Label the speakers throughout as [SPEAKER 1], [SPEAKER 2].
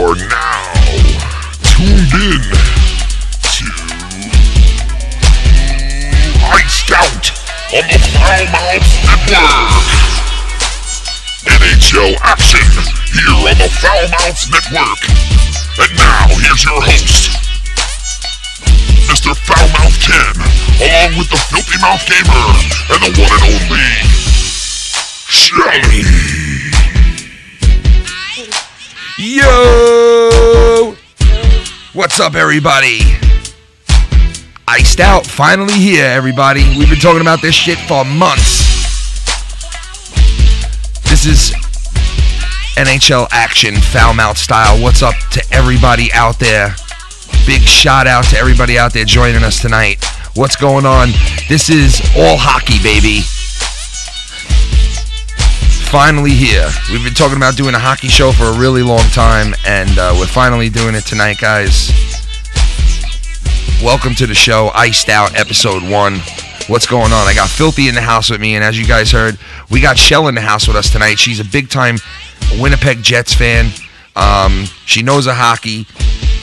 [SPEAKER 1] You're now tuned in to IcedOut on the Foul Mouth Network. NHL action here on the Foul Mouth Network. And now here's your host, Mr. Foulmouth Ken, along with the Filthy Mouth Gamer and the one and only Shelly.
[SPEAKER 2] Yo! What's up, everybody? Iced Out, finally here, everybody. We've been talking about this shit for months. This is NHL action, foul mouth style. What's up to everybody out there? Big shout out to everybody out there joining us tonight. What's going on? This is all hockey, baby. Finally here. We've been talking about doing a hockey show for a really long time, and we're finally doing it tonight, guys. Welcome to the show, Iced Out Ep.1. What's going on? I got Filthy in the house with me, and as you guys heard, we got Shell in the house with us tonight. She's a big-time Winnipeg Jets fan. She knows her hockey,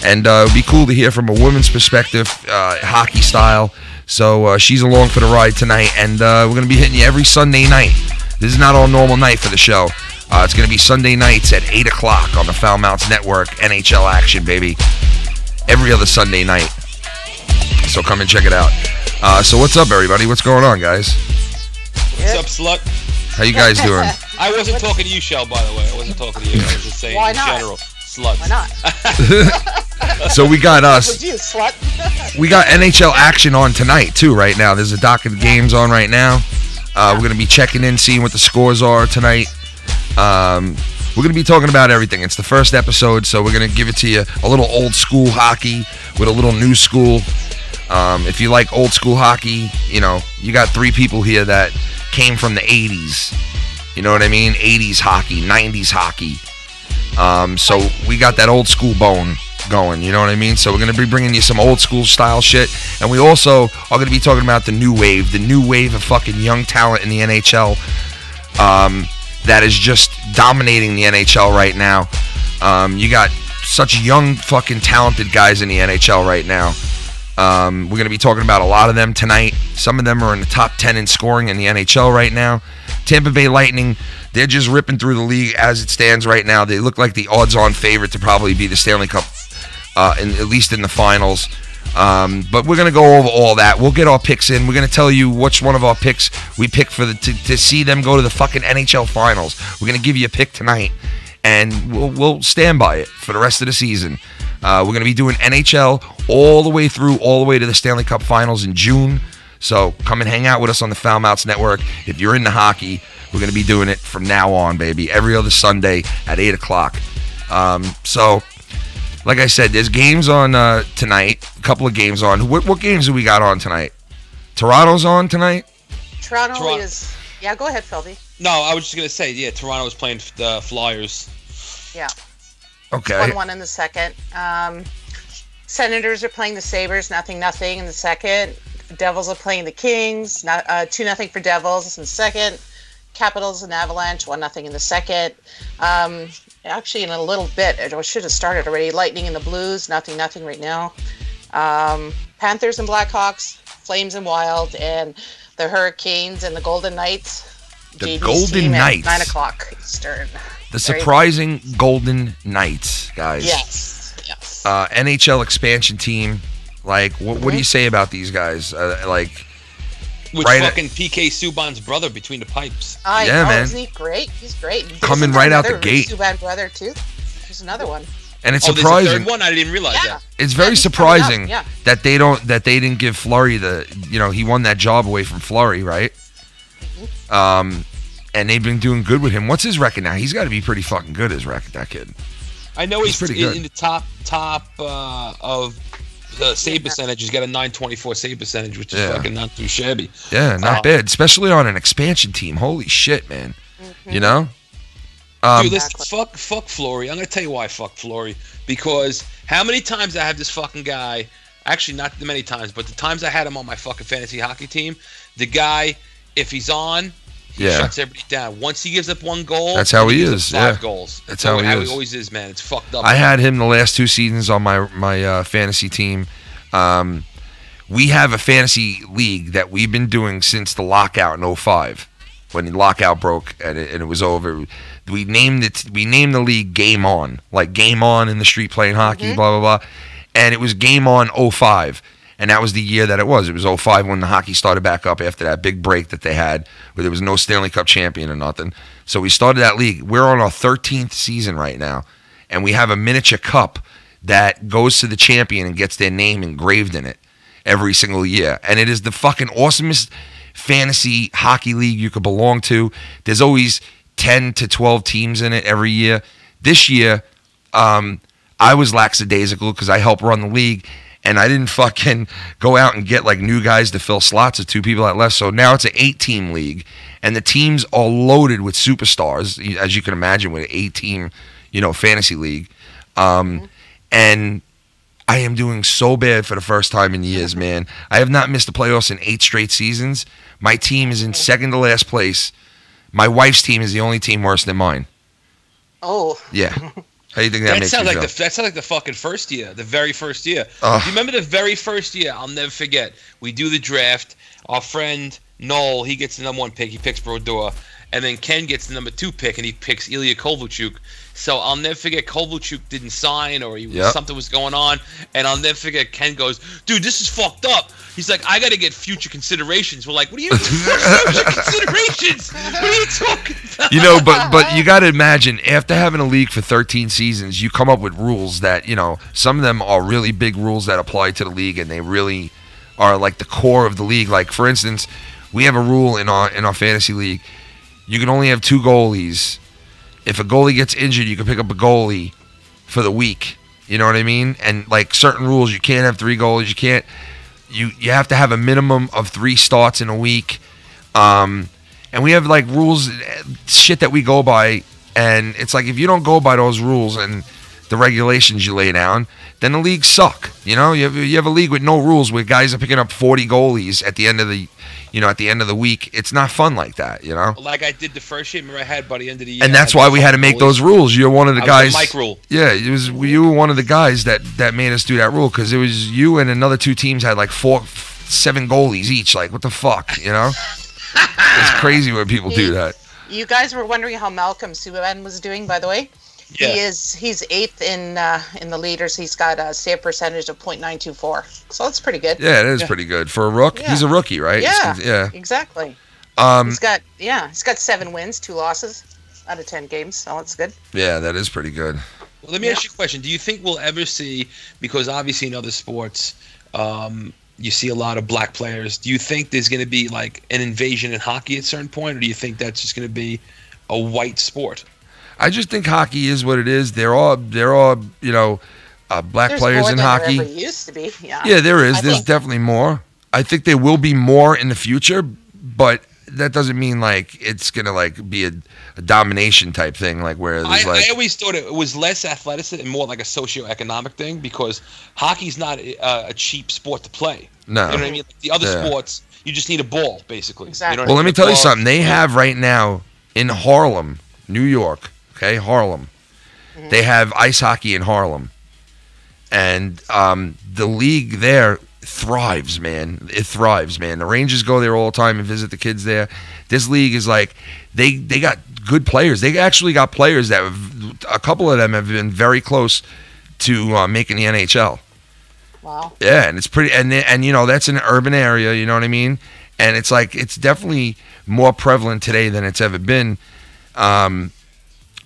[SPEAKER 2] and it would be cool to hear from a woman's perspective, hockey style. So she's along for the ride tonight, and we're going to be hitting you every Sunday night. This is not our normal night for the show. It's going to be Sunday nights at 8 o'clock on the Foul Mouths Network. NHL action, baby. Every other Sunday night. So come and check it out. So what's up, everybody? What's going on, guys?
[SPEAKER 3] What's up, slut?
[SPEAKER 2] How you guys doing?
[SPEAKER 3] I wasn't talking to you, Shell, by the way. I wasn't talking to you. I was just saying in general. Sluts.
[SPEAKER 4] Why not?
[SPEAKER 2] So we got us.
[SPEAKER 4] Would you, slut?
[SPEAKER 2] We got NHL action on tonight, too, right now. There's a docket of games on right now. We're going to be checking in, seeing what the scores are tonight. We're going to be talking about everything. It's the first episode, so we're going to give it to you a little old school hockey with a little new school. If you like old school hockey, you know, you got three people here that came from the 80s. You know what I mean? 80s hockey, 90s hockey. So we got that old school bone going, you know what I mean? So we're going to be bringing you some old school style shit, and we also are going to be talking about the new wave of fucking young talent in the NHL that is just dominating the NHL right now. You got such young fucking talented guys in the NHL right now. We're going to be talking about a lot of them tonight. Some of them are in the top 10 in scoring in the NHL right now. Tampa Bay Lightning, they're just ripping through the league as it stands right now. They look like the odds-on favorite to probably be the Stanley Cup, at least in the finals. But we're going to go over all that. We'll get our picks in. We're going to tell you which one of our picks we pick for to see them go to the fucking NHL finals. We're going to give you a pick tonight, and we'll stand by it for the rest of the season. We're going to be doing NHL all the way to the Stanley Cup Finals in June. So come and hang out with us on the Foul Mouths Network. If you're into hockey, we're going to be doing it from now on, baby. Every other Sunday at 8 o'clock. So, like I said, there's games on tonight. A couple of games on. What games do we got on tonight? Toronto's on tonight?
[SPEAKER 4] Toronto is... Yeah, go ahead, Philby.
[SPEAKER 3] No, I was just going to say, yeah, Toronto was playing the Flyers.
[SPEAKER 4] Yeah.
[SPEAKER 2] Okay.
[SPEAKER 4] 1-1 in the second. Senators are playing the Sabres, 0-0 in the second. The Devils are playing the Kings, 2-0 for Devils in the second. Capitals and Avalanche, 1-0 in the second. Actually, in a little bit, it should have started already. Lightning and the Blues, 0-0 right now. Panthers and Blackhawks, Flames and Wild, and the Hurricanes and the Golden Knights.
[SPEAKER 2] The Golden Knights.
[SPEAKER 4] 9 o'clock Eastern.
[SPEAKER 2] The surprising Golden Knights, guys.
[SPEAKER 4] Yes.
[SPEAKER 2] NHL expansion team. Like, what do you say about these guys?
[SPEAKER 3] With fucking PK Subban's brother between the pipes.
[SPEAKER 2] Yeah, man.
[SPEAKER 4] Isn't he great? He's great.
[SPEAKER 2] Coming right out the gate.
[SPEAKER 4] Subban brother, too. There's another one.
[SPEAKER 2] And it's surprising.
[SPEAKER 3] There's a third one? I didn't realize that.
[SPEAKER 2] It's very surprising that they didn't give Fleury he won that job away from Fleury, right? Mm-hmm. And they've been doing good with him. What's his record now? He's got to be pretty fucking good, his record, that kid.
[SPEAKER 3] I know he's pretty good. In the top of save percentage. He's got a .924 save percentage, which is fucking not too shabby.
[SPEAKER 2] Yeah, not bad, especially on an expansion team. Holy shit, man. Mm-hmm. You know?
[SPEAKER 3] Dude, listen, fuck Fleury. I'm going to tell you why fuck Fleury. Because how many times I have this fucking guy, actually not many times, but the times I had him on my fucking fantasy hockey team, the guy, if he's on, He shuts everybody down. Once he gives up one goal,
[SPEAKER 2] that's how he is.
[SPEAKER 3] Five goals.
[SPEAKER 2] That's how he is.
[SPEAKER 3] He always is, man. It's fucked up.
[SPEAKER 2] I had him the last 2 seasons on my fantasy team. We have a fantasy league that we've been doing since the lockout in 2005, when the lockout broke and it was over. We named the league Game On, like Game On in the street playing hockey, blah blah blah, and it was Game On 2005. And that was the year that it was. It was 2005 when the hockey started back up after that big break that they had, where there was no Stanley Cup champion or nothing. So we started that league. We're on our 13th season right now, and we have a miniature cup that goes to the champion and gets their name engraved in it every single year. And it is the fucking awesomest fantasy hockey league you could belong to. There's always 10 to 12 teams in it every year. This year, I was lackadaisical because I helped run the league, and I didn't fucking go out and get like new guys to fill slots of 2 people that left. So now it's an 8-team league, and the teams are loaded with superstars, as you can imagine, with an 8-team, fantasy league. And I am doing so bad for the first time in years, man. I have not missed the playoffs in 8 straight seasons. My team is in second to last place. My wife's team is the only team worse than mine.
[SPEAKER 4] Oh.
[SPEAKER 2] Yeah. How do you think that makes you feel?
[SPEAKER 3] That sounds like the fucking first year, the very first year. Do you remember the very first year? I'll never forget. We do the draft. Our friend Noel, he gets the number 1 pick. He picks Brodeur. And then Ken gets the number 2 pick, and he picks Ilya Kovalchuk. So I'll never forget Kovalchuk didn't sign, or something was going on. And I'll never forget Ken goes, dude, this is fucked up. He's like, I got to get future considerations. We're like, what are you doing? Future considerations? What are you talking about?
[SPEAKER 2] But you got to imagine, after having a league for 13 seasons, you come up with rules that, some of them are really big rules that apply to the league, and they really are like the core of the league. Like, for instance, we have a rule in our fantasy league. You can only have 2 goalies. If a goalie gets injured, you can pick up a goalie for the week. You know what I mean? And like certain rules, you can't have 3 goalies. You can't. You have to have a minimum of 3 starts in a week. And we have like rules, shit that we go by. And it's like if you don't go by those rules and the regulations you lay down, then the leagues suck. You have a league with no rules where guys are picking up 40 goalies at the end of the week. It's not fun like that,
[SPEAKER 3] Like I did the first year, remember I had by the end of the year.
[SPEAKER 2] And that's why we had to make those rules. You're one of the guys.
[SPEAKER 3] Mike rule.
[SPEAKER 2] Yeah, you were one of the guys that made us do that rule, because it was you and another 2 teams had like 7 goalies each. Like, what the fuck, It's crazy when people do that.
[SPEAKER 4] You guys were wondering how Malcolm Subban was doing, by the way. Yeah. He's 8th in the leaders. He's got a save percentage of .924, so that's pretty good.
[SPEAKER 2] Yeah, it is pretty good for a rook. Yeah. He's a rookie, right?
[SPEAKER 4] Yeah, exactly. He's got 7 wins, 2 losses out of 10 games, so that's good.
[SPEAKER 2] Yeah, that is pretty good.
[SPEAKER 3] Well, let me ask you a question. Do you think we'll ever see, because obviously in other sports, you see a lot of black players. Do you think there's going to be like an invasion in hockey at a certain point, or do you think that's just going to be a white sport?
[SPEAKER 2] I just think hockey is what it is. There are black players in hockey.
[SPEAKER 4] There used to be.
[SPEAKER 2] Yeah, there is. There's definitely more. I think there will be more in the future, but that doesn't mean like it's gonna like be a domination type thing. Like where there's
[SPEAKER 3] I always thought it was less athletic and more like a socioeconomic thing, because hockey's not a cheap sport to play.
[SPEAKER 2] No,
[SPEAKER 3] you know what I mean. Like the other sports, you just need a ball, basically.
[SPEAKER 4] Exactly.
[SPEAKER 2] Well, let me tell you something. They have right now in Harlem, New York. Okay, Harlem. Mm-hmm. They have ice hockey in Harlem. And the league there thrives, man. It thrives, man. The Rangers go there all the time and visit the kids there. This league is like, they got good players. They actually got players that a couple of them have been very close to making the NHL.
[SPEAKER 4] Wow.
[SPEAKER 2] Yeah, and it's pretty, and that's an urban area, you know what I mean? And it's like, it's definitely more prevalent today than it's ever been.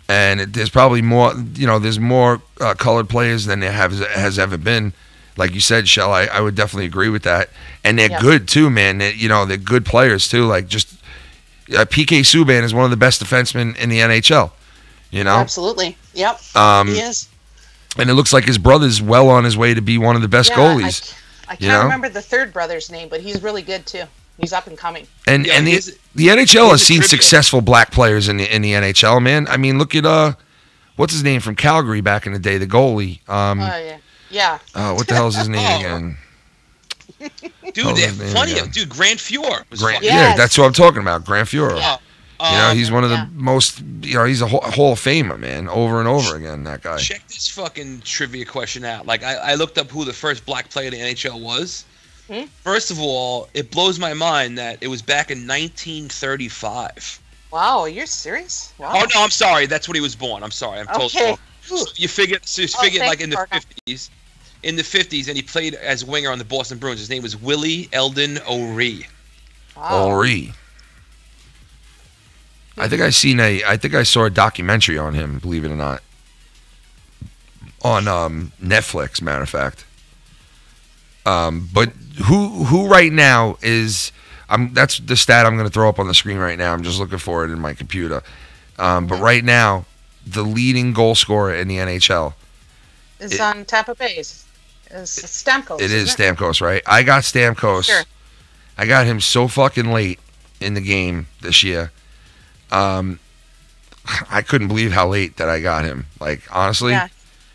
[SPEAKER 2] And there's probably more, there's more colored players than there has ever been. Like you said, Shell, I would definitely agree with that. And they're good too, man. They're good players too. Like just PK Subban is one of the best defensemen in the NHL.
[SPEAKER 4] Absolutely. Yep. He is.
[SPEAKER 2] And it looks like his brother's well on his way to be one of the best goalies.
[SPEAKER 4] I can't remember the third brother's name, but he's really good too. He's up and coming.
[SPEAKER 2] And the NHL has seen successful black players in the NHL, man. I mean, look at what's his name from Calgary back in the day, the goalie.
[SPEAKER 4] Yeah.
[SPEAKER 2] Oh, what the hell is his name again?
[SPEAKER 3] Dude, they're funny. Dude, Grant Fuhr was funny.
[SPEAKER 2] Yeah, that's what I'm talking about, Grant Fuhr. He's one of the most. He's a Hall of Famer, man, over and over again. That guy.
[SPEAKER 3] Check this fucking trivia question out. Like I looked up who the first black player in the NHL was. First of all, it blows my mind that it was back in 1935.
[SPEAKER 4] Wow, you're serious? Wow.
[SPEAKER 3] Oh no, I'm sorry. That's when he was born. I'm sorry. I'm totally. So you figured like in the 50s. In the 50s, and he played as winger on the Boston Bruins. His name was Willie Eldon O'Ree.
[SPEAKER 4] Wow.
[SPEAKER 2] O'Ree. I think I saw a documentary on him, believe it or not. On Netflix, matter of fact. But who right now is that's the stat I'm going to throw up on the screen right now. I'm just looking for it in my computer. But right now, the leading goal scorer in the NHL
[SPEAKER 4] is on Tampa Bay. It's Stamkos.
[SPEAKER 2] It is Stamkos, right? I got Stamkos.
[SPEAKER 4] Sure.
[SPEAKER 2] I got him so fucking late in the game this year. I couldn't believe how late that I got him. Like, honestly,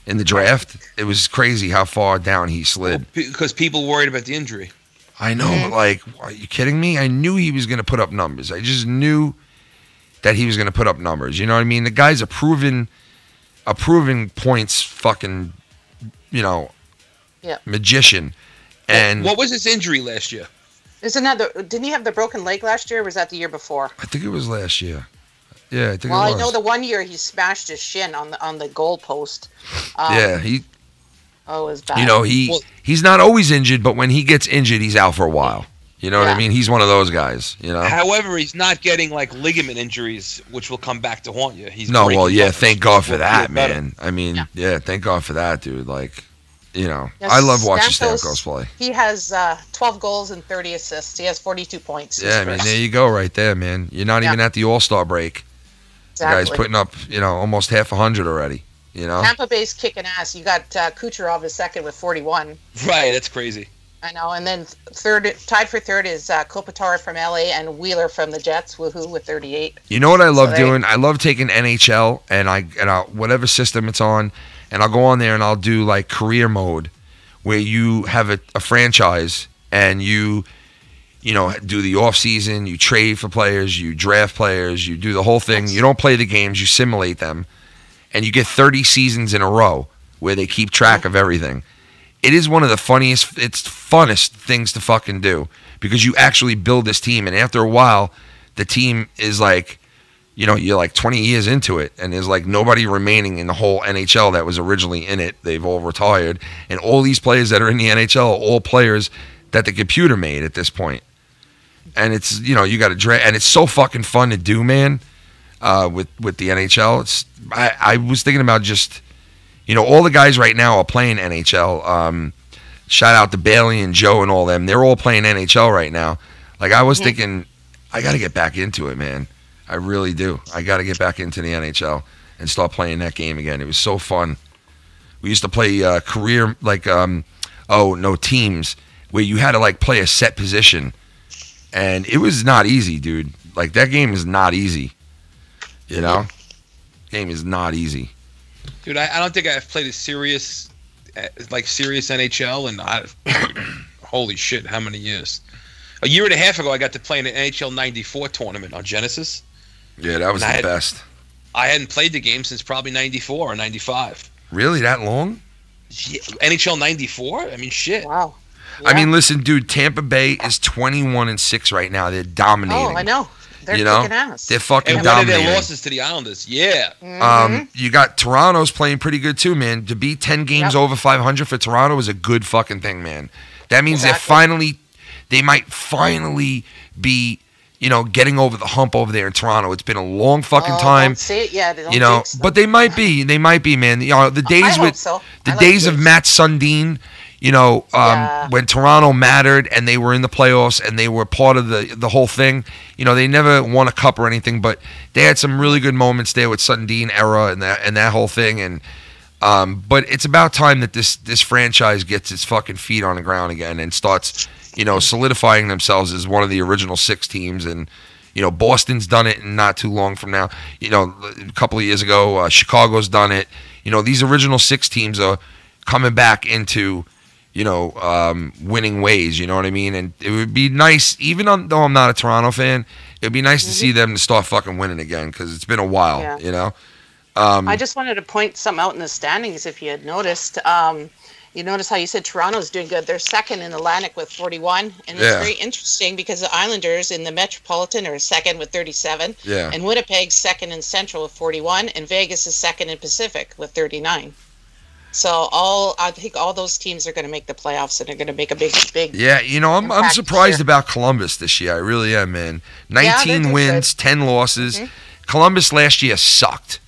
[SPEAKER 2] in the draft, it was crazy how far down he slid.
[SPEAKER 3] Well, because people worried about the injury.
[SPEAKER 2] I know, but like, are you kidding me? I knew he was going to put up numbers. I just knew that he was going to put up numbers. You know what I mean? The guy's a proven points fucking, magician. And
[SPEAKER 3] what was his injury last year?
[SPEAKER 4] Didn't he have the broken leg last year, or was that the year before?
[SPEAKER 2] I think it was last year. Yeah, I think it was.
[SPEAKER 4] Well, I know the one year he smashed his shin on the goal post. Oh, it was bad.
[SPEAKER 2] He's not always injured, but when he gets injured, he's out for a while. You know what I mean? He's one of those guys,
[SPEAKER 3] However, he's not getting like ligament injuries, which will come back to haunt you.
[SPEAKER 2] Thank God for that, man. I mean, thank God for that, dude. Like, I love watching Stamkos play.
[SPEAKER 4] He has 12 goals and 30 assists. He has 42 points.
[SPEAKER 2] Yeah, I mean, there you go right there, man. You're not even at the All-Star break.
[SPEAKER 4] Exactly.
[SPEAKER 2] The guy's putting up, almost half 100 already,
[SPEAKER 4] Tampa Bay's kicking ass. You got Kucherov is second with 41.
[SPEAKER 3] Right, that's crazy.
[SPEAKER 4] I know. And then tied for third is Kopitar from LA and Wheeler from the Jets, woohoo, with 38.
[SPEAKER 2] You know what I love doing? I love taking NHL and whatever system it's on, and I'll go on there and I'll do like career mode, where you have a franchise and you do the off season, you trade for players, you draft players, you do the whole thing. You don't play the games, you simulate them, and you get 30 seasons in a row where they keep track of everything. It is one of the funnest things to fucking do, because you actually build this team, and after a while, the team is like, you're like 20 years into it, and there's like nobody remaining in the whole NHL that was originally in it. They've all retired, and all these players that are in the NHL are all players that the computer made at this point. And it's, you got to draft, and it's so fucking fun to do, man. With the NHL, I was thinking about just, all the guys right now are playing NHL. Shout out to Bailey and Joe and all them. They're all playing NHL right now. Like, I was thinking, I got to get back into it, man. I really do. I got to get back into the NHL and start playing that game again. It was so fun. We used to play career, like, teams, where you had to, like, play a set position. And it was not easy, dude. Like, that game is not easy. Game is not easy.
[SPEAKER 3] Dude, I don't think I've played a serious NHL in holy shit, how many years? A year and a half ago, I got to play in an NHL 94 tournament on Genesis.
[SPEAKER 2] Yeah, that was the best.
[SPEAKER 3] I hadn't played the game since probably 94 or 95.
[SPEAKER 2] Really? That long?
[SPEAKER 3] Yeah, NHL 94? I mean, shit.
[SPEAKER 4] Wow. Yeah.
[SPEAKER 2] I mean, listen, dude, Tampa Bay is 21-6 right now. They're dominating.
[SPEAKER 4] Oh, I know. They're kicking ass.
[SPEAKER 2] They're fucking
[SPEAKER 3] dominating.
[SPEAKER 2] dominating.
[SPEAKER 3] And what are their losses to the Islanders? Yeah.
[SPEAKER 2] You got Toronto's playing pretty good too, man. To be 10 games over 500 for Toronto is a good fucking thing, man. That means they might finally be, getting over the hump over there in Toronto. It's been a long fucking time.
[SPEAKER 4] Don't say it yet. Don't
[SPEAKER 2] but they might be. They might be, man. The days of Matt Sundin, when Toronto mattered and they were in the playoffs and they were part of the whole thing. They never won a cup or anything, but they had some really good moments there with Sundin era and that whole thing. And but it's about time that this franchise gets its fucking feet on the ground again and starts, solidifying themselves as one of the original 6 teams. And Boston's done it, and not too long from now, a couple of years ago, Chicago's done it. These original 6 teams are coming back into winning ways. You know what I mean? And it would be nice, even though I'm not a Toronto fan, it'd be nice to see them to start fucking winning again because it's been a while.
[SPEAKER 4] Yeah.
[SPEAKER 2] You know.
[SPEAKER 4] I just wanted to point something out in the standings. If you had noticed, you notice how you said Toronto's doing good. They're second in Atlantic with 41, and it's very interesting because the Islanders in the Metropolitan are second with 37, and Winnipeg's second in Central with 41, and Vegas is second in Pacific with 39. So I think all those teams are going to make the playoffs, and they're going to make a big.
[SPEAKER 2] Yeah, I'm surprised about Columbus this year. I really am, man. 19 wins, 10 losses. Columbus last year sucked.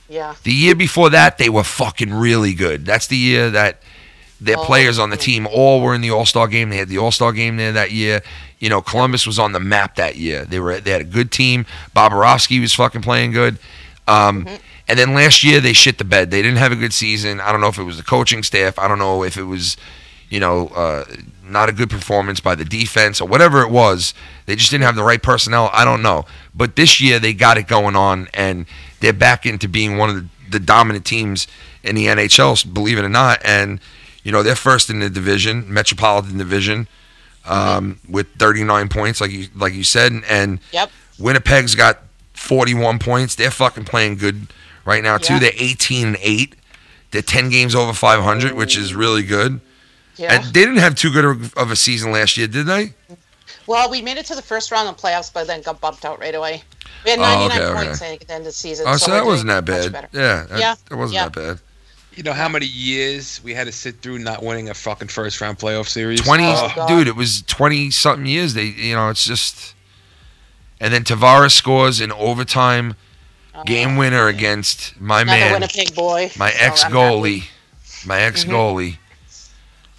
[SPEAKER 4] Yeah.
[SPEAKER 2] The year before that, they were fucking really good. That's the year that their players on the team all were in the All-Star game. They had the All-Star game there that year. Columbus was on the map that year. They had a good team. Bobrovsky was fucking playing good. And then last year they shit the bed. They didn't have a good season. I don't know if it was the coaching staff. I don't know if it was, not a good performance by the defense or whatever it was. They just didn't have the right personnel. I don't know. But this year they got it going on, and they're back into being one of the dominant teams in the NHL, believe it or not. And they're first in the division, Metropolitan Division, with 39 points, like you said, and Winnipeg's got 41 points. They're fucking playing good right now too. They're 18-8. They're 10 games over 500, which is really good. Yeah. And they didn't have too good of a season last year, did they?
[SPEAKER 4] Well, we made it to the first round of playoffs, but then got bumped out right away. We had 99 points at the end of the season.
[SPEAKER 2] Oh, so that wasn't that bad. Yeah, that wasn't that bad.
[SPEAKER 3] You know how many years we had to sit through not winning a fucking first round playoff series?
[SPEAKER 2] 20, dude. It was 20-something years. It's just. And then Tavares scores in overtime, game winner against my man,
[SPEAKER 4] Winnipeg boy,
[SPEAKER 2] my ex-goalie,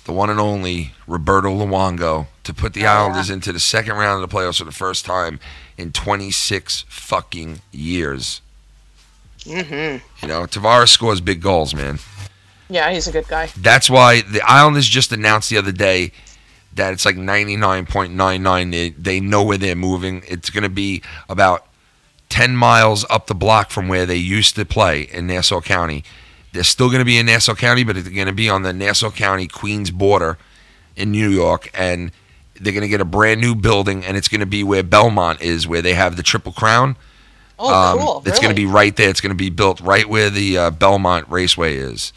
[SPEAKER 2] the one and only Roberto Luongo, to put the Islanders into the second round of the playoffs for the first time in 26 fucking years. Tavares scores big goals, man.
[SPEAKER 4] Yeah, he's a good guy.
[SPEAKER 2] That's why the Islanders just announced the other day that it's like 99.99. They know where they're moving. It's going to be about 10 miles up the block from where they used to play in Nassau County. They're still going to be in Nassau County, but they're going to be on the Nassau County-Queens border in New York, and they're going to get a brand new building, and it's going to be where Belmont is, where they have the Triple Crown.
[SPEAKER 4] Oh, cool.
[SPEAKER 2] It's going to be right there. It's going to be built right where the Belmont Raceway is.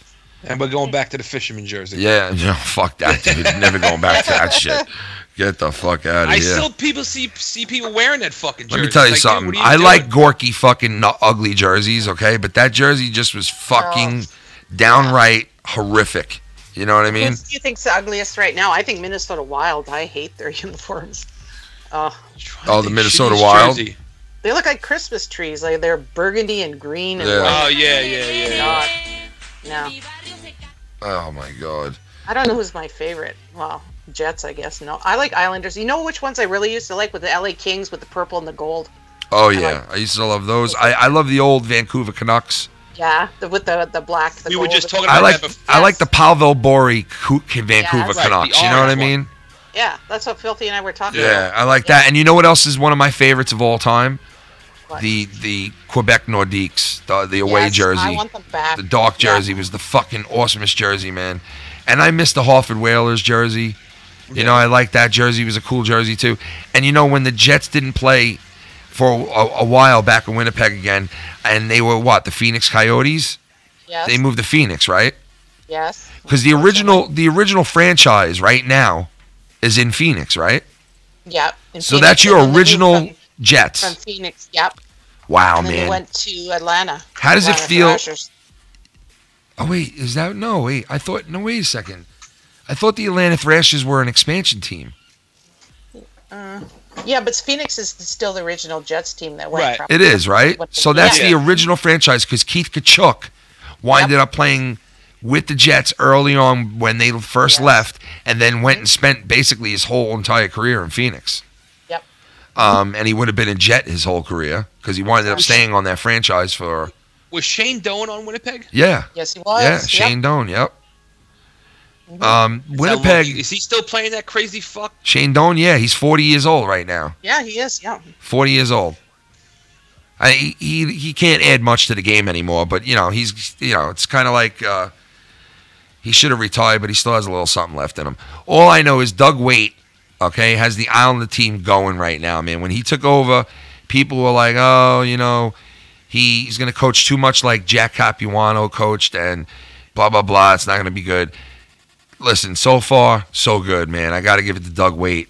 [SPEAKER 3] And we're going back to the fisherman jersey.
[SPEAKER 2] Yeah, fuck that, dude. Never going back to that shit. Get the fuck out of here.
[SPEAKER 3] I still see people wearing that fucking jersey.
[SPEAKER 2] Let me tell you something. Dude, I like Gorky fucking ugly jerseys, okay? But that jersey just was fucking downright horrific. You know what I mean?
[SPEAKER 4] Who do you think's the ugliest right now? I think Minnesota Wild. I hate their uniforms.
[SPEAKER 2] The Minnesota Wild?
[SPEAKER 3] Jersey.
[SPEAKER 4] They look like Christmas trees. Like they're burgundy and green and
[SPEAKER 3] white. Oh,
[SPEAKER 4] yeah. No.
[SPEAKER 2] Oh, my God.
[SPEAKER 4] I don't know who's my favorite. Well, Jets, I guess. No, I like Islanders. You know which ones I really used to like? With the LA Kings with the purple and the gold.
[SPEAKER 2] Oh, yeah. I used to love those. I love the old Vancouver Canucks.
[SPEAKER 4] Yeah, with the black, the
[SPEAKER 3] we
[SPEAKER 4] gold.
[SPEAKER 3] Were just talking about that.
[SPEAKER 2] I like the Pavel Bori Vancouver Canucks. You know what I mean?
[SPEAKER 4] Yeah, that's what Filthy and I were talking
[SPEAKER 2] about.
[SPEAKER 4] Yeah,
[SPEAKER 2] I like that. And you know what else is one of my favorites of all time? What? The Quebec Nordiques, the away jersey.
[SPEAKER 4] I want them back.
[SPEAKER 2] The dark jersey was the fucking awesomest jersey, man. And I miss the Hartford Whalers jersey. You know, I like that jersey. It was a cool jersey, too. And, when the Jets didn't play for a while back in Winnipeg again, and they were, the Phoenix Coyotes?
[SPEAKER 4] Yes.
[SPEAKER 2] They moved to Phoenix, right?
[SPEAKER 4] Yes.
[SPEAKER 2] Because the original franchise right now is in Phoenix, right?
[SPEAKER 4] Yep.
[SPEAKER 2] So that's your original Jets.
[SPEAKER 4] From Phoenix, yep.
[SPEAKER 2] Wow,
[SPEAKER 4] and then
[SPEAKER 2] man.
[SPEAKER 4] They went to Atlanta.
[SPEAKER 2] How does it feel?
[SPEAKER 4] Thrashers.
[SPEAKER 2] Oh, wait. Is that? No, wait. Wait a second. I thought the Atlanta Thrashers were an expansion team.
[SPEAKER 4] Yeah, but Phoenix is still the original Jets team that went.
[SPEAKER 3] Right.
[SPEAKER 4] From
[SPEAKER 2] It is, right? So that's the original franchise because Keith Kachuk winded up playing with the Jets early on when they first left, and then went and spent basically his whole entire career in Phoenix.
[SPEAKER 4] Yep.
[SPEAKER 2] And he would have been a Jet his whole career because he wound up staying on that franchise for.
[SPEAKER 3] Was Shane Doan on Winnipeg?
[SPEAKER 2] Yeah.
[SPEAKER 4] Yes, he was.
[SPEAKER 2] Yeah, Shane Doan. Yep. Winnipeg.
[SPEAKER 3] Is he still playing that crazy fuck?
[SPEAKER 2] Shane Doan, yeah, he's 40 years old right now.
[SPEAKER 4] Yeah, he is. Yeah.
[SPEAKER 2] 40 years old. He can't add much to the game anymore, but he's it's kind of like He should have retired, but he still has a little something left in him. All I know is Doug Waite, okay, has the Islander team going right now, man. When he took over, people were like, oh, you know, he's going to coach too much like Jack Capuano coached and blah, blah, blah. It's not going to be good. Listen, so far, so good, man. I got to give it to Doug Waite.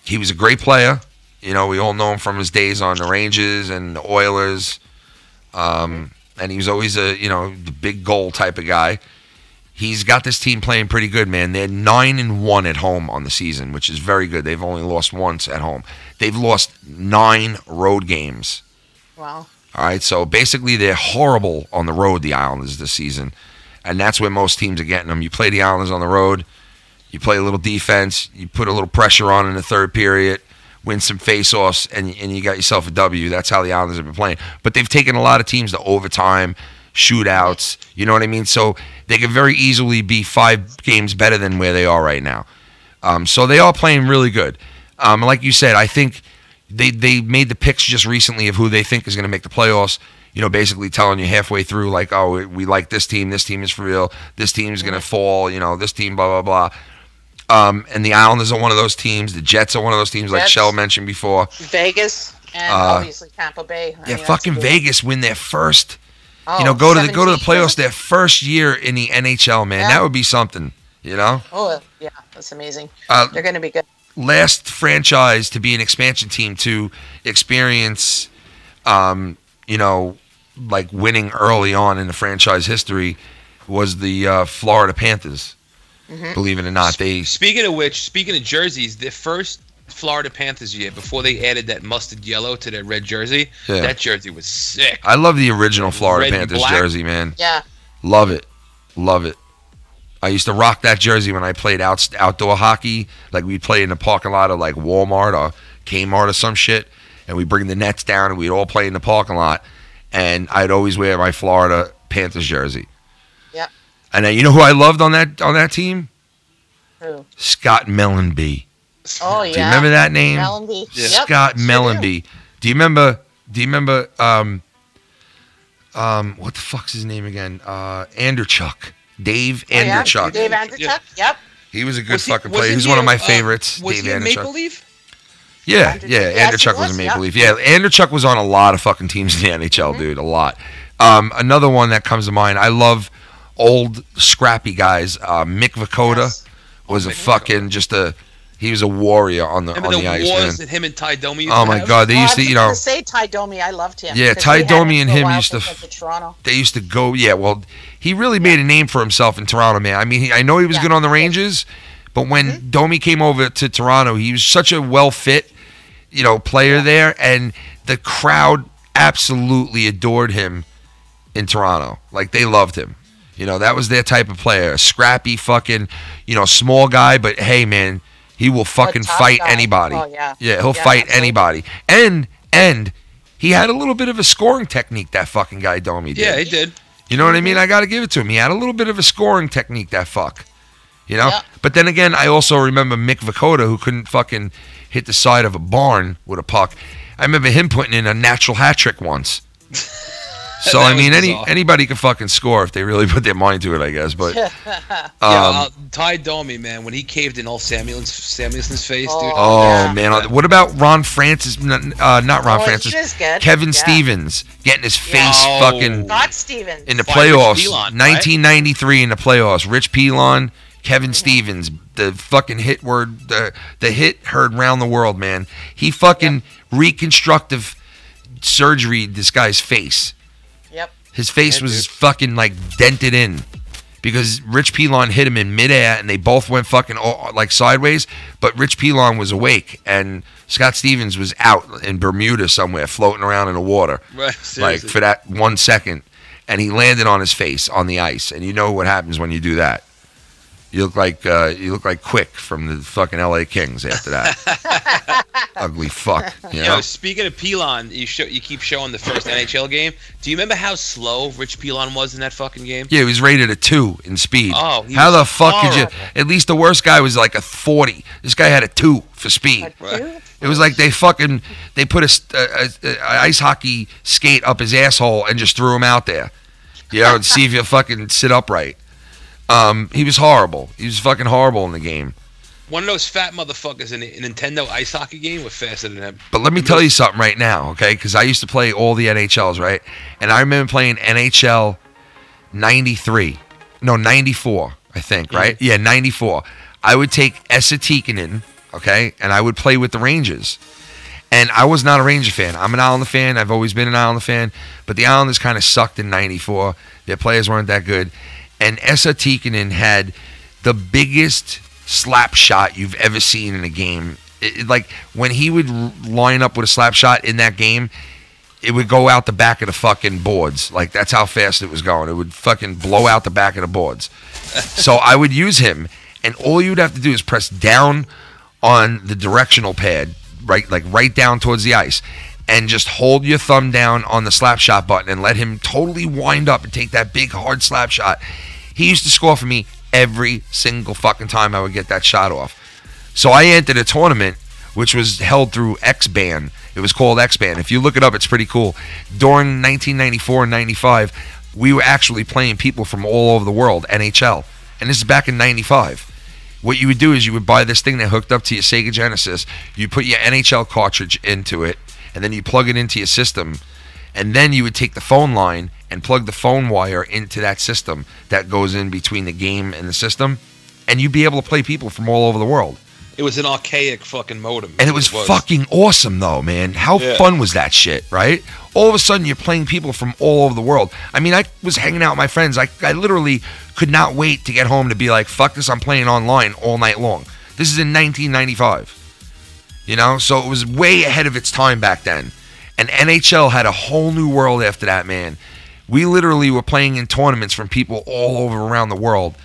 [SPEAKER 2] He was a great player. You know, we all know him from his days on the Rangers and the Oilers. And he was always the big goal type of guy. He's got this team playing pretty good, man. They're 9-1 at home on the season, which is very good. They've only lost once at home. They've lost 9 road games.
[SPEAKER 4] Wow.
[SPEAKER 2] All right, so basically they're horrible on the road, the Islanders, this season. And that's where most teams are getting them. You play the Islanders on the road, you play a little defense, you put a little pressure on in the third period, win some face-offs, and you got yourself a W. That's how the Islanders have been playing. But they've taken a lot of teams to overtime, shootouts, you know what I mean? So they could very easily be 5 games better than where they are right now. So they are playing really good. Like you said, I think they made the picks just recently of who they think is going to make the playoffs, you know, basically telling you halfway through, like, oh, we like this team is for real, this team is going to fall, you know, this team, blah, blah, blah. And the Islanders are one of those teams. The Jets are one of those teams, like Shell mentioned before.
[SPEAKER 4] Vegas and obviously Tampa Bay.
[SPEAKER 2] Fucking Vegas win their first. Go to the playoffs their first year in the NHL, man. Yeah. That would be something, you know.
[SPEAKER 4] Oh yeah, that's amazing. They're going to be good.
[SPEAKER 2] Last franchise to be an expansion team to experience, like winning early on in the franchise history was the Florida Panthers. Mm-hmm. Believe it or not,
[SPEAKER 3] Speaking of jerseys, the first Florida Panthers year, before they added that mustard yellow to their red jersey, that jersey was sick.
[SPEAKER 2] I love the original Florida Panthers jersey, man.
[SPEAKER 4] Yeah.
[SPEAKER 2] Love it. I used to rock that jersey when I played outdoor hockey. Like, we'd play in the parking lot of, like, Walmart or Kmart or some shit, and we'd bring the nets down, and we'd all play in the parking lot, and I'd always wear my Florida Panthers jersey.
[SPEAKER 4] Yeah.
[SPEAKER 2] And then, you know who I loved on that team?
[SPEAKER 4] Who?
[SPEAKER 2] Scott Mellenby.
[SPEAKER 4] Oh yeah.
[SPEAKER 2] Do you remember that name?
[SPEAKER 4] Mellenby.
[SPEAKER 2] Yeah. Scott Mellenby. Do you remember? What the fuck's his name again? Anderchuk. Dave Anderchuk.
[SPEAKER 4] Dave Anderchuk. Yep.
[SPEAKER 2] He was a good fucking player. He was one of my favorites.
[SPEAKER 3] Was
[SPEAKER 2] Dave
[SPEAKER 3] he
[SPEAKER 2] Anderchuk.
[SPEAKER 3] Maple Leaf?
[SPEAKER 2] Yeah. Anderchuk was a Maple Leaf. Yeah, Anderchuk was on a lot of fucking teams in the NHL, dude. A lot. Another one that comes to mind. I love old scrappy guys. Mick Vukota was he was a warrior on the ice.
[SPEAKER 3] Remember the wars that him and Ty Domi used
[SPEAKER 2] to have? God, they used to, you know.
[SPEAKER 4] Say Ty Domi, I loved him.
[SPEAKER 2] Yeah, Ty Domi and him used to.
[SPEAKER 4] Toronto.
[SPEAKER 2] They used to go. Yeah, well, he really made a name for himself in Toronto, man. I mean, I know he was good on the Rangers, but when Domi came over to Toronto, he was such a well-fit, player there, and the crowd absolutely adored him in Toronto. Like, they loved him. That was their type of player. A scrappy fucking, small guy, but hey, man, he will fucking fight anybody.
[SPEAKER 4] Oh, yeah.
[SPEAKER 2] Yeah, he'll fight anybody. And he had a little bit of a scoring technique, that fucking guy Domi did.
[SPEAKER 3] Yeah, he did.
[SPEAKER 2] You know what I mean? I got to give it to him. He had a little bit of a scoring technique, that fuck. Yeah. But then again, I also remember Mick Vukota, who couldn't fucking hit the side of a barn with a puck. I remember him putting in a natural hat trick once. So, I mean, anybody can fucking score if they really put their mind to it, I guess. But
[SPEAKER 3] Ty Domi, man, when he caved in all Samuelson's face, dude.
[SPEAKER 2] Oh, man. What about Ron Francis? Not Ron Francis. Kevin Stevens getting his face fucking
[SPEAKER 4] Not Stevens.
[SPEAKER 2] in the playoffs. 1993 in the playoffs. Rich Pilon, Kevin Stevens. The fucking hit word, the hit heard round the world, man. He fucking reconstructive surgery this guy's face. His face was fucking like dented in because Rich Pilon hit him in midair and they both went fucking like sideways. But Rich Pilon was awake and Scott Stevens was out in Bermuda somewhere floating around in the water.
[SPEAKER 3] Right,
[SPEAKER 2] like for that 1 second. And he landed on his face on the ice. And you know what happens when you do that. You look like Quick from the fucking LA Kings after that. Ugly fuck.
[SPEAKER 3] Speaking of Pilon, you keep showing the first NHL game. Do you remember how slow Rich Pilon was in that fucking game?
[SPEAKER 2] Yeah, he was rated a 2 in speed.
[SPEAKER 3] Oh,
[SPEAKER 2] how the fuck could you? At least the worst guy was like a 40. This guy had a 2 for speed. It was like they put a ice hockey skate up his asshole and just threw him out there. You know, and see if you fucking sit upright. He was horrible. He was fucking horrible in the game.
[SPEAKER 3] One of those fat motherfuckers in a Nintendo ice hockey game was faster than him.
[SPEAKER 2] But let me tell you something right now, okay? Because I used to play all the NHLs, right? And I remember playing NHL 93. No, 94, I think, right? Yeah, 94. I would take Esa Tikkanen, okay? And I would play with the Rangers. And I was not a Ranger fan. I'm an Islander fan. I've always been an Islander fan. But the Islanders kind of sucked in 94. Their players weren't that good. And Esa Tikkanen had the biggest slap shot you've ever seen in a game. Like, when he would line up with a slap shot in that game, it would go out the back of the fucking boards. Like, that's how fast it was going. It would fucking blow out the back of the boards. So I would use him, and all you'd have to do is press down on the directional pad, right down towards the ice, and just hold your thumb down on the slap shot button and let him totally wind up and take that big, hard slap shot. He used to score for me every single fucking time I would get that shot off. So I entered a tournament which was held through X-Ban. It was called X-Ban. If you look it up, it's pretty cool. During 1994 and 95, we were actually playing people from all over the world, NHL. And this is back in 95. What you would do is you would buy this thing that hooked up to your Sega Genesis. You put your NHL cartridge into it, and then you plug it into your system. And then you would take the phone line and plug the phone wire into that system that goes in between the game and the system, and you'd be able to play people from all over the world.
[SPEAKER 3] It was an archaic fucking modem.
[SPEAKER 2] And it was fucking awesome, though, man. How fun was that shit, right? All of a sudden, you're playing people from all over the world. I mean, I was hanging out with my friends. I literally could not wait to get home to be like, fuck this, I'm playing online all night long. This is in 1995. You know? So it was way ahead of its time back then. And NHL had a whole new world after that, man. We literally were playing in tournaments from people all over around the world.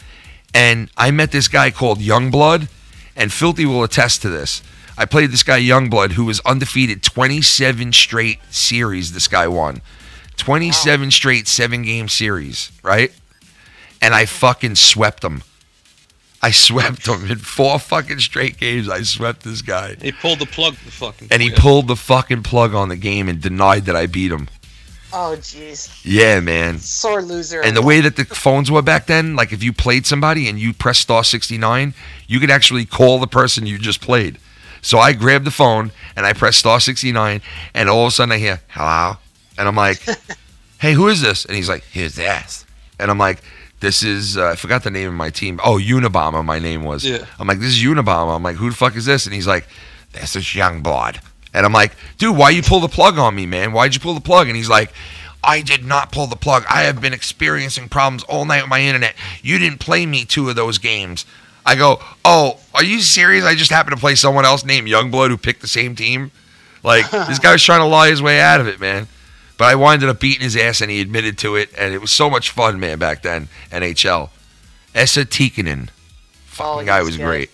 [SPEAKER 2] And I met this guy called Youngblood, and Filthy will attest to this. I played this guy Youngblood, who was undefeated 27 straight series this guy won. 27 straight 7-game series, right? And I fucking swept him. I swept him in 4 fucking straight games. I swept this guy.
[SPEAKER 3] He pulled the plug.
[SPEAKER 2] He pulled the fucking plug on the game and denied that I beat him.
[SPEAKER 4] Oh, jeez.
[SPEAKER 2] Yeah, man.
[SPEAKER 4] Sore loser.
[SPEAKER 2] And the way that the phones were back then, like if you played somebody and you pressed star 69, you could actually call the person you just played. So I grabbed the phone and I pressed star 69, and all of a sudden I hear, hello? And I'm like, hey, who is this? And he's like, here's this. And I'm like, this is, I forgot the name of my team. Oh, Unabomber, my name was.
[SPEAKER 3] Yeah.
[SPEAKER 2] I'm like, this is Unabomber. I'm like, who the fuck is this? And he's like, this is Youngblood. And I'm like, dude, why you pull the plug on me, man? Why'd you pull the plug? And he's like, I did not pull the plug. I have been experiencing problems all night with my internet. You didn't play me 2 of those games. I go, oh, are you serious? I just happened to play someone else named Youngblood who picked the same team. Like, this guy was trying to lie his way out of it, man. But I winded up beating his ass, and he admitted to it. And it was so much fun, man, back then, NHL. Esa Tikkanen. Fucking guy was great.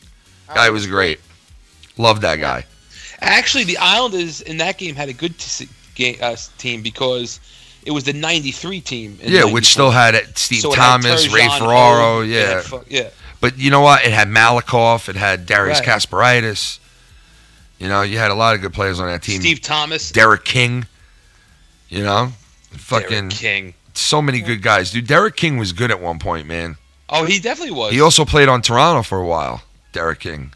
[SPEAKER 2] Guy was great. Loved that guy.
[SPEAKER 3] Actually, the Islanders in that game had a good team because it was the 93 team.
[SPEAKER 2] Yeah, which still had Steve Thomas, Ray Ferraro. Yeah. But you know what? It had Malakoff. It had Darius Kasparaitis. You know, you had a lot of good players on that team.
[SPEAKER 3] Steve Thomas.
[SPEAKER 2] Derek King. You know? Fucking
[SPEAKER 3] Derek King.
[SPEAKER 2] So many good guys. Dude, Derek King was good at one point, man.
[SPEAKER 3] Oh, he definitely was.
[SPEAKER 2] He also played on Toronto for a while, Derek King.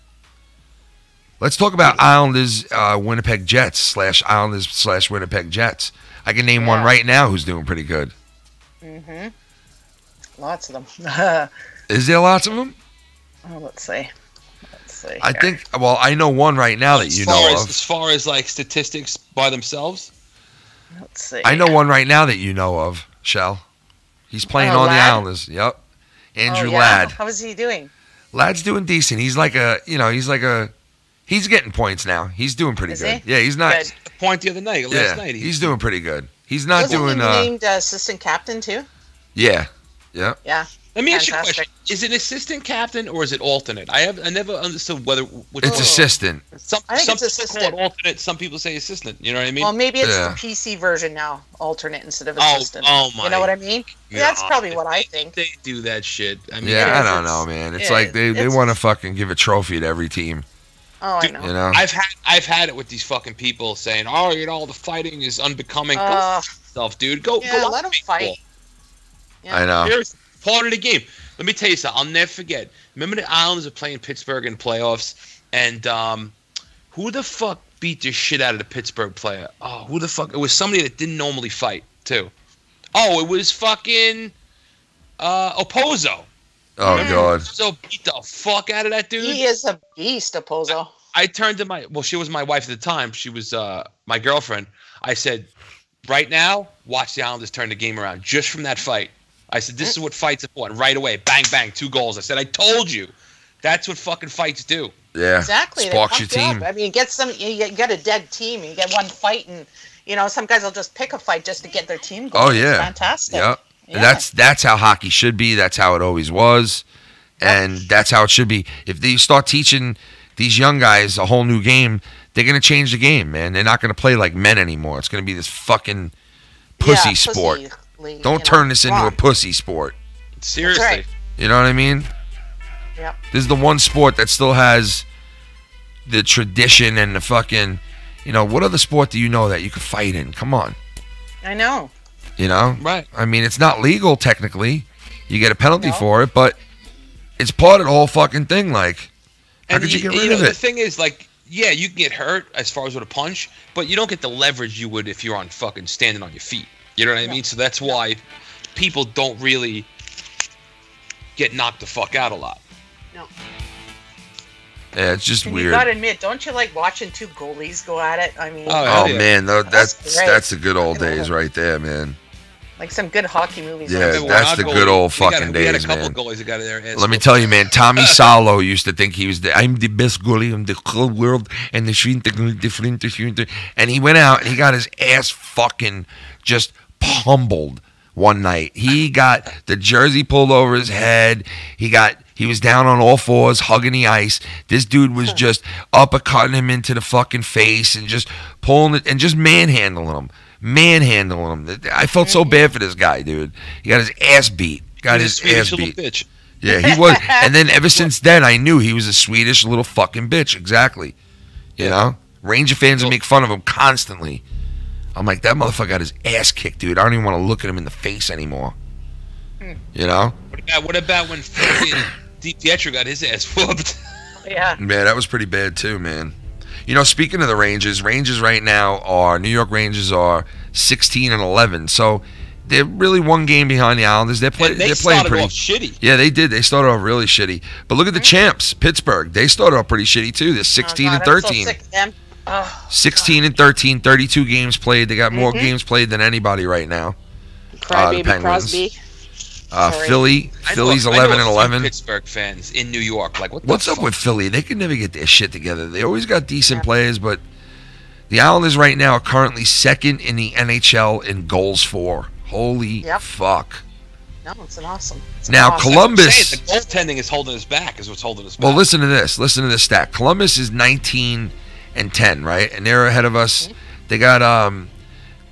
[SPEAKER 2] Let's talk about Islanders, Winnipeg Jets / Islanders / Winnipeg Jets. I can name one right now who's doing pretty good.
[SPEAKER 4] Mm-hmm. Lots of them.
[SPEAKER 2] Is there lots of them?
[SPEAKER 4] Oh, let's see.
[SPEAKER 2] I think, well, I know one right now that you know of.
[SPEAKER 3] As far as like statistics by themselves?
[SPEAKER 4] Let's see.
[SPEAKER 2] I know one right now that you know of, Shell. He's playing on the Islanders. Yep. Andrew Ladd.
[SPEAKER 4] How is he doing?
[SPEAKER 2] Ladd's doing decent. He's like he's getting points now. He's doing pretty good. Yeah, he's not.
[SPEAKER 3] Good. A point the other night, last night.
[SPEAKER 2] He's doing pretty good. He's not doing.
[SPEAKER 4] Wasn't he named assistant captain too?
[SPEAKER 2] Yeah. Yeah.
[SPEAKER 4] Yeah.
[SPEAKER 3] Let me ask you a question: is it assistant captain or is it alternate? I never understood whether.
[SPEAKER 2] It's assistant.
[SPEAKER 4] I think it's assistant.
[SPEAKER 3] Call it alternate. Some people say assistant. You know what I mean?
[SPEAKER 4] Well, maybe it's the PC version now, alternate instead of assistant.
[SPEAKER 3] Oh my!
[SPEAKER 4] You know what I mean? Yeah, that's probably what I think.
[SPEAKER 3] They do that shit. I mean,
[SPEAKER 2] I don't know, man. It's like they want to fucking give a trophy to every team.
[SPEAKER 4] Oh, I know.
[SPEAKER 2] You know?
[SPEAKER 3] I've had it with these fucking people saying, "Oh, you know, the fighting is unbecoming." Go stuff, dude. Go
[SPEAKER 4] let them fight. Yeah.
[SPEAKER 2] I know.
[SPEAKER 3] Here's part of the game. Let me tell you something. I'll never forget. Remember the Islanders were playing Pittsburgh in the playoffs, and who the fuck beat the shit out of the Pittsburgh player? Oh, who the fuck? It was somebody that didn't normally fight too. Oh, it was fucking Opozo.
[SPEAKER 2] Oh God.
[SPEAKER 3] So beat the fuck out of that dude.
[SPEAKER 4] He is a beast, Opozo.
[SPEAKER 3] I turned to she was my wife at the time. She was my girlfriend. I said, right now, watch the Islanders turn the game around just from that fight. I said, this is what fights are for. And right away, bang, bang, 2 goals. I said, I told you. That's what fucking fights do.
[SPEAKER 2] Yeah.
[SPEAKER 4] Exactly.
[SPEAKER 2] Sparks your team.
[SPEAKER 4] I mean, you get a dead team. You get one fight, and some guys will just pick a fight just to get their team going.
[SPEAKER 2] Oh yeah.
[SPEAKER 4] It's fantastic.
[SPEAKER 2] Yep.
[SPEAKER 4] Yeah.
[SPEAKER 2] That's how hockey should be. That's how it always was, and that's how it should be. If you start teaching these young guys a whole new game, they're gonna change the game, man. They're not gonna play like men anymore. It's gonna be this fucking pussy sport.
[SPEAKER 4] League,
[SPEAKER 2] Don't turn this into a pussy sport.
[SPEAKER 3] Seriously.
[SPEAKER 4] Right.
[SPEAKER 2] You know what I mean?
[SPEAKER 4] Yep.
[SPEAKER 2] This is the one sport that still has the tradition and the fucking, what other sport do you know that you could fight in? Come on.
[SPEAKER 4] I know.
[SPEAKER 3] Right.
[SPEAKER 2] I mean, it's not legal technically. You get a penalty for it, but it's part of the whole fucking thing. Like, how could you get rid of it?
[SPEAKER 3] The thing is, like, yeah, you can get hurt as far as with a punch, but you don't get the leverage you would if you're on fucking standing on your feet. You know what I mean? So that's why people don't really get knocked the fuck out a lot.
[SPEAKER 4] No.
[SPEAKER 2] Yeah, it's just weird.
[SPEAKER 4] You gotta admit, don't you like watching 2 goalies go at it? I mean,
[SPEAKER 2] man, that's
[SPEAKER 4] great.
[SPEAKER 2] the good old days right there, man.
[SPEAKER 4] Like some good hockey movies.
[SPEAKER 2] Yeah, that's the good old fucking days, man.
[SPEAKER 3] We had a couple goalies that got in there.
[SPEAKER 2] Let me tell you, man. Tommy Salo used to think he was I'm the best goalie in the whole world, and and he went out and he got his ass fucking just pummeled one night. He got the jersey pulled over his head. He was down on all fours, hugging the ice. This dude was just uppercutting him into the fucking face and just pulling it and just manhandling him. I felt so bad for this guy, dude. He got his ass beat.
[SPEAKER 3] Bitch.
[SPEAKER 2] Yeah, he was. And then ever since then, I knew he was a Swedish little fucking bitch. Exactly. You know? Ranger fans would make fun of him constantly. I'm like, that motherfucker got his ass kicked, dude. I don't even want to look at him in the face anymore. You know?
[SPEAKER 3] What about when DiPietro got his ass whooped?
[SPEAKER 4] Yeah.
[SPEAKER 2] Man, that was pretty bad too, man. Speaking of the Rangers right now New York Rangers are 16-11. So they're really one game behind the Islanders. They're playing pretty
[SPEAKER 3] off shitty.
[SPEAKER 2] Yeah, they did. They started off really shitty. But look at the champs, Pittsburgh. They started off pretty shitty too. They're 16-13. 16-13, 32 games played. They got more games played than anybody right now.
[SPEAKER 4] Crybaby Crosby.
[SPEAKER 2] Philly's 11-11.
[SPEAKER 3] Pittsburgh fans in New York, like
[SPEAKER 2] what's up with Philly? They can never get their shit together. They always got decent players, but the Islanders right now are currently second in the NHL in goals for. Holy fuck!
[SPEAKER 4] No, it's awesome.
[SPEAKER 2] Columbus.
[SPEAKER 3] The goaltending is holding us back. Is what's holding us back.
[SPEAKER 2] Well, listen to this. Listen to this stat. Columbus is 19-10, right? And they're ahead of us. They got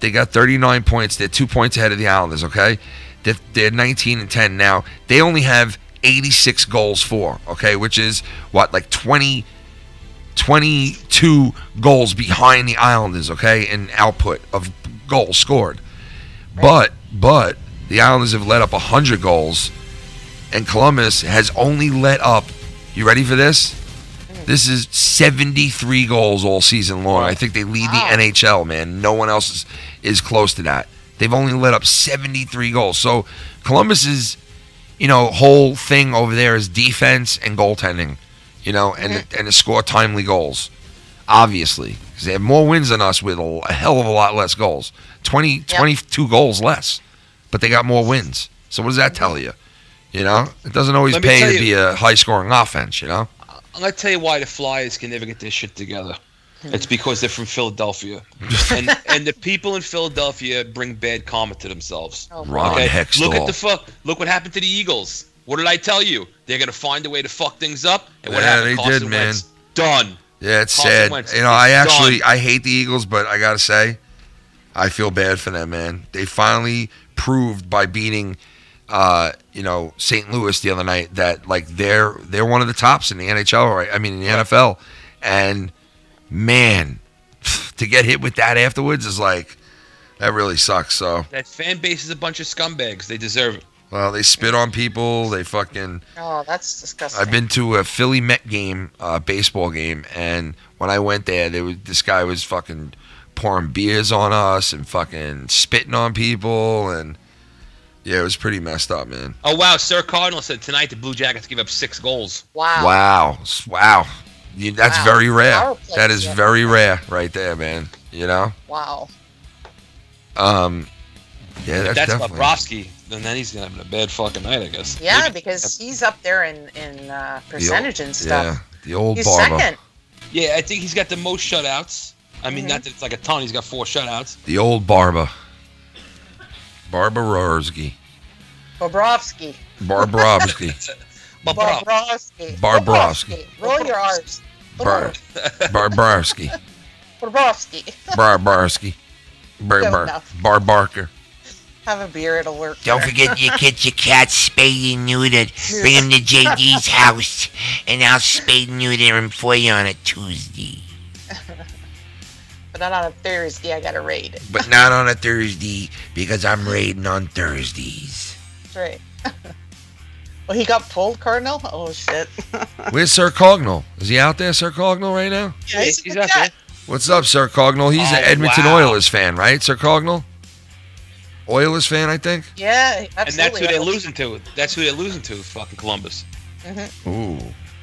[SPEAKER 2] 39 points. They're 2 points ahead of the Islanders. Okay. They're 19-10 now. They only have 86 goals for, okay, which is like 22 goals behind the Islanders, okay, in output of goals scored. Right. But the Islanders have let up 100 goals, and Columbus has only let up, you ready for this? This is 73 goals all season long. I think they lead the NHL, man. No one else is close to that. They've only let up 73 goals. So Columbus's, whole thing over there is defense and goaltending, and to score timely goals, obviously. Because they have more wins than us with a hell of a lot less goals. 22 goals less. But they got more wins. So what does that tell you? It doesn't always pay to be a high-scoring offense, I'm
[SPEAKER 3] going to tell you why the Flyers can never get this shit together. It's because they're from Philadelphia, and the people in Philadelphia bring bad karma to themselves.
[SPEAKER 2] Ron Hextall.
[SPEAKER 3] Look what happened to the Eagles. What did I tell you? They're gonna find a way to fuck things up. And what happened?
[SPEAKER 2] They did, man.
[SPEAKER 3] Wentz, done.
[SPEAKER 2] Yeah, it's sad. I hate the Eagles, but I gotta say, I feel bad for them, man. They finally proved by beating, St. Louis the other night that they're one of the tops in the NHL, right? I mean, in the NFL, and man, to get hit with that afterwards is that really sucks. So
[SPEAKER 3] that fan base is a bunch of scumbags. They deserve it.
[SPEAKER 2] Well, they spit on people. They fucking.
[SPEAKER 4] Oh, that's disgusting.
[SPEAKER 2] I've been to a Philly Met game, baseball game, and when I went there, this guy was fucking pouring beers on us and fucking spitting on people, and yeah, it was pretty messed up, man.
[SPEAKER 3] Oh wow, Sir Cardinal said tonight the Blue Jackets give up 6 goals.
[SPEAKER 4] Wow.
[SPEAKER 2] That's very rare.
[SPEAKER 4] Power play,
[SPEAKER 2] That is very rare, right there, man. You know.
[SPEAKER 4] Wow.
[SPEAKER 2] Yeah, that's
[SPEAKER 3] That's
[SPEAKER 2] definitely.
[SPEAKER 3] Bobrovsky. Then he's gonna have a bad fucking night, I guess.
[SPEAKER 4] Yeah,
[SPEAKER 3] Maybe.
[SPEAKER 4] because he's up there in percentage and stuff.
[SPEAKER 2] Yeah, the old
[SPEAKER 4] He's
[SPEAKER 2] Barber.
[SPEAKER 4] second.
[SPEAKER 3] Yeah, I think he's got the most shutouts. I mean, not that it's like a ton. He's got 4 shutouts.
[SPEAKER 2] The old Barber. Barbarovsky.
[SPEAKER 4] Bobrovsky.
[SPEAKER 2] Barbrovsky.
[SPEAKER 4] Bobrovsky.
[SPEAKER 2] Barbrovsky.
[SPEAKER 4] Roll your R's.
[SPEAKER 2] Barbrovsky.
[SPEAKER 4] Bobrovsky.
[SPEAKER 2] Barbarsky. Barbarker.
[SPEAKER 4] Have a beer, it'll work.
[SPEAKER 5] Don't forget you get your cat spayed and neutered. Bring him to JD's house, and I'll spay and neuter him for you on a Tuesday.
[SPEAKER 4] But not on a Thursday, I got to raid.
[SPEAKER 5] But not on a Thursday, because I'm raiding on Thursdays.
[SPEAKER 4] That's right. Well, he got pulled, Cardinal? Oh, shit.
[SPEAKER 2] Where's Sir Cognal? Is he out there, Sir Cognal, right now?
[SPEAKER 4] Yeah,
[SPEAKER 3] He's out there.
[SPEAKER 2] What's up, Sir Cognal? He's an Edmonton Oilers fan, right, Sir Cognal? Oilers fan, I think.
[SPEAKER 4] Yeah, absolutely.
[SPEAKER 3] And that's who they're losing to. That's who they're losing to, fucking Columbus.
[SPEAKER 4] Mm-hmm.
[SPEAKER 2] Ooh.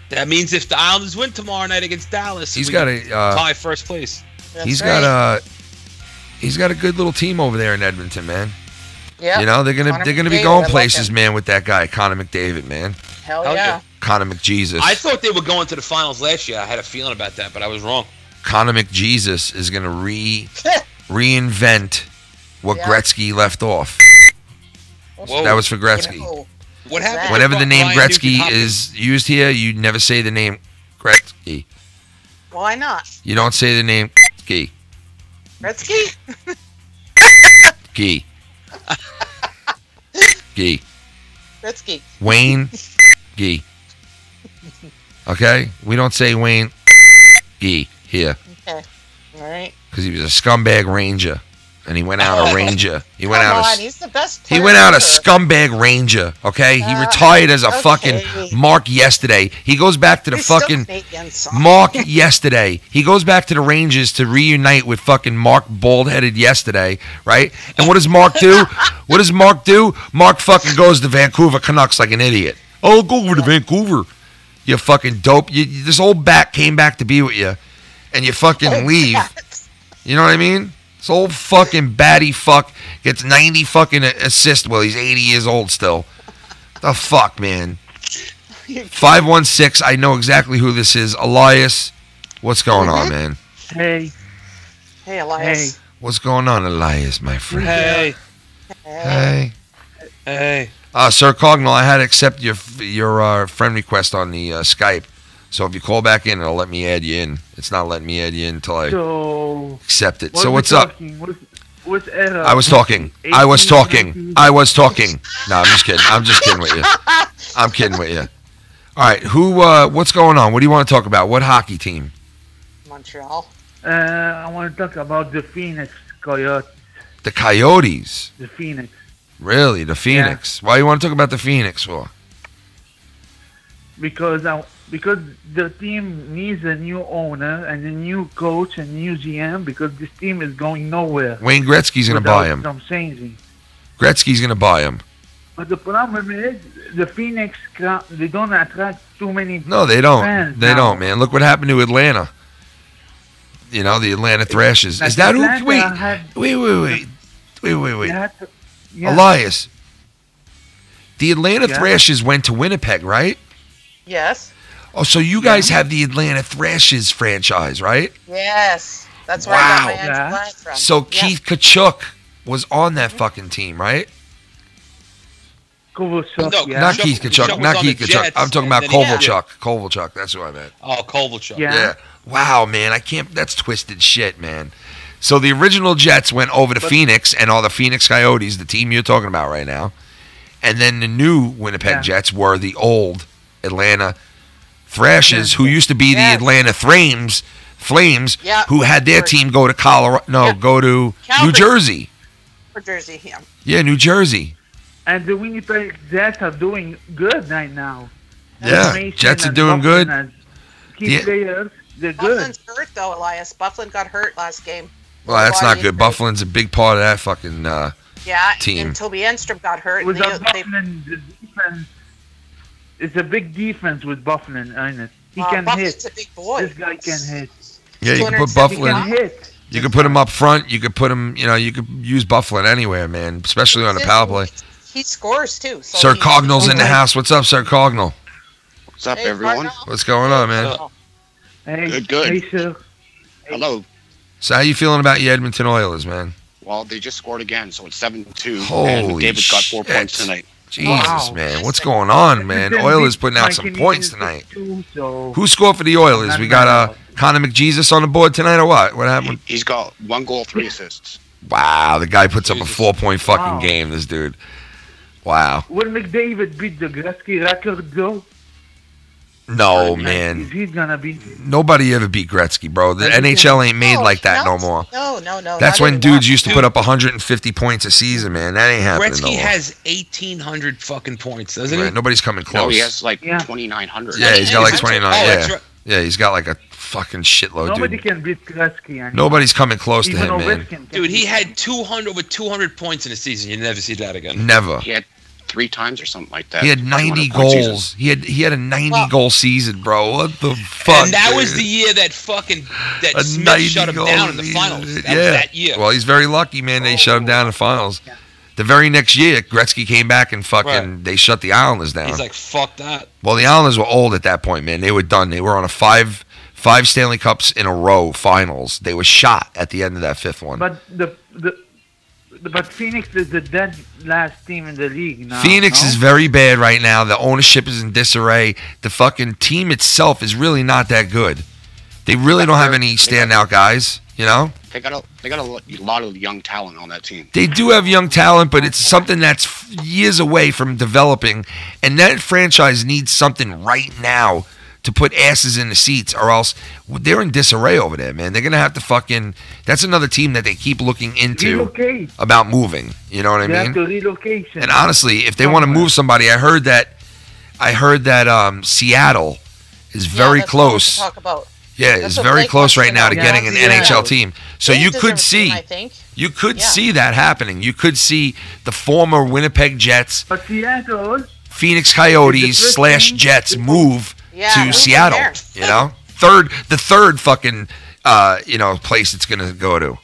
[SPEAKER 3] That means if the Islanders win tomorrow night against Dallas,
[SPEAKER 2] He's got a
[SPEAKER 3] tie first place.
[SPEAKER 2] he's got a good little team over there in Edmonton, man.
[SPEAKER 4] Yeah.
[SPEAKER 2] You know, they're gonna be going places, man, with that guy, Connor McDavid, man.
[SPEAKER 4] Hell
[SPEAKER 3] Hell
[SPEAKER 4] yeah.
[SPEAKER 3] yeah.
[SPEAKER 2] Connor McJesus.
[SPEAKER 3] I thought they were going to the finals last year. I had a feeling about that, but I was wrong.
[SPEAKER 2] Connor McJesus is gonna reinvent what
[SPEAKER 4] Yeah.
[SPEAKER 2] Gretzky left off.
[SPEAKER 3] Whoa.
[SPEAKER 2] That was for Gretzky.
[SPEAKER 3] What happened?
[SPEAKER 2] Whenever the name
[SPEAKER 3] Ryan
[SPEAKER 2] Gretzky
[SPEAKER 3] Nugent-Hopkins?
[SPEAKER 2] is used here, you never say the name Gretzky.
[SPEAKER 4] Why not?
[SPEAKER 2] You don't say the name Gretzky.
[SPEAKER 4] Gretzky?
[SPEAKER 2] Gee. Gee.
[SPEAKER 4] Gretzky.
[SPEAKER 2] Wayne Gee. Okay? We don't say Wayne Gee here.
[SPEAKER 4] Okay. All right.
[SPEAKER 2] Because he was a scumbag ranger. And he went out a ranger. He went
[SPEAKER 4] Come
[SPEAKER 2] out
[SPEAKER 4] on,
[SPEAKER 2] a
[SPEAKER 4] he's the best
[SPEAKER 2] he
[SPEAKER 4] player
[SPEAKER 2] went out a
[SPEAKER 4] ever.
[SPEAKER 2] scumbag ranger, okay? He retired as a
[SPEAKER 4] okay.
[SPEAKER 2] fucking Mark Yesterday. He goes back to the
[SPEAKER 4] He's still
[SPEAKER 2] fucking
[SPEAKER 4] Canadian, so-
[SPEAKER 2] Mark Yesterday. He goes back to the Rangers to reunite with fucking Mark Bald-Headed Yesterday, right? And what does Mark do? What does Mark do? Mark fucking goes to Vancouver Canucks like an idiot. Oh, go over to Vancouver. You fucking dope. This old bat came back to be with you, and you fucking leave. You know what I mean? This old fucking batty fuck gets 90 fucking assists while he's 80 years old still. The fuck, man. 516, I know exactly who this is. Elias, what's going on, man?
[SPEAKER 6] Hey.
[SPEAKER 4] Hey, Elias.
[SPEAKER 2] What's going on, Elias, my friend?
[SPEAKER 3] Hey,
[SPEAKER 2] Hey.
[SPEAKER 3] hey.
[SPEAKER 2] Sir Cognal, I had to accept your friend request on the Skype. So if you call back in, it'll let me add you in. It's not letting me add you in until I
[SPEAKER 6] So,
[SPEAKER 2] accept it.
[SPEAKER 6] what
[SPEAKER 2] So
[SPEAKER 6] are we
[SPEAKER 2] what's up?
[SPEAKER 6] talking? What's era?
[SPEAKER 2] I was talking. I was talking. I was talking. No, I'm just kidding. I'm just kidding with you. I'm kidding with you. All right, what's going on? What do you want to talk about? What hockey team?
[SPEAKER 4] Montreal.
[SPEAKER 6] I want to talk about the Phoenix Coyotes.
[SPEAKER 2] The Coyotes.
[SPEAKER 6] The Phoenix.
[SPEAKER 2] Really? The Phoenix. Why you want to talk about the Phoenix for?
[SPEAKER 6] Because the team needs a new owner and a new coach and new GM because this team is going nowhere.
[SPEAKER 2] Wayne Gretzky's going to buy him.
[SPEAKER 6] Some changing.
[SPEAKER 2] Gretzky's going to buy him.
[SPEAKER 6] But the problem is the Phoenix, they don't attract too many
[SPEAKER 2] No, they don't.
[SPEAKER 6] fans
[SPEAKER 2] They
[SPEAKER 6] now.
[SPEAKER 2] don't, man. Look what happened to Atlanta. You know, the Atlanta Thrashers.
[SPEAKER 6] Like
[SPEAKER 2] Is that who?
[SPEAKER 6] Atlanta
[SPEAKER 2] Wait.
[SPEAKER 6] had-
[SPEAKER 2] Wait.
[SPEAKER 6] they had to- yeah.
[SPEAKER 2] Elias. The Atlanta
[SPEAKER 6] Yeah.
[SPEAKER 2] Thrashers went to Winnipeg, right?
[SPEAKER 4] Yes.
[SPEAKER 2] Oh, so you guys have the Atlanta Thrashers franchise, right?
[SPEAKER 4] Yes. That's where I
[SPEAKER 2] Wow.
[SPEAKER 4] got my
[SPEAKER 6] Yeah.
[SPEAKER 4] flag from.
[SPEAKER 2] So
[SPEAKER 4] Yeah.
[SPEAKER 2] Keith Kachuk was on that fucking team, right?
[SPEAKER 6] Kovalchuk,
[SPEAKER 3] No,
[SPEAKER 6] yeah.
[SPEAKER 2] Not
[SPEAKER 3] Kachuk-
[SPEAKER 2] Keith
[SPEAKER 3] Kachuk
[SPEAKER 2] Kachuk.
[SPEAKER 3] was
[SPEAKER 2] Not
[SPEAKER 3] on the
[SPEAKER 2] Keith Kachuk.
[SPEAKER 3] Jets,
[SPEAKER 2] I'm talking
[SPEAKER 3] and
[SPEAKER 2] about
[SPEAKER 3] then he-
[SPEAKER 2] Kovalchuk. Kovalchuk. That's what I meant.
[SPEAKER 3] Oh, Kovalchuk.
[SPEAKER 6] Yeah.
[SPEAKER 2] Yeah. Wow, man. I can't. That's twisted shit, man. So the original Jets went over to Phoenix and all the Phoenix Coyotes, the team you're talking about right now. And then the new Winnipeg
[SPEAKER 6] Yeah.
[SPEAKER 2] Jets were the old Atlanta Thrashers, who used to be the
[SPEAKER 4] Yes.
[SPEAKER 2] Atlanta Flames,
[SPEAKER 4] Yeah.
[SPEAKER 2] who had their team go to
[SPEAKER 4] Yeah.
[SPEAKER 2] go to New
[SPEAKER 4] Calgary.
[SPEAKER 2] Jersey.
[SPEAKER 4] For Jersey, yeah.
[SPEAKER 2] Yeah, New Jersey.
[SPEAKER 6] And the Winnipeg Jets are doing good right now.
[SPEAKER 2] Yeah,
[SPEAKER 6] Mason
[SPEAKER 2] Jets are
[SPEAKER 6] and
[SPEAKER 2] doing
[SPEAKER 6] Bufflin
[SPEAKER 2] good.
[SPEAKER 6] as key
[SPEAKER 2] Yeah.
[SPEAKER 6] players, they're good.
[SPEAKER 4] Bufflin's hurt though, Elias. Bufflin got hurt last game.
[SPEAKER 2] Well, that's not
[SPEAKER 4] Body
[SPEAKER 2] good.
[SPEAKER 4] injury.
[SPEAKER 2] Bufflin's a big part of that fucking.
[SPEAKER 4] Yeah,
[SPEAKER 2] team.
[SPEAKER 4] and Toby Enstrom got hurt.
[SPEAKER 6] With
[SPEAKER 4] and
[SPEAKER 6] Bufflin, the defense, it's a big defense with Bufflin, isn't it? He can
[SPEAKER 4] Bufflin's
[SPEAKER 6] hit.
[SPEAKER 4] a big boy.
[SPEAKER 6] This guy can hit.
[SPEAKER 2] Yeah, you can put
[SPEAKER 4] 270
[SPEAKER 6] He
[SPEAKER 2] Bufflin.
[SPEAKER 6] can hit.
[SPEAKER 2] You could put him up front. You could put him. You know, you could use Bufflin anywhere, man. Especially on the power play.
[SPEAKER 4] He scores too. So
[SPEAKER 2] Sir
[SPEAKER 4] he's-
[SPEAKER 2] Cognall's in the house. What's up, Sir Cognall?
[SPEAKER 7] What's up,
[SPEAKER 4] Hey,
[SPEAKER 7] everyone?
[SPEAKER 4] Cardinal.
[SPEAKER 2] What's going on, man?
[SPEAKER 6] Hey,
[SPEAKER 7] Good.
[SPEAKER 6] Hey, sir.
[SPEAKER 7] Hello.
[SPEAKER 2] So, how you feeling about your Edmonton Oilers, man?
[SPEAKER 7] Well, they just scored again, so it's 7-2.
[SPEAKER 2] Holy
[SPEAKER 7] and David got 4
[SPEAKER 2] shit.
[SPEAKER 7] points tonight.
[SPEAKER 2] Jesus,
[SPEAKER 6] Wow.
[SPEAKER 2] man, what's going on, man? Oilers putting out some points tonight. Who scored for the Oilers? We got Connor McJesus on the board tonight, or what? What happened?
[SPEAKER 7] He's got 1 goal, 3 assists.
[SPEAKER 2] Wow, the guy puts up a
[SPEAKER 3] Jesus.
[SPEAKER 2] 4-point fucking
[SPEAKER 6] Wow.
[SPEAKER 2] game. This dude. Wow.
[SPEAKER 6] Will McDavid beat the Gretzky record, though?
[SPEAKER 2] No, man.
[SPEAKER 6] He's gonna be.
[SPEAKER 2] Nobody ever beat Gretzky, bro. The
[SPEAKER 6] I think
[SPEAKER 2] NHL ain't made
[SPEAKER 4] No,
[SPEAKER 2] like that no more.
[SPEAKER 4] No.
[SPEAKER 2] That's
[SPEAKER 4] not
[SPEAKER 2] when
[SPEAKER 4] anymore.
[SPEAKER 2] dudes used to put up 150 points a season, man. That ain't happening no
[SPEAKER 3] Gretzky
[SPEAKER 2] more.
[SPEAKER 3] has 1,800 fucking points, doesn't he?
[SPEAKER 2] Right, nobody's coming
[SPEAKER 7] No,
[SPEAKER 2] close.
[SPEAKER 7] he has like
[SPEAKER 6] Yeah.
[SPEAKER 7] 2,900.
[SPEAKER 2] Yeah, he's got like 29.
[SPEAKER 3] Oh, that's
[SPEAKER 2] Yeah,
[SPEAKER 3] right.
[SPEAKER 2] yeah, he's got like a fucking shitload,
[SPEAKER 6] Nobody
[SPEAKER 2] dude.
[SPEAKER 6] can beat Gretzky anymore.
[SPEAKER 2] Nobody's coming close to
[SPEAKER 6] Even
[SPEAKER 2] him, man.
[SPEAKER 6] Ovechkin can
[SPEAKER 3] Dude, he
[SPEAKER 6] beat
[SPEAKER 3] had 200 points in a season. You never see that again.
[SPEAKER 2] Never.
[SPEAKER 7] He had 3 times or something like that.
[SPEAKER 2] He had 90
[SPEAKER 7] 100-point season.
[SPEAKER 2] goals. He had a 90
[SPEAKER 4] Well-
[SPEAKER 2] goal season, bro. What the fuck?
[SPEAKER 3] And that was
[SPEAKER 2] dude?
[SPEAKER 3] the year that
[SPEAKER 2] A
[SPEAKER 3] Smith
[SPEAKER 2] 90
[SPEAKER 3] shut him
[SPEAKER 2] goal
[SPEAKER 3] down in the
[SPEAKER 2] season.
[SPEAKER 3] finals. That
[SPEAKER 2] yeah.
[SPEAKER 3] was that year.
[SPEAKER 2] Well, he's very lucky, man. They shut him down in the finals.
[SPEAKER 6] Yeah.
[SPEAKER 2] The very next year, Gretzky came back and fucking
[SPEAKER 3] Right.
[SPEAKER 2] they shut the Islanders down.
[SPEAKER 3] He's like, fuck that.
[SPEAKER 2] Well, the Islanders were old at that point, man. They were done. They were on a five Stanley Cups in a row finals. They were shot at the end of that 5th one.
[SPEAKER 6] But but Phoenix is the dead last team in the league now.
[SPEAKER 2] Phoenix
[SPEAKER 6] no?
[SPEAKER 2] is very bad right now. The ownership is in disarray. The fucking team itself is really not that good. They really don't have any standout guys, you know?
[SPEAKER 7] They got a lot of young talent on that team.
[SPEAKER 2] They do have young talent, but it's something that's years away from developing. And that franchise needs something right now to put asses in the seats, or else they're in disarray over there, man. They're going to have to fucking... That's another team that they keep looking into
[SPEAKER 6] Relocate.
[SPEAKER 2] about moving. You know what I
[SPEAKER 6] They have
[SPEAKER 2] mean?
[SPEAKER 6] to relocation.
[SPEAKER 2] And honestly, if they want to
[SPEAKER 6] Somewhere.
[SPEAKER 2] move somebody, I heard that Seattle is very
[SPEAKER 4] Yeah, that's what I was
[SPEAKER 2] close.
[SPEAKER 4] to talk about.
[SPEAKER 2] Yeah,
[SPEAKER 4] That's
[SPEAKER 2] it's
[SPEAKER 4] what
[SPEAKER 2] very
[SPEAKER 4] Blake
[SPEAKER 2] close
[SPEAKER 4] wants to
[SPEAKER 2] right now to
[SPEAKER 4] know.
[SPEAKER 2] getting an
[SPEAKER 6] Yeah.
[SPEAKER 2] NHL team. So
[SPEAKER 4] They
[SPEAKER 2] you
[SPEAKER 4] deserve
[SPEAKER 2] could
[SPEAKER 4] a
[SPEAKER 2] see,
[SPEAKER 4] team, I think.
[SPEAKER 2] you could
[SPEAKER 4] Yeah.
[SPEAKER 2] see that happening. You could see the former Winnipeg Jets,
[SPEAKER 6] But Seattle,
[SPEAKER 2] Phoenix Coyotes
[SPEAKER 6] It's the
[SPEAKER 2] /
[SPEAKER 6] first team-
[SPEAKER 2] Jets move
[SPEAKER 4] Yeah,
[SPEAKER 2] to
[SPEAKER 4] move them
[SPEAKER 2] Seattle.
[SPEAKER 4] there.
[SPEAKER 2] You know, the third fucking place it's gonna go to.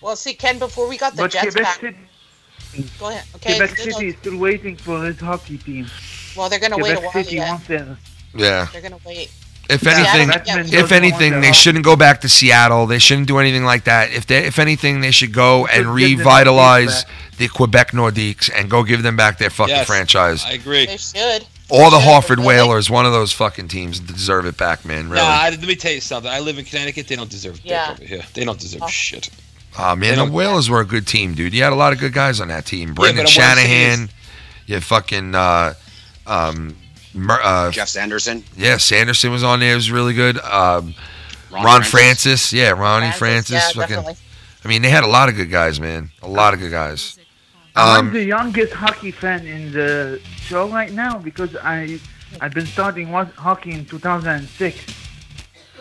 [SPEAKER 4] Well, see, Ken, before we got the
[SPEAKER 6] but
[SPEAKER 4] Jets
[SPEAKER 6] Quebec
[SPEAKER 4] back,
[SPEAKER 6] City,
[SPEAKER 4] go ahead. Okay.
[SPEAKER 6] Quebec
[SPEAKER 4] no, no.
[SPEAKER 6] City is still waiting for his hockey team.
[SPEAKER 4] Well, they're gonna wait a
[SPEAKER 6] Quebec
[SPEAKER 4] while
[SPEAKER 6] City
[SPEAKER 4] yet.
[SPEAKER 6] wants them.
[SPEAKER 2] Yeah.
[SPEAKER 4] They're gonna wait.
[SPEAKER 2] If
[SPEAKER 4] Yeah,
[SPEAKER 2] anything,
[SPEAKER 4] yeah.
[SPEAKER 6] Batman
[SPEAKER 2] if
[SPEAKER 6] doesn't want
[SPEAKER 2] anything,
[SPEAKER 6] them.
[SPEAKER 2] they shouldn't go back to Seattle. They shouldn't do anything like that. If anything, they should go and
[SPEAKER 6] Should give them
[SPEAKER 2] revitalize
[SPEAKER 6] back.
[SPEAKER 2] the Quebec Nordiques and go give them back their fucking
[SPEAKER 3] Yes,
[SPEAKER 2] franchise.
[SPEAKER 3] I agree.
[SPEAKER 4] They should.
[SPEAKER 2] Or the
[SPEAKER 4] Should,
[SPEAKER 2] Hartford
[SPEAKER 4] but they-
[SPEAKER 2] Whalers, one of those fucking teams deserve it back, man. Really.
[SPEAKER 3] Let me tell you something. I live in Connecticut. They don't deserve dick
[SPEAKER 4] Yeah.
[SPEAKER 3] over here. They don't deserve
[SPEAKER 4] Oh.
[SPEAKER 3] shit.
[SPEAKER 2] Oh man,
[SPEAKER 3] They
[SPEAKER 2] the
[SPEAKER 3] don't-
[SPEAKER 2] Whalers were a good team, dude. You had a lot of good guys on that team. Brendan
[SPEAKER 3] but what I'm saying
[SPEAKER 2] Shanahan, you had fucking
[SPEAKER 7] Jeff Sanderson,
[SPEAKER 2] yeah, Sanderson was on there. It was really good. Ron Francis, yeah, Ronnie Francis.
[SPEAKER 4] Yeah,
[SPEAKER 2] Fucking,
[SPEAKER 4] definitely.
[SPEAKER 2] I mean, they had a lot of good guys, man. A lot of good guys.
[SPEAKER 6] I'm the youngest hockey fan in the show right now because I've been starting hockey in 2006.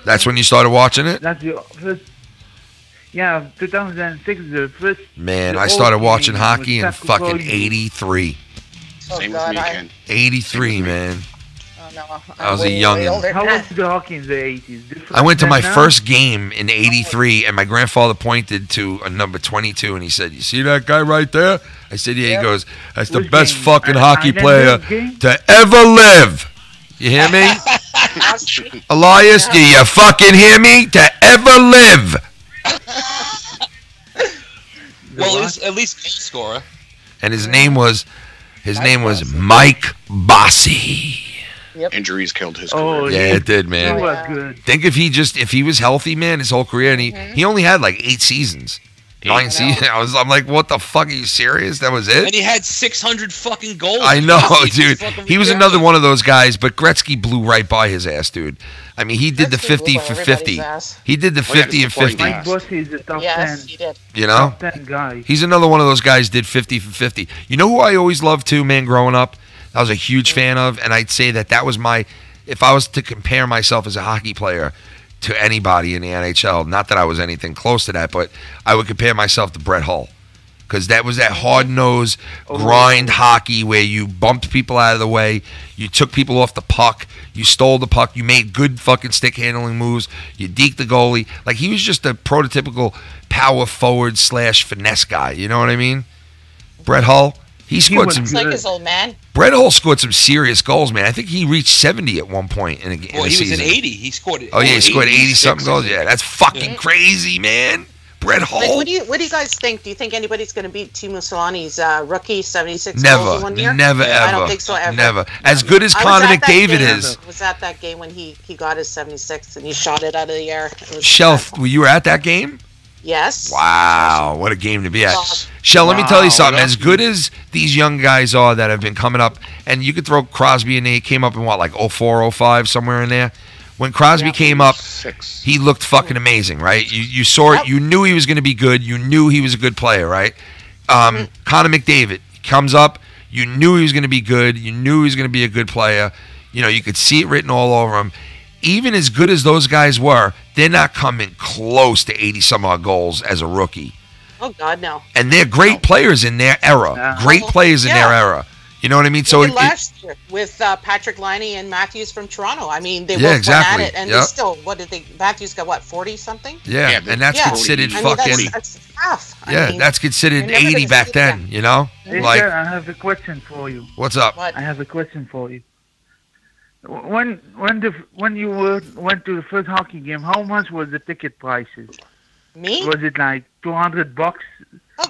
[SPEAKER 2] That's when you started watching it?
[SPEAKER 6] That's the first. Yeah, 2006 is the first.
[SPEAKER 2] Man,
[SPEAKER 6] the
[SPEAKER 2] I
[SPEAKER 6] old
[SPEAKER 2] started
[SPEAKER 6] team
[SPEAKER 2] watching
[SPEAKER 6] with
[SPEAKER 2] hockey in
[SPEAKER 6] Seth
[SPEAKER 2] fucking
[SPEAKER 6] Kukoc.
[SPEAKER 2] 83.
[SPEAKER 4] Oh,
[SPEAKER 7] Same
[SPEAKER 4] God,
[SPEAKER 7] with me, Ken.
[SPEAKER 2] 83, man.
[SPEAKER 4] Oh, no,
[SPEAKER 2] I was a
[SPEAKER 4] way
[SPEAKER 2] youngin'.
[SPEAKER 4] older than
[SPEAKER 6] How was
[SPEAKER 4] that.
[SPEAKER 6] the hockey in the 80s? Different
[SPEAKER 2] I went to
[SPEAKER 6] than
[SPEAKER 2] my
[SPEAKER 6] now?
[SPEAKER 2] first game in 83, and my grandfather pointed to a number 22, and he said, "You see that guy right there?" I said, "Yeah."
[SPEAKER 4] Yep.
[SPEAKER 2] He goes, "That's the
[SPEAKER 6] Which
[SPEAKER 2] best
[SPEAKER 6] game?
[SPEAKER 2] fucking
[SPEAKER 6] An
[SPEAKER 2] hockey
[SPEAKER 6] Islanders
[SPEAKER 2] player
[SPEAKER 6] game?
[SPEAKER 2] to ever live." You hear me? Elias, do you fucking hear me? To ever live.
[SPEAKER 3] Well, at least goal scorer.
[SPEAKER 2] And his name was Mike Bossy.
[SPEAKER 7] Injuries killed his
[SPEAKER 6] Oh,
[SPEAKER 7] career.
[SPEAKER 2] Yeah, it did,
[SPEAKER 6] He
[SPEAKER 2] man.
[SPEAKER 6] was good.
[SPEAKER 2] Think if he was healthy, man, his whole career, and he only had like 8 seasons. 9 seasons. I'm like, what the fuck? Are you serious? That was it?
[SPEAKER 3] And he had 600 fucking goals.
[SPEAKER 2] I know, dude.
[SPEAKER 3] Fucking
[SPEAKER 2] He was another one of those guys, but Gretzky blew right by his ass, dude. I mean, he did the
[SPEAKER 4] Gretzky
[SPEAKER 2] 50
[SPEAKER 4] blew
[SPEAKER 2] for
[SPEAKER 4] everybody's
[SPEAKER 2] 50.
[SPEAKER 4] ass.
[SPEAKER 2] He did the 50 and 50.
[SPEAKER 6] Mike Bussey is the top
[SPEAKER 4] Yes,
[SPEAKER 6] 10.
[SPEAKER 4] he did.
[SPEAKER 2] You know?
[SPEAKER 6] Top 10 guy.
[SPEAKER 2] He's another one of those guys did 50 for 50. You know who I always loved too, man, growing up? I was a huge fan of, and I'd say that was my, if I was to compare myself as a hockey player to anybody in the NHL, not that I was anything close to that, but I would compare myself to Brett Hull. Because that was that hard-nosed grind hockey where you bumped people out of the way, you took people off the puck, you stole the puck, you made good fucking stick-handling moves, you deked the goalie. Like, he was just a prototypical power forward / finesse guy, you know what I mean? Brett Hull, he scored
[SPEAKER 6] was
[SPEAKER 2] some...
[SPEAKER 4] It's like his old man.
[SPEAKER 2] Brett Hull scored some serious goals, man. I think he reached 70 at one point in a
[SPEAKER 3] Well, he was
[SPEAKER 2] season.
[SPEAKER 3] at 80. He scored.
[SPEAKER 2] Oh, yeah, he scored 80-something
[SPEAKER 3] 86.
[SPEAKER 2] goals. Yeah, that's fucking crazy, man. Brett Hull.
[SPEAKER 4] Like, what do you guys think? Do you think anybody's going to beat Timo Solani's rookie 76 goals in
[SPEAKER 2] Never,
[SPEAKER 4] one year?
[SPEAKER 2] never, ever.
[SPEAKER 4] I don't think so ever.
[SPEAKER 2] Never. As good as
[SPEAKER 4] I was
[SPEAKER 2] Connor
[SPEAKER 4] at that
[SPEAKER 2] McDavid
[SPEAKER 4] game.
[SPEAKER 2] is.
[SPEAKER 4] Was at that game when he got his 76 and he shot it out of the air. It was
[SPEAKER 2] Shelf,
[SPEAKER 4] incredible.
[SPEAKER 2] you were at that game?
[SPEAKER 4] Yes.
[SPEAKER 2] Wow, what a game to be at.
[SPEAKER 4] Awesome.
[SPEAKER 2] Shell, let me tell you something.
[SPEAKER 6] Wow.
[SPEAKER 2] As good as these young guys are that have been coming up, and you could throw Crosby in there, he came up in what, like 04, 05, somewhere in there? When Crosby came up,
[SPEAKER 7] 6.
[SPEAKER 2] he looked fucking amazing, right? You saw it. You knew he was going to be good. You knew he was a good player, right? Connor McDavid comes up. You knew he was going to be good. You knew he was going to be a good player. You know, you could see it written all over him. Even as good as those guys were, they're not coming close to 80-some-odd goals as a rookie.
[SPEAKER 4] Oh, God, no.
[SPEAKER 2] And they're great players in their era. Great players in their era. You know what I mean? So
[SPEAKER 4] Even last year with Patrick Laine and Matthews from Toronto. I mean, they
[SPEAKER 2] Yeah,
[SPEAKER 4] both
[SPEAKER 2] exactly.
[SPEAKER 4] went at it, and
[SPEAKER 2] Yep.
[SPEAKER 4] they still, what did they, Matthews got, what, 40-something?
[SPEAKER 2] yeah,
[SPEAKER 7] Yeah,
[SPEAKER 2] and that's
[SPEAKER 4] yeah.
[SPEAKER 2] considered
[SPEAKER 4] I mean,
[SPEAKER 2] fucking...
[SPEAKER 4] that's half.
[SPEAKER 2] yeah,
[SPEAKER 4] I mean,
[SPEAKER 2] that's considered
[SPEAKER 4] you're never
[SPEAKER 2] 80
[SPEAKER 4] gonna
[SPEAKER 2] back
[SPEAKER 4] see it
[SPEAKER 2] then,
[SPEAKER 4] again.
[SPEAKER 2] you know?
[SPEAKER 6] Hey,
[SPEAKER 2] Like,
[SPEAKER 6] sir, I have a question for you.
[SPEAKER 2] what's up?
[SPEAKER 4] What?
[SPEAKER 6] I have a question for you. When you went to the first hockey game, how much was the ticket prices?
[SPEAKER 4] Me?
[SPEAKER 6] Was it like $200?
[SPEAKER 4] Oh,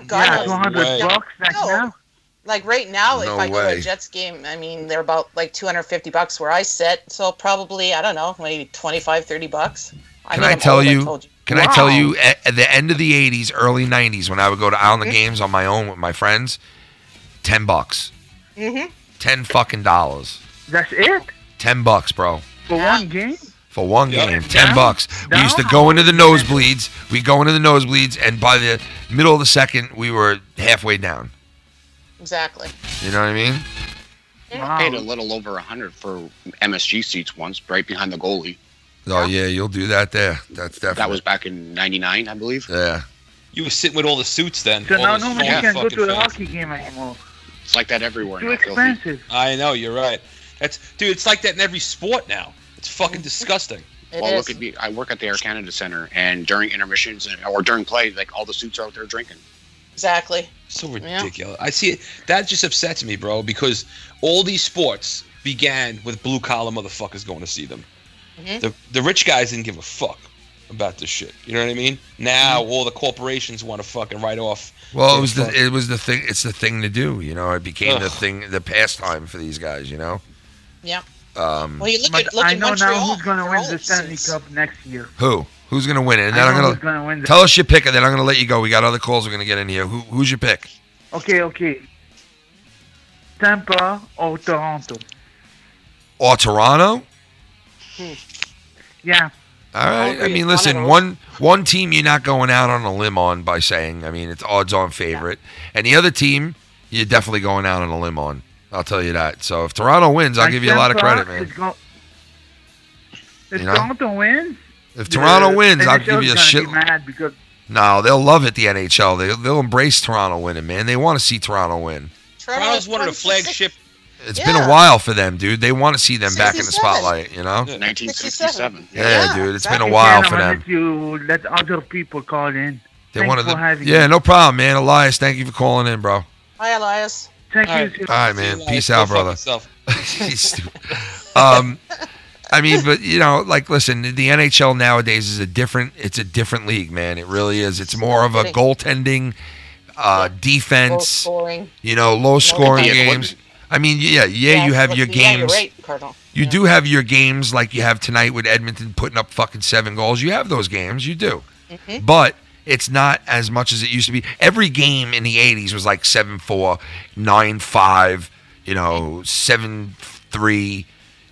[SPEAKER 4] God,
[SPEAKER 6] Yeah,
[SPEAKER 4] no.
[SPEAKER 6] 200
[SPEAKER 3] way.
[SPEAKER 6] bucks like
[SPEAKER 4] No.
[SPEAKER 6] now.
[SPEAKER 4] Like right now,
[SPEAKER 2] No
[SPEAKER 4] if I go to
[SPEAKER 2] way.
[SPEAKER 4] a Jets game, I mean, they're about like $250 where I sit. So probably, I don't know, maybe $25-$30.
[SPEAKER 2] Can I tell you?
[SPEAKER 4] told you.
[SPEAKER 2] Can I tell you? At the end of the '80s, early '90s, when I would go to Island games on my own with my friends, $10,
[SPEAKER 4] Mm-hmm.
[SPEAKER 2] $10
[SPEAKER 6] That's it?
[SPEAKER 2] $10, bro,
[SPEAKER 6] For
[SPEAKER 4] Yeah.
[SPEAKER 6] one game?
[SPEAKER 2] for one
[SPEAKER 3] Yeah.
[SPEAKER 2] game. $10. We used to
[SPEAKER 6] Down?
[SPEAKER 2] go into the nosebleeds. We go into the nosebleeds, and by the middle of the second, we were halfway down.
[SPEAKER 4] Exactly.
[SPEAKER 2] You know what I mean?
[SPEAKER 6] Wow.
[SPEAKER 7] Paid a little over 100 for MSG seats once, right behind the goalie.
[SPEAKER 2] Oh yeah, you'll do that there. That's definitely.
[SPEAKER 7] That was back in '99, I believe.
[SPEAKER 2] Yeah.
[SPEAKER 3] You were sitting with all the suits then.
[SPEAKER 6] So
[SPEAKER 3] all
[SPEAKER 6] now
[SPEAKER 3] those
[SPEAKER 6] nobody
[SPEAKER 3] phony
[SPEAKER 6] can go
[SPEAKER 3] fucking
[SPEAKER 6] to a
[SPEAKER 3] fans.
[SPEAKER 6] hockey game anymore.
[SPEAKER 7] It's like that everywhere
[SPEAKER 6] Too
[SPEAKER 7] now. Filthy.
[SPEAKER 6] expensive.
[SPEAKER 3] I know, you're right. Dude, it's like that in every sport now. It's fucking disgusting.
[SPEAKER 4] It
[SPEAKER 7] Well,
[SPEAKER 4] is.
[SPEAKER 7] look at me. I work at the Air Canada Center, and during intermissions or during play, like all the suits are out there drinking.
[SPEAKER 4] Exactly.
[SPEAKER 3] So ridiculous. I see it. That just upsets me, bro, because all these sports began with blue collar motherfuckers going to see them. The rich guys didn't give a fuck about this shit. You know what I mean? Now all the corporations want to fucking write off.
[SPEAKER 2] Well,
[SPEAKER 3] their
[SPEAKER 2] it was the thing. It's the thing to do. You know, it became the
[SPEAKER 3] Ugh.
[SPEAKER 2] thing, the pastime for these guys. You know.
[SPEAKER 4] Yeah.
[SPEAKER 2] Well,
[SPEAKER 4] you look
[SPEAKER 6] But
[SPEAKER 4] at look
[SPEAKER 6] I
[SPEAKER 4] at
[SPEAKER 6] know
[SPEAKER 4] Montreal.
[SPEAKER 6] now who's going to
[SPEAKER 4] They're
[SPEAKER 6] win
[SPEAKER 4] all
[SPEAKER 6] the Stanley
[SPEAKER 4] suits.
[SPEAKER 6] Cup next year.
[SPEAKER 2] who's gonna win it? And then
[SPEAKER 6] I
[SPEAKER 2] I'm
[SPEAKER 6] know
[SPEAKER 2] gonna
[SPEAKER 6] who's going to win the
[SPEAKER 2] tell us your pick, and then I'm gonna let you go. We got other calls we're gonna get in here. Who's your pick?
[SPEAKER 6] Okay. Tampa or Toronto?
[SPEAKER 2] Or Toronto?
[SPEAKER 6] Yeah.
[SPEAKER 2] All right. I
[SPEAKER 4] agree
[SPEAKER 2] mean,
[SPEAKER 4] with
[SPEAKER 2] listen,
[SPEAKER 4] one of
[SPEAKER 2] one team you're not going out on a limb on by saying. I mean, it's odds-on favorite, and the other team you're definitely going out on a limb on. I'll tell you that. So if Toronto wins, I'll
[SPEAKER 6] Like
[SPEAKER 2] give you a lot of
[SPEAKER 6] Tampa
[SPEAKER 2] credit, man.
[SPEAKER 6] is go- If
[SPEAKER 2] You know?
[SPEAKER 6] Toronto wins,
[SPEAKER 2] If Toronto wins, I'll
[SPEAKER 6] NHL's
[SPEAKER 2] give you a
[SPEAKER 6] gonna
[SPEAKER 2] shit.
[SPEAKER 6] be mad because
[SPEAKER 2] No, they'll love it. The NHL, they'll embrace Toronto winning, man. They want to see Toronto win.
[SPEAKER 3] Toronto's one of the flagship.
[SPEAKER 2] It's been
[SPEAKER 4] Yeah.
[SPEAKER 2] a while for them, dude. They want to see them back in the
[SPEAKER 4] 67.
[SPEAKER 2] spotlight. You know?
[SPEAKER 7] 1967.
[SPEAKER 2] Yeah, dude. It's been a
[SPEAKER 4] exactly.
[SPEAKER 2] while
[SPEAKER 6] I
[SPEAKER 2] for them.
[SPEAKER 6] wanted to let other people call in.
[SPEAKER 2] They
[SPEAKER 6] Thanks
[SPEAKER 2] wanted
[SPEAKER 6] for having
[SPEAKER 2] Yeah,
[SPEAKER 6] me.
[SPEAKER 2] no problem, man. Elias, thank you for calling in, bro.
[SPEAKER 4] Hi, Elias.
[SPEAKER 6] Thank
[SPEAKER 3] All
[SPEAKER 6] you.
[SPEAKER 3] right.
[SPEAKER 6] sir.
[SPEAKER 2] All right, man.
[SPEAKER 3] See you
[SPEAKER 2] Peace
[SPEAKER 3] later.
[SPEAKER 2] out,
[SPEAKER 3] Go fuck
[SPEAKER 2] brother.
[SPEAKER 3] yourself.
[SPEAKER 2] He's stupid. I mean, but you know, like, listen, the NHL nowadays is a different league, man. It really is. It's more of a goaltending,
[SPEAKER 4] Low
[SPEAKER 2] defense,
[SPEAKER 4] scoring.
[SPEAKER 2] you know, low scoring
[SPEAKER 7] Yeah,
[SPEAKER 2] games. I mean, you have your
[SPEAKER 4] Yeah,
[SPEAKER 2] games.
[SPEAKER 4] you're right, Cardinal.
[SPEAKER 2] You do have your games like you have tonight with Edmonton putting up fucking 7 goals. You have those games, you do. But It's not as much as it used to be. Every game in the 80s was like 7-4, 9-5, 7-3.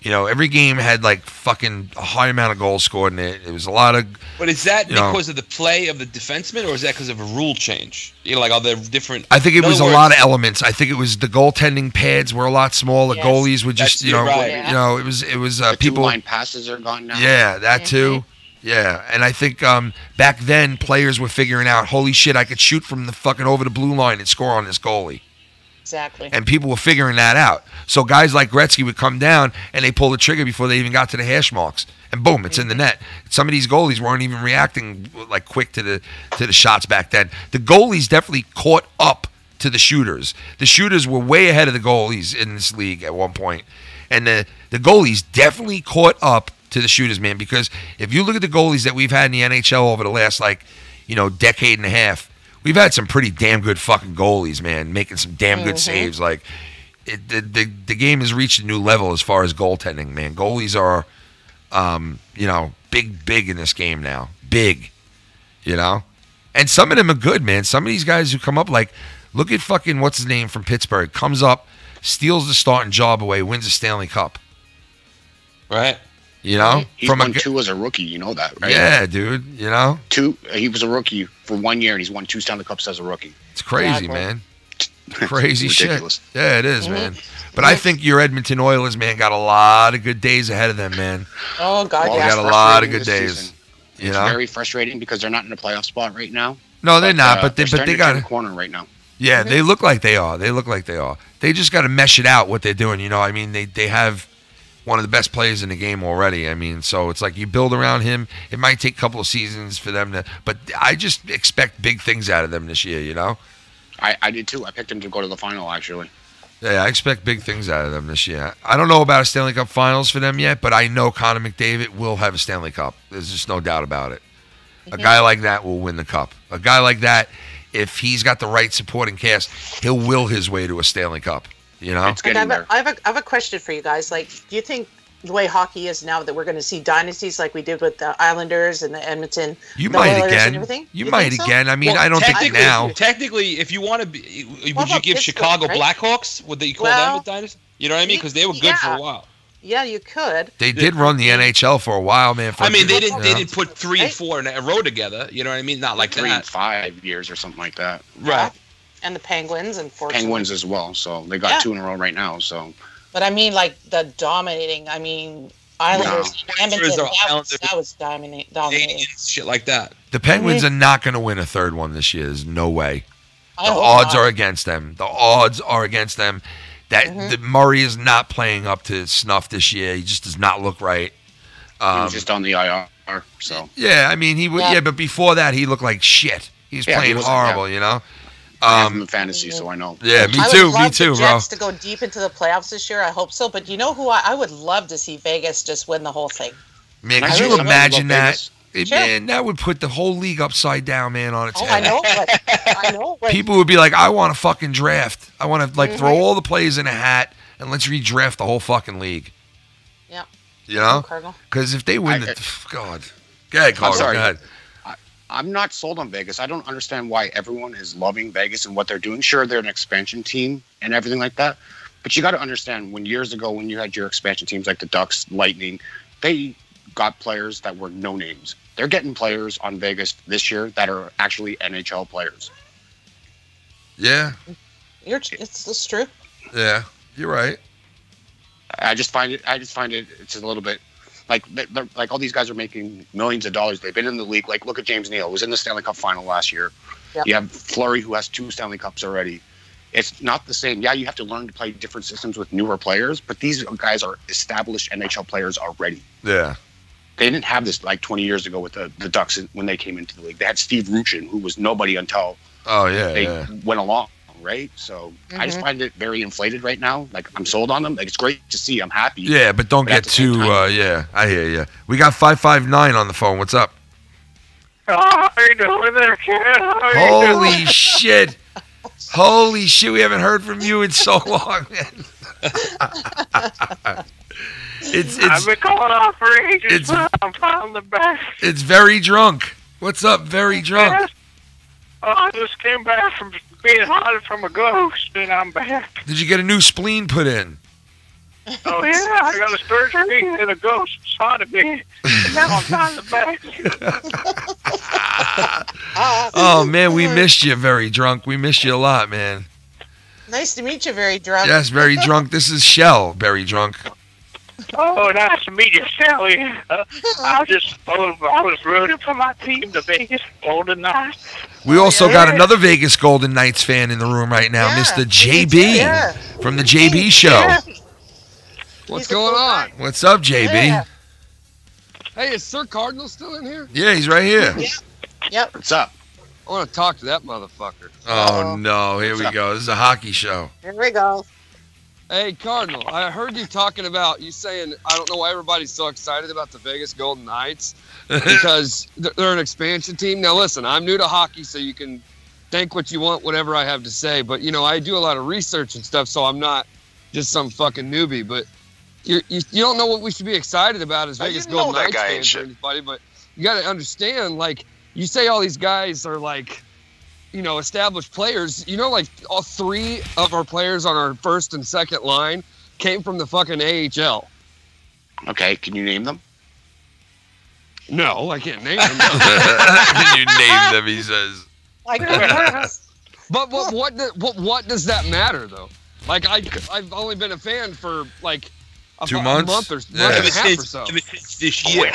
[SPEAKER 2] Every game had like fucking a high amount of goals scored in it. It was a lot of.
[SPEAKER 3] But is that because of the play of the defenseman, or is that because of a rule change? Like all the different.
[SPEAKER 2] I think it was a lot of elements. I think it was the goaltending pads were a lot smaller.
[SPEAKER 4] Yes.
[SPEAKER 2] Goalies would just,
[SPEAKER 3] right.
[SPEAKER 2] it was
[SPEAKER 7] The
[SPEAKER 2] people.
[SPEAKER 7] 2-line passes are gone now.
[SPEAKER 2] Yeah, that too. Yeah, and I think back then players were figuring out, holy shit, I could shoot from the fucking over the blue line and score on this goalie.
[SPEAKER 4] Exactly.
[SPEAKER 2] And people were figuring that out. So guys like Gretzky would come down and they pull the trigger before they even got to the hash marks, and boom, it's in the net. Some of these goalies weren't even reacting like quick to the shots back then. The goalies definitely caught up to the shooters. The shooters were way ahead of the goalies in this league at one point, and the goalies definitely caught up to the shooters, man. Because if you look at the goalies that we've had in the NHL over the last decade and a half. We've had some pretty damn good fucking goalies, man, making some damn good saves. Like, the game has reached a new level as far as goaltending, man. Goalies are, big in this game now. Big, And some of them are good, man. Some of these guys who come up, like, look at fucking, what's his name from Pittsburgh, comes up, steals the starting job away, wins a Stanley Cup.
[SPEAKER 3] Right.
[SPEAKER 7] He won 2 as a rookie, you know that, right?
[SPEAKER 2] Yeah, dude,
[SPEAKER 7] 2, he was a rookie for 1 year, and he's won 2 Stanley Cups as a rookie.
[SPEAKER 2] It's crazy, man. Crazy
[SPEAKER 7] ridiculous.
[SPEAKER 2] Shit. Yeah, it is, man. But I think your Edmonton Oilers, man, got a lot of good days ahead of them, man.
[SPEAKER 4] Oh, God,
[SPEAKER 2] They got a lot of good days.
[SPEAKER 7] Season. It's very frustrating because they're not in a playoff spot right now.
[SPEAKER 2] No, they're not, but they got
[SPEAKER 7] a corner right now.
[SPEAKER 2] Yeah, they look like they are. They just got to mesh it out what they're doing, I mean, they have one of the best players in the game already. I mean, so it's like you build around him. It might take a couple of seasons for them to, but I just expect big things out of them this year,
[SPEAKER 7] I did too. I picked him to go to the final, actually.
[SPEAKER 2] Yeah, I expect big things out of them this year. I don't know about a Stanley Cup Finals for them yet, but I know Connor McDavid will have a Stanley Cup. There's just no doubt about it. A guy like that will win the cup. A guy like that, if he's got the right supporting cast, he'll will his way to a Stanley Cup.
[SPEAKER 7] It's getting there.
[SPEAKER 4] I have a question for you guys. Like, do you think the way hockey is now that we're going to see dynasties like we did with the Islanders and the Edmonton,
[SPEAKER 2] you
[SPEAKER 4] the
[SPEAKER 2] might
[SPEAKER 4] Oilers
[SPEAKER 2] again.
[SPEAKER 4] and everything?
[SPEAKER 2] You might
[SPEAKER 4] so?
[SPEAKER 2] again. I mean,
[SPEAKER 3] Well,
[SPEAKER 2] I don't think now.
[SPEAKER 3] Technically, if you want to be, would you
[SPEAKER 4] about
[SPEAKER 3] give
[SPEAKER 4] Pittsburgh,
[SPEAKER 3] Chicago
[SPEAKER 4] right?
[SPEAKER 3] Blackhawks? Would they call them a dynasty? You know what I mean? Because they were good for a while.
[SPEAKER 4] Yeah, you could.
[SPEAKER 2] They did run the NHL for a while, man.
[SPEAKER 3] I mean, they didn't put 3 and 4 in a row together. You know what I mean? Not like
[SPEAKER 7] 3
[SPEAKER 3] that.
[SPEAKER 7] and 5 years or something like that.
[SPEAKER 3] Right.
[SPEAKER 4] And the Penguins, unfortunately.
[SPEAKER 7] Penguins as well. So they got 2 in a row right now. So.
[SPEAKER 4] But I mean, like the dominating. I mean, Islanders, Edmonton. That was dominating.
[SPEAKER 3] Shit like that.
[SPEAKER 2] The Penguins are not going to win a third one this year. There's no way. The
[SPEAKER 4] hope
[SPEAKER 2] odds
[SPEAKER 4] not.
[SPEAKER 2] are against them. The odds are against them. That Murray is not playing up to snuff this year. He just does not look right.
[SPEAKER 7] He was just on the IR. So.
[SPEAKER 2] Yeah, I mean, he would. Yeah, but before that, he looked like shit. He was playing horrible,
[SPEAKER 7] I have him in fantasy, so I know.
[SPEAKER 2] Yeah, me
[SPEAKER 4] I would
[SPEAKER 2] too,
[SPEAKER 4] love the
[SPEAKER 2] bro.
[SPEAKER 4] Jets to go deep into the playoffs this year. I hope so. But you know who I would love to see Vegas just win the whole thing.
[SPEAKER 2] Man,
[SPEAKER 7] I
[SPEAKER 2] could you
[SPEAKER 7] really
[SPEAKER 2] imagine that?
[SPEAKER 4] Sure.
[SPEAKER 2] Man, that would put the whole league upside down, man, on its
[SPEAKER 4] Oh,
[SPEAKER 2] head.
[SPEAKER 4] I know. But
[SPEAKER 2] People would be like, I want a fucking draft. I want to throw all the players in a hat and let's redraft the whole fucking league.
[SPEAKER 4] Yeah.
[SPEAKER 2] Because if they win God. Go ahead, Carl.
[SPEAKER 7] sorry.
[SPEAKER 2] Go ahead.
[SPEAKER 7] I'm not sold on Vegas. I don't understand why everyone is loving Vegas and what they're doing. Sure, they're an expansion team and everything like that. But you got to understand, years ago, when you had your expansion teams like the Ducks, Lightning, they got players that were no names. They're getting players on Vegas this year that are actually NHL players.
[SPEAKER 2] Yeah.
[SPEAKER 4] It's true.
[SPEAKER 2] Yeah. You're right.
[SPEAKER 7] I just find it. It's a little bit like all these guys are making millions of dollars. They've been in the league. Like, look at James Neal, who was in the Stanley Cup final last year.
[SPEAKER 4] Yep.
[SPEAKER 7] You have Fleury, who has 2 Stanley Cups already. It's not the same. Yeah, you have to learn to play different systems with newer players, but these guys are established NHL players already.
[SPEAKER 2] Yeah.
[SPEAKER 7] They didn't have this like 20 years ago with the Ducks when they came into the league. They had Steve Ruchin, who was nobody until they went along, right? So I just find it very inflated right now. Like, I'm sold on them. Like, it's great to see. I'm happy.
[SPEAKER 2] Yeah, but don't get too. Yeah, I hear you. We got 559 on the phone. What's up?
[SPEAKER 8] Oh, how you doing there, kid?
[SPEAKER 2] Holy shit! Holy shit! We haven't heard from you in so long, man.
[SPEAKER 8] I've been calling off for ages, but I'm the best.
[SPEAKER 2] It's very drunk. What's up, very drunk?
[SPEAKER 8] I just came back from being haunted from a ghost, and I'm back.
[SPEAKER 2] Did you get a new spleen put in?
[SPEAKER 8] Oh, yeah, I got a surgery, and a ghost haunted me. And now I'm on the back.
[SPEAKER 2] Oh, man, we missed you, Very Drunk. We missed you a lot, man.
[SPEAKER 4] Nice to meet you, Very Drunk.
[SPEAKER 2] Yes, Very Drunk. This is Shell, Very Drunk.
[SPEAKER 8] Oh, nice to meet you, Stanley. I was rooting for my team, the Vegas Golden Knights.
[SPEAKER 2] We also got another Vegas Golden Knights fan in the room right now,
[SPEAKER 4] Yeah,
[SPEAKER 2] Mr. JB from the JB Show.
[SPEAKER 8] Yeah.
[SPEAKER 9] What's going on?
[SPEAKER 2] What's up, JB?
[SPEAKER 4] Yeah.
[SPEAKER 9] Hey, is Sir Cardinal still in here?
[SPEAKER 2] Yeah, he's right here.
[SPEAKER 4] Yep.
[SPEAKER 7] What's up?
[SPEAKER 9] I want to talk to that motherfucker.
[SPEAKER 2] Oh, no. Here we go. This is a hockey show.
[SPEAKER 4] Here we go.
[SPEAKER 9] Hey, Cardinal, I heard you talking about, you saying, I don't know why everybody's so excited about the Vegas Golden Knights, because they're an expansion team. Now, listen, I'm new to hockey, so you can think what you want, whatever I have to say, but, you know, I do a lot of research and stuff, so I'm not just some fucking newbie, but you don't know what we should be excited about as Vegas Golden Knights fans or anybody, but you got to understand, like, you say all these guys are, like, you know, established players. You know, like, all three of our players on our first and second line came from the fucking AHL.
[SPEAKER 7] Okay, can you name them?
[SPEAKER 9] No, I can't name them.
[SPEAKER 2] You named them, he says.
[SPEAKER 9] But what does that matter, though? Like, I've only been a fan for, like,
[SPEAKER 2] 2 months?
[SPEAKER 9] month and a half or so.
[SPEAKER 3] This year.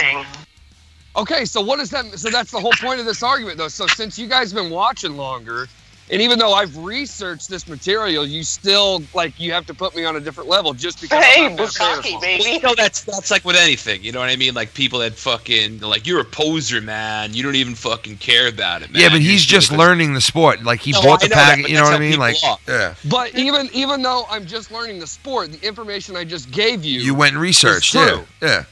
[SPEAKER 9] Okay, so what is that? So that's the whole point of this argument, though. So since you guys have been watching longer, and even though I've researched this material, you still, like, you have to put me on a different level just because I'm not that fan of
[SPEAKER 3] Well, you know, that's like with anything. You know what I mean? Like, people that fucking, like, you're a poser, man. You don't even fucking care about it, man.
[SPEAKER 2] Yeah, but he's just learning the sport. Like, he bought the package, you know what I mean? Like, yeah.
[SPEAKER 9] But even though I'm just learning the sport, the information I just gave you,
[SPEAKER 2] You went and researched,
[SPEAKER 9] is
[SPEAKER 2] yeah.
[SPEAKER 9] true.
[SPEAKER 2] Yeah.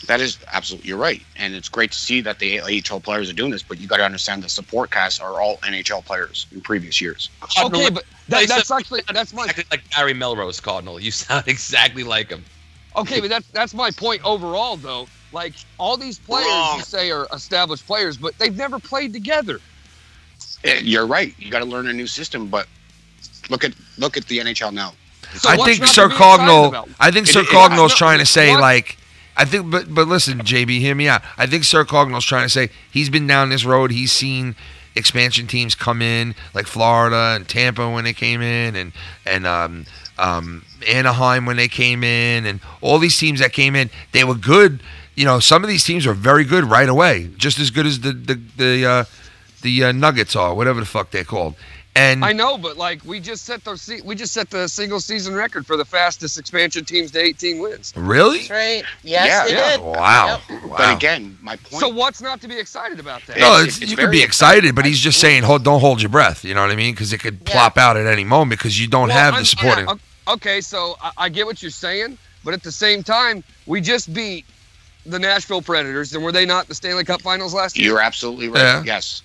[SPEAKER 7] That is absolutely, you're right. And it's great to see that the AHL players are doing this, but you got to understand the support cast are all NHL players in previous years.
[SPEAKER 9] Okay, but that's my
[SPEAKER 3] exactly like Barry Melrose, Cardinal. You sound exactly like him.
[SPEAKER 9] okay, but that's my point overall, though. Like, all these players you say are established players, but they've never played together.
[SPEAKER 7] You're right. You got to learn a new system, but look at the NHL now.
[SPEAKER 9] So
[SPEAKER 2] I
[SPEAKER 9] what's
[SPEAKER 2] think
[SPEAKER 9] not to
[SPEAKER 2] Sir
[SPEAKER 9] be excited
[SPEAKER 2] Cognal.
[SPEAKER 9] about?
[SPEAKER 2] I think Sir Cognal's trying to say, like, I think, but listen, JB, hear me out. I think Sir Cognal's trying to say he's been down this road. He's seen expansion teams come in, like Florida and Tampa when they came in, and Anaheim when they came in, and all these teams that came in, they were good. You know, some of these teams are very good right away, just as good as the Nuggets are, whatever the fuck they're called. And
[SPEAKER 9] I know, but like we just set the single season record for the fastest expansion teams to 18 wins.
[SPEAKER 2] Really?
[SPEAKER 4] That's right. Yes, they did.
[SPEAKER 2] Wow.
[SPEAKER 4] Yep.
[SPEAKER 2] Wow.
[SPEAKER 7] But again, my point.
[SPEAKER 9] So what's not to be excited about that?
[SPEAKER 2] No,
[SPEAKER 7] It's
[SPEAKER 2] you could
[SPEAKER 7] very
[SPEAKER 2] be excited, but
[SPEAKER 7] exciting.
[SPEAKER 2] he's just saying, don't hold your breath. You know what I mean? Because it could plop out at any moment because you don't have the supporting.
[SPEAKER 9] Okay, so I get what you're saying, but at the same time, we just beat the Nashville Predators, and were they not the Stanley Cup Finals last year?
[SPEAKER 7] You're absolutely right.
[SPEAKER 2] Yeah.
[SPEAKER 7] Yes.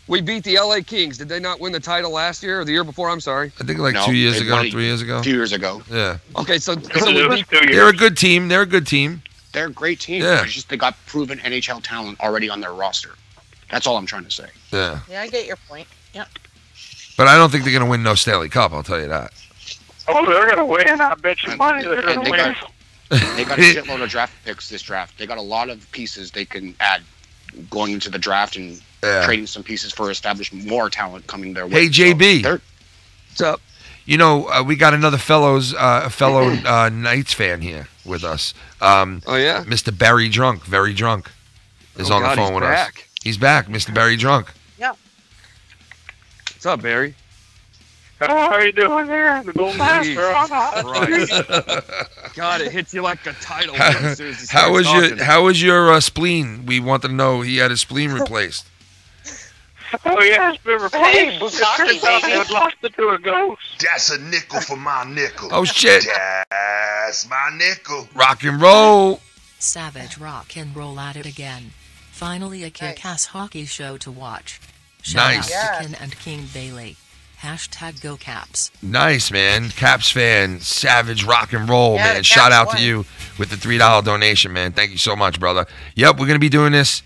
[SPEAKER 9] We beat the LA Kings. Did they not win the title last year or the year before? I'm sorry.
[SPEAKER 2] I think like
[SPEAKER 7] No,
[SPEAKER 2] 2 years
[SPEAKER 7] they
[SPEAKER 2] ago,
[SPEAKER 7] won it
[SPEAKER 2] 3 years ago.
[SPEAKER 7] A few years ago.
[SPEAKER 2] Yeah.
[SPEAKER 9] Okay, so we beat.
[SPEAKER 2] They're a good team. They're a good team.
[SPEAKER 7] They're a great team.
[SPEAKER 2] Yeah.
[SPEAKER 7] It's just they got proven NHL talent already on their roster. That's all I'm trying to say.
[SPEAKER 2] Yeah.
[SPEAKER 4] Yeah, I get your point. Yeah.
[SPEAKER 2] But I don't think they're going to win no Stanley Cup, I'll tell you that.
[SPEAKER 8] Oh, they're going to win. I bet you money they're going
[SPEAKER 7] And
[SPEAKER 8] to
[SPEAKER 7] they
[SPEAKER 8] win.
[SPEAKER 7] They got a shitload of draft picks this draft. They got a lot of pieces they can add going into the draft and trading some pieces for established more talent coming their way.
[SPEAKER 2] Hey, JB.
[SPEAKER 9] What's up?
[SPEAKER 2] You know, we got another fellow Knights fan here with us.
[SPEAKER 9] Oh, yeah?
[SPEAKER 2] Mr. Barry Drunk, very drunk, is on the phone with us. He's back, Mr. Barry Drunk.
[SPEAKER 4] Yeah.
[SPEAKER 9] What's up, Barry?
[SPEAKER 8] How are you doing there? The Golden Knights are on hot.
[SPEAKER 9] Right. God, it hits you like a tidal wave as soon as you
[SPEAKER 2] How
[SPEAKER 9] start talking.
[SPEAKER 2] how was your spleen? We want to know. He had his spleen replaced.
[SPEAKER 8] Oh, yeah, it's been replaced.
[SPEAKER 4] Hey,
[SPEAKER 8] It turns out they had lost it to a ghost.
[SPEAKER 1] That's a nickel for my nickel.
[SPEAKER 2] Oh shit!
[SPEAKER 1] That's my nickel.
[SPEAKER 2] Rock and roll.
[SPEAKER 10] Savage rock and roll at it again. Finally a kick-ass hockey show to watch. Shout
[SPEAKER 2] Nice.
[SPEAKER 10] out to Ken and King Bailey. Hashtag go Caps.
[SPEAKER 2] Nice, man. Caps fan, savage rock and roll,
[SPEAKER 4] Yeah,
[SPEAKER 2] man.
[SPEAKER 4] the
[SPEAKER 2] Shout
[SPEAKER 4] Caps
[SPEAKER 2] out
[SPEAKER 4] won.
[SPEAKER 2] to you with the $3 donation, man. Thank you so much, brother. Yep, we're going to be doing this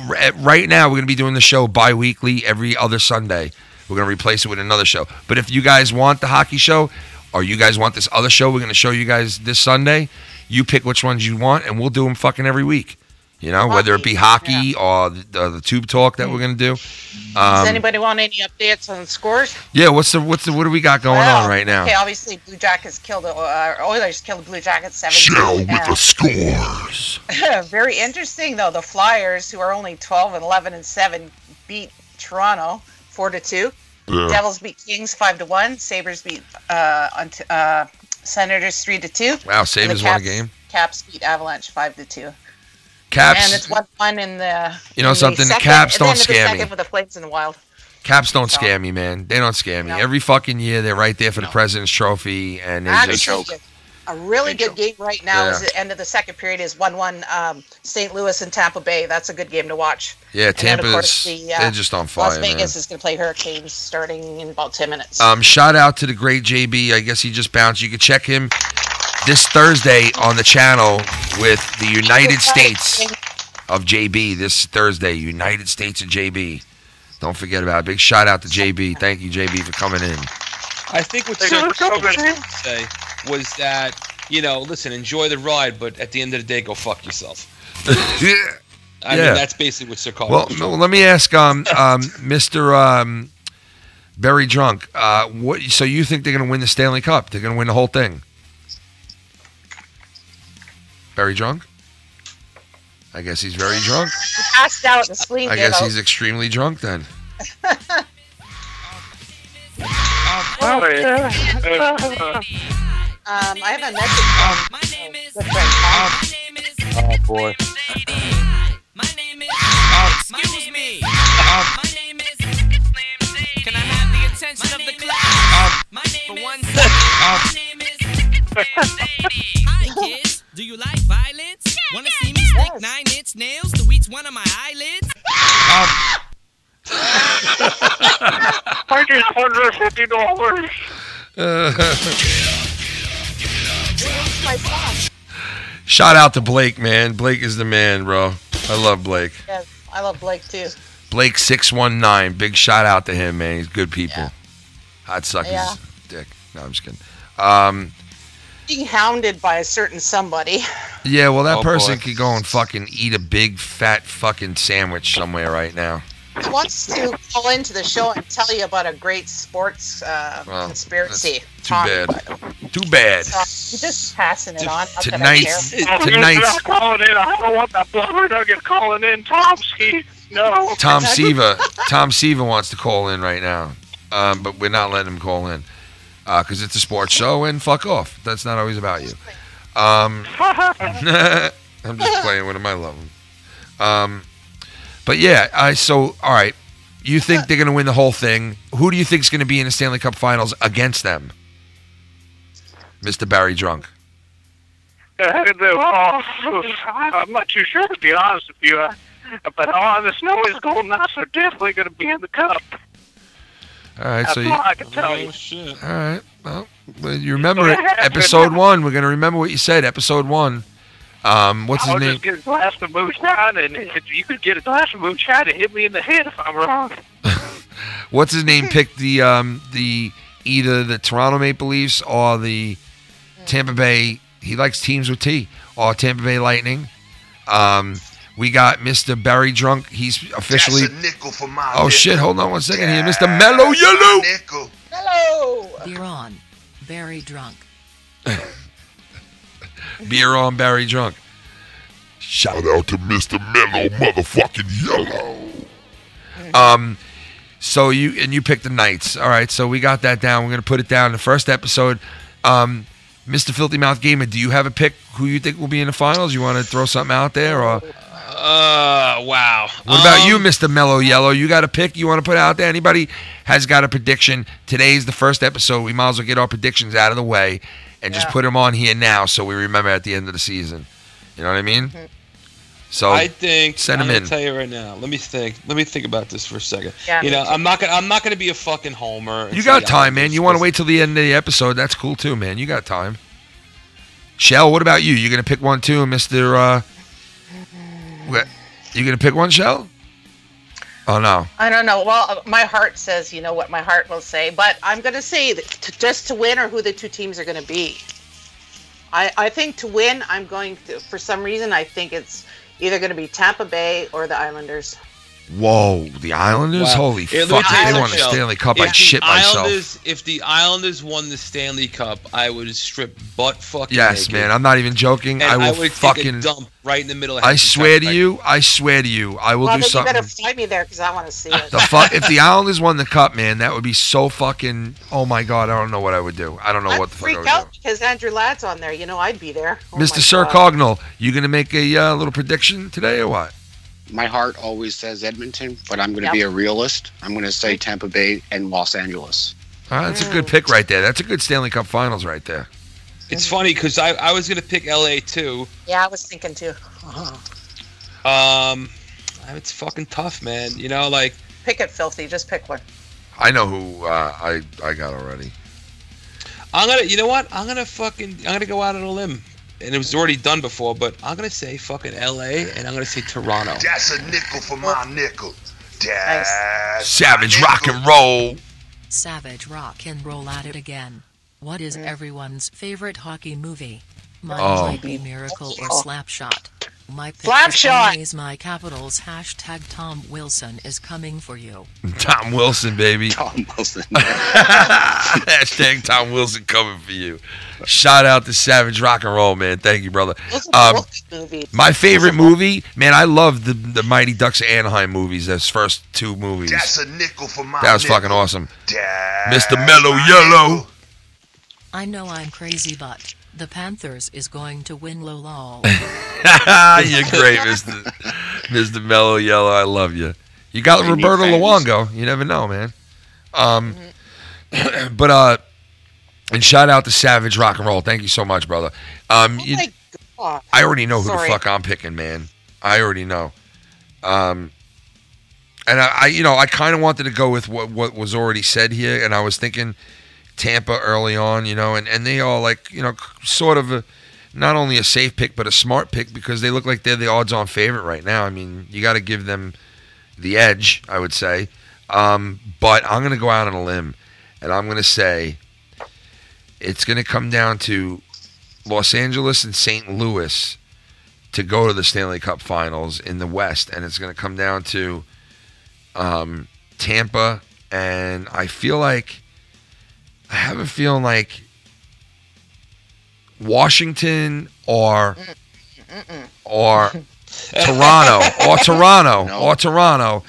[SPEAKER 2] right now we're going to be doing the show bi-weekly every other Sunday. We're going to replace it with another show. But if you guys want the hockey show or you guys want this other show we're going to show you guys this Sunday, you pick which ones you want and we'll do them fucking every week. You know, whether it be hockey or the tube talk that we're going to do.
[SPEAKER 4] Does anybody want any updates on the scores?
[SPEAKER 2] Yeah, what do we got going on right now?
[SPEAKER 4] Okay, obviously Blue Jackets killed the Oilers killed the Blue Jackets 7-2.
[SPEAKER 1] Shell with the scores.
[SPEAKER 4] Very interesting though. The Flyers, who are only 12-11-7, beat Toronto 4-2.
[SPEAKER 1] Yeah.
[SPEAKER 4] Devils beat Kings 5-1. Sabres beat Senators 3-2.
[SPEAKER 2] Wow, Sabres won a game.
[SPEAKER 4] Caps beat Avalanche 5-2.
[SPEAKER 2] Caps.
[SPEAKER 4] And it's 1-1 in the.
[SPEAKER 2] You know something? The Caps don't scare me.
[SPEAKER 4] With the Flames in the Wild.
[SPEAKER 2] Caps don't scare me, man. They don't scare me. Every fucking year, they're right there for the President's Trophy, and they just choke.
[SPEAKER 4] A really good game right now is the end of the second period is 1-1 St. Louis and Tampa Bay. That's a good game to watch.
[SPEAKER 2] Yeah, Tampa's they're just on fire.
[SPEAKER 4] Las Vegas is going to play Hurricanes starting in about 10 minutes.
[SPEAKER 2] Shout out to the great JB. I guess he just bounced. You can check him this Thursday on the channel with the United States of JB. This Thursday, United States of JB. Don't forget about it. Big shout out to JB. Thank you, JB, for coming in.
[SPEAKER 3] I think what Sir was trying to say was that, you know, listen, enjoy the ride, but at the end of the day, go fuck yourself. I mean, that's basically what Sir Carl was.
[SPEAKER 2] Well, let me ask Mr. Berry Drunk. So you think they're going to win the Stanley Cup? They're going to win the whole thing? Very drunk? I guess he's very drunk.
[SPEAKER 4] He passed out. The spleen
[SPEAKER 2] I guess he's extremely drunk then.
[SPEAKER 4] I have a message from my good friend Tom.
[SPEAKER 3] Oh boy.
[SPEAKER 11] Excuse me. My name is. Can I have the attention of the class? My name is. My name is. Hi kids. Do you like violence? Wanna see me stick 9-inch nails to each one of my eyelids?
[SPEAKER 8] I just $150.
[SPEAKER 2] Shout out to Blake, man. Blake is the man, bro. I love Blake.
[SPEAKER 4] Yeah, I love Blake too.
[SPEAKER 2] Blake 619. Big shout out to him, man. He's good people. Yeah. I'd suck his dick. No, I'm just kidding.
[SPEAKER 4] Being hounded by a certain somebody.
[SPEAKER 2] Yeah, well, that person could go and fucking eat a big fat fucking sandwich somewhere right now.
[SPEAKER 4] He wants to call into the show and tell you about a great sports conspiracy.
[SPEAKER 2] Too bad. Too bad.
[SPEAKER 4] So you're just passing it on.
[SPEAKER 2] Tonight's.
[SPEAKER 8] Not calling in. I don't want that blubber nugget calling in. Tomsky. No.
[SPEAKER 2] Tom Siva wants to call in right now, but we're not letting him call in because it's a sports show and fuck off. That's not always about you. I'm just playing with him. I love him. But yeah, all right. You think they're going to win the whole thing? Who do you think is going to be in the Stanley Cup Finals against them, Mr. Barry Drunk?
[SPEAKER 8] I'm not too sure, to be honest with you. But the Snow is Golden Knights are definitely going to be in the Cup.
[SPEAKER 2] All right,
[SPEAKER 8] That's all I can tell you.
[SPEAKER 2] All right, well, you remember it. Episode 1. We're going to remember what you said. Episode 1. What's his name?
[SPEAKER 8] I'll just get a glass of moonshine, and if you could get a glass of moonshine to hit me in the head if I'm wrong.
[SPEAKER 2] What's his name? Picked the either the Toronto Maple Leafs or the Tampa Bay. He likes teams with T or Tampa Bay Lightning. We got Mr. Barry Drunk. He's officially.
[SPEAKER 1] That's a nickel for my
[SPEAKER 2] nickel. Shit! Hold on one second here, Mr. Mellow Yellow.
[SPEAKER 1] Nickel.
[SPEAKER 4] Hello.
[SPEAKER 10] Beer on. Barry Drunk.
[SPEAKER 2] Beer on Barry Drunk.
[SPEAKER 1] Shout out to Mr. Mellow motherfucking Yellow.
[SPEAKER 2] So you picked the Knights. All right, so we got that down. We're gonna put it down in the first episode. Mr. Filthy Mouth Gamer, do you have a pick who you think will be in the finals? You want to throw something out there, or?
[SPEAKER 3] Wow.
[SPEAKER 2] What about you, Mr. Mellow Yellow? You got a pick you want to put out there? Anybody has got a prediction? Today's the first episode. We might as well get our predictions out of the way and just put them on here now so we remember at the end of the season. You know what I mean? Mm-hmm. So
[SPEAKER 3] I think
[SPEAKER 2] send them in.
[SPEAKER 3] I'm gonna tell you right now. Let me think about this for a second.
[SPEAKER 4] Yeah,
[SPEAKER 3] you know, I'm not gonna be a fucking homer.
[SPEAKER 2] You got time, man. You want to wait till the end of the episode? That's cool too, man. You got time. Shell, what about you? You gonna pick one too, Mr. You gonna pick one, Shell? Oh no.
[SPEAKER 4] I don't know. Well, my heart says, you know what my heart will say, but I'm going to say that just to win or who the two teams are going to be. I think to win, I'm going to, for some reason, I think it's either going to be Tampa Bay or the Islanders.
[SPEAKER 2] Whoa, the Islanders?
[SPEAKER 3] Wow.
[SPEAKER 2] Holy
[SPEAKER 3] Yeah,
[SPEAKER 2] fuck,
[SPEAKER 3] let me
[SPEAKER 2] if they
[SPEAKER 3] tell
[SPEAKER 2] won
[SPEAKER 3] you,
[SPEAKER 2] the
[SPEAKER 3] Shell,
[SPEAKER 2] Stanley Cup,
[SPEAKER 3] if
[SPEAKER 2] I'd
[SPEAKER 3] the
[SPEAKER 2] shit myself.
[SPEAKER 3] If the Islanders won the Stanley Cup, I would strip butt fucking
[SPEAKER 2] Yes,
[SPEAKER 3] naked.
[SPEAKER 2] man, I'm not even joking.
[SPEAKER 3] And
[SPEAKER 2] I will
[SPEAKER 3] would
[SPEAKER 2] fucking
[SPEAKER 3] take a dump right in the middle of
[SPEAKER 2] I
[SPEAKER 3] Henson
[SPEAKER 2] swear to
[SPEAKER 3] Tech.
[SPEAKER 2] you, I will
[SPEAKER 4] Well,
[SPEAKER 2] do
[SPEAKER 4] then
[SPEAKER 2] something.
[SPEAKER 4] you better find me there because I want to see it.
[SPEAKER 2] The fuck if the Islanders won the cup, man, that would be so fucking. Oh my god, I don't know what I would do. I don't know
[SPEAKER 4] I'd
[SPEAKER 2] what the fuck I
[SPEAKER 4] freak
[SPEAKER 2] would
[SPEAKER 4] out
[SPEAKER 2] do.
[SPEAKER 4] because Andrew Ladd's on there. You know, I'd be there. Oh
[SPEAKER 2] Mr.
[SPEAKER 4] my
[SPEAKER 2] Sir
[SPEAKER 4] God.
[SPEAKER 2] Cognal, you gonna make a little prediction today or what?
[SPEAKER 7] My heart always says Edmonton, but I'm going to be a realist. I'm going to say Tampa Bay and Los Angeles.
[SPEAKER 2] That's a good pick right there. That's a good Stanley Cup Finals right there.
[SPEAKER 3] It's funny because I was gonna pick LA too.
[SPEAKER 4] Yeah, I was thinking too.
[SPEAKER 3] It's fucking tough, man. You know, like
[SPEAKER 4] Pick it, Filthy. Just pick one.
[SPEAKER 2] I know who I got already.
[SPEAKER 3] I'm gonna go out on a limb. And it was already done before, but I'm gonna say fucking LA and I'm gonna say Toronto.
[SPEAKER 1] That's a nickel for my nickel. That's
[SPEAKER 2] Savage
[SPEAKER 1] my
[SPEAKER 2] rock
[SPEAKER 1] nickel.
[SPEAKER 2] and roll.
[SPEAKER 10] Savage rock and roll at it again. What is everyone's favorite hockey movie? Mine
[SPEAKER 2] Oh.
[SPEAKER 10] might be Miracle or Slapshot. My pick
[SPEAKER 4] Slapshot!
[SPEAKER 10] is my capitals. Hashtag Tom Wilson is coming for you.
[SPEAKER 2] Tom Wilson, baby.
[SPEAKER 7] Tom Wilson.
[SPEAKER 2] Hashtag Tom Wilson coming for you. Shout out to Savage Rock and Roll, man. Thank you, brother.
[SPEAKER 4] Those are real good movies.
[SPEAKER 2] My favorite movie, man, I love the Mighty Ducks of Anaheim movies. Those first two movies.
[SPEAKER 1] That's a nickel for my
[SPEAKER 2] That was
[SPEAKER 1] nickel.
[SPEAKER 2] fucking awesome.
[SPEAKER 1] That's
[SPEAKER 2] Mr. Mellow
[SPEAKER 1] my
[SPEAKER 2] Yellow.
[SPEAKER 1] nickel.
[SPEAKER 10] I know I'm crazy, but the Panthers is going to win lol.
[SPEAKER 2] You're great, Mr. Mellow Yellow. I love you. You got
[SPEAKER 7] We need
[SPEAKER 2] Roberto
[SPEAKER 7] fans.
[SPEAKER 2] Luongo. You never know, man. But and shout out to Savage Rock and Roll. Thank you so much, brother.
[SPEAKER 4] Oh my God.
[SPEAKER 2] I already know who
[SPEAKER 4] Sorry.
[SPEAKER 2] the fuck I'm picking, man. I already know. And I kind of wanted to go with what was already said here, and I was thinking Tampa early on, and they all sort of not only a safe pick but a smart pick because they look like they're the odds-on favorite right now. I mean, you got to give them the edge, I would say. But I'm going to go out on a limb, and I'm going to say it's going to come down to Los Angeles and St. Louis to go to the Stanley Cup Finals in the West, and it's going to come down to Tampa, and I have a feeling like Washington or Toronto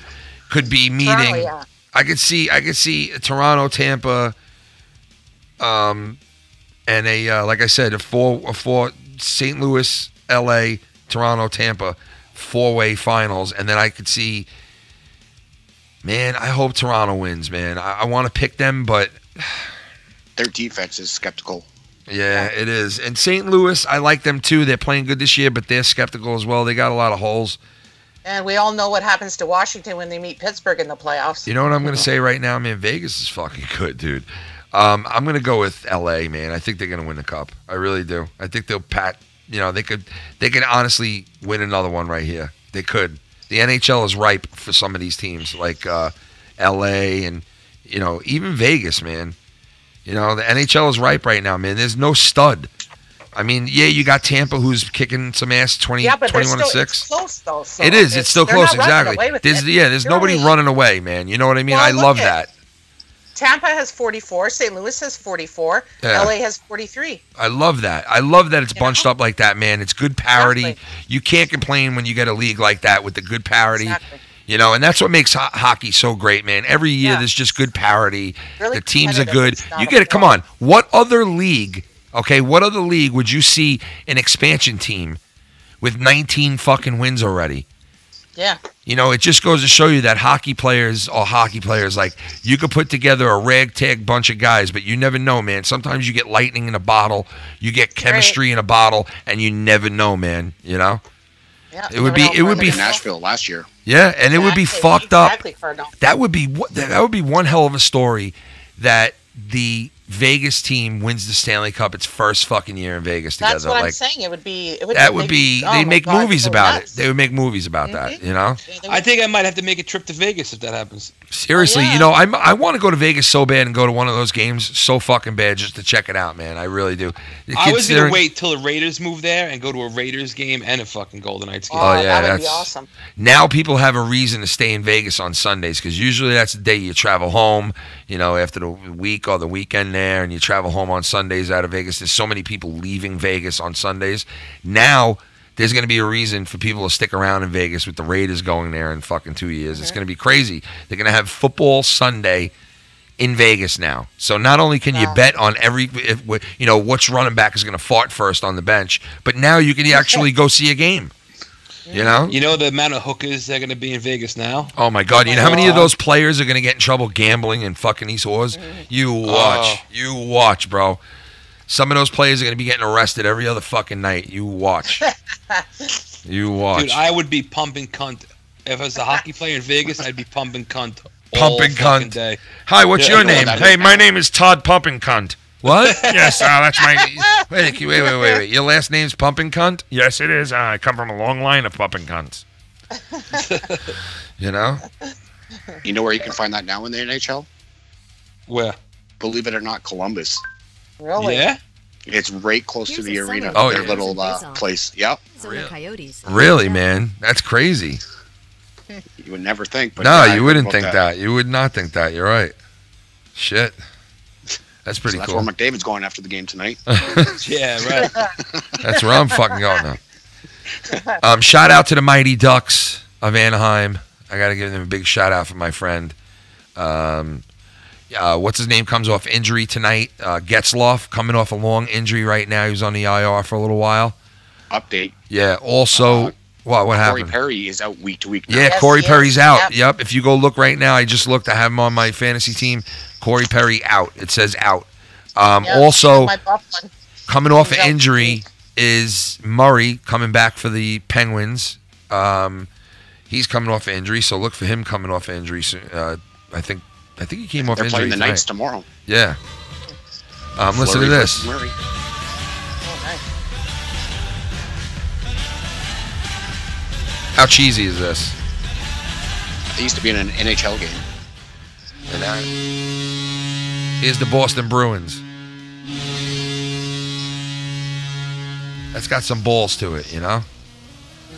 [SPEAKER 2] could be meeting.
[SPEAKER 4] Toronto, yeah.
[SPEAKER 2] I could see Toronto, Tampa, and like I said, a four St. Louis, LA, Toronto, Tampa, four-way finals, and then I could see. Man, I hope Toronto wins, man. I want to pick them, but
[SPEAKER 7] Their defense is skeptical.
[SPEAKER 2] yeah, it is. And St. Louis, I like them too. They're playing good this year, but they're skeptical as well. They got a lot of holes.
[SPEAKER 4] And we all know what happens to Washington when they meet Pittsburgh in the playoffs.
[SPEAKER 2] You know what I'm going to say right now, man? Vegas is fucking good, dude. I'm going to go with LA, man. I think they're going to win the cup. I really do. I think they'll they could honestly win another one right here. They could. The NHL is ripe for some of these teams like LA and even Vegas, man. The NHL is ripe right now, man. There's no stud. I mean, yeah, you got Tampa who's kicking some ass 21-6.
[SPEAKER 4] It's close though. So
[SPEAKER 2] It is. It's still
[SPEAKER 4] they're
[SPEAKER 2] close.
[SPEAKER 4] not running
[SPEAKER 2] Exactly.
[SPEAKER 4] away with
[SPEAKER 2] There's
[SPEAKER 4] it.
[SPEAKER 2] nobody
[SPEAKER 4] Really.
[SPEAKER 2] running away, man. You know what I mean?
[SPEAKER 4] Well,
[SPEAKER 2] I
[SPEAKER 4] look
[SPEAKER 2] love
[SPEAKER 4] at-
[SPEAKER 2] that.
[SPEAKER 4] Tampa has 44. St. Louis has 44.
[SPEAKER 2] Yeah.
[SPEAKER 4] LA has 43.
[SPEAKER 2] I love that. I love that it's bunched up like that, man. It's good parity.
[SPEAKER 4] Exactly.
[SPEAKER 2] You can't complain when you get a league like that with the good parity.
[SPEAKER 4] Exactly.
[SPEAKER 2] And that's what makes hockey so great, man. Every year there's just good parity.
[SPEAKER 4] Really
[SPEAKER 2] The teams are
[SPEAKER 4] competitive.
[SPEAKER 2] good.
[SPEAKER 4] It's not
[SPEAKER 2] You
[SPEAKER 4] a
[SPEAKER 2] get it. Come
[SPEAKER 4] blow.
[SPEAKER 2] on. What other league would you see an expansion team with 19 fucking wins already?
[SPEAKER 4] Yeah.
[SPEAKER 2] It just goes to show you that hockey players are hockey players. Like, you could put together a ragtag bunch of guys, but you never know, man. Sometimes you get lightning in a bottle, you get chemistry in a bottle, and you never know, man.
[SPEAKER 4] Yeah.
[SPEAKER 2] It would be
[SPEAKER 7] In Nashville last year.
[SPEAKER 2] yeah, and it would be fucked up.
[SPEAKER 4] Exactly, Cardinal.
[SPEAKER 2] That would be one hell of a story that the Vegas team wins the Stanley Cup its first fucking year in Vegas together.
[SPEAKER 4] That's what
[SPEAKER 2] like,
[SPEAKER 4] I'm saying. It would be.
[SPEAKER 2] They'd make movies about it. They would make movies about that. You know.
[SPEAKER 3] I think I might have to make a trip to Vegas if that happens.
[SPEAKER 2] Seriously, you know, I want to go to Vegas so bad and go to one of those games so fucking bad just to check it out, man. I really do.
[SPEAKER 3] I was gonna wait till the Raiders move there and go to a Raiders game and a fucking Golden Knights game.
[SPEAKER 2] Oh yeah,
[SPEAKER 4] that would be awesome.
[SPEAKER 2] Now people have a reason to stay in Vegas on Sundays because usually that's the day you travel home. You know, after the week or the weekend there, and you travel home on Sundays out of Vegas. There's so many people leaving Vegas on Sundays. Now there's going to be a reason for people to stick around in Vegas with the Raiders going there in fucking 2 years. It's going to be crazy. They're going to have football Sunday in Vegas now. So not only can you bet on which running back is going to fart first on the bench, but now you can actually go see a game. You know
[SPEAKER 3] the amount of hookers that are going to be in Vegas now.
[SPEAKER 2] Oh my God! You know how many of those players are going to get in trouble gambling and fucking these whores? You watch, bro. Some of those players are going to be getting arrested every other fucking night. You watch. You watch.
[SPEAKER 3] Dude, I would be pumping cunt if I was a hockey player in Vegas. I'd be pumping cunt.
[SPEAKER 2] Pumping cunt.
[SPEAKER 3] Day.
[SPEAKER 2] Hi, what's your name? Hey, my name is Todd Pumping Cunt. What? Yes, that's my... Wait. Your last name's Pumping Cunt? Yes, it is. I come from a long line of pumping cunts. You know?
[SPEAKER 7] You know where you can find that now in the NHL?
[SPEAKER 3] Where?
[SPEAKER 7] Believe it or not, Columbus.
[SPEAKER 4] Really?
[SPEAKER 3] Yeah?
[SPEAKER 7] It's right close to the arena.
[SPEAKER 2] Oh,
[SPEAKER 7] their
[SPEAKER 2] yeah.
[SPEAKER 7] little place. Yep.
[SPEAKER 2] Really, man? That's crazy.
[SPEAKER 7] You would never think. But
[SPEAKER 2] no, you wouldn't think that. You would not think that. You're right. Shit. That's pretty
[SPEAKER 7] that's
[SPEAKER 2] cool.
[SPEAKER 7] That's where McDavid's going after the game tonight.
[SPEAKER 3] Yeah, right.
[SPEAKER 2] That's where I'm fucking going now. Shout out to the Mighty Ducks of Anaheim. I got to give them a big shout out for my friend. What's his name comes off injury tonight. Getzloff coming off a long injury right now. He was on the IR for a little while.
[SPEAKER 7] Update.
[SPEAKER 2] Yeah. Also, what happened?
[SPEAKER 7] Corey Perry is out week to week now.
[SPEAKER 2] Yeah, yes, Corey Perry's out. Yep. If you go look right now, I just looked. I have him on my fantasy team. Corey Perry out. It says out. Also, coming off an injury is Murray coming back for the Penguins. He's coming off an injury, so look for him coming off an injury. I think he came off injury.
[SPEAKER 7] They're playing the
[SPEAKER 2] tonight.
[SPEAKER 7] Knights tomorrow.
[SPEAKER 2] Yeah. Listen to this. How cheesy is this?
[SPEAKER 7] They used to be in an NHL game.
[SPEAKER 2] And here's the Boston Bruins. That's got some balls to it, you know?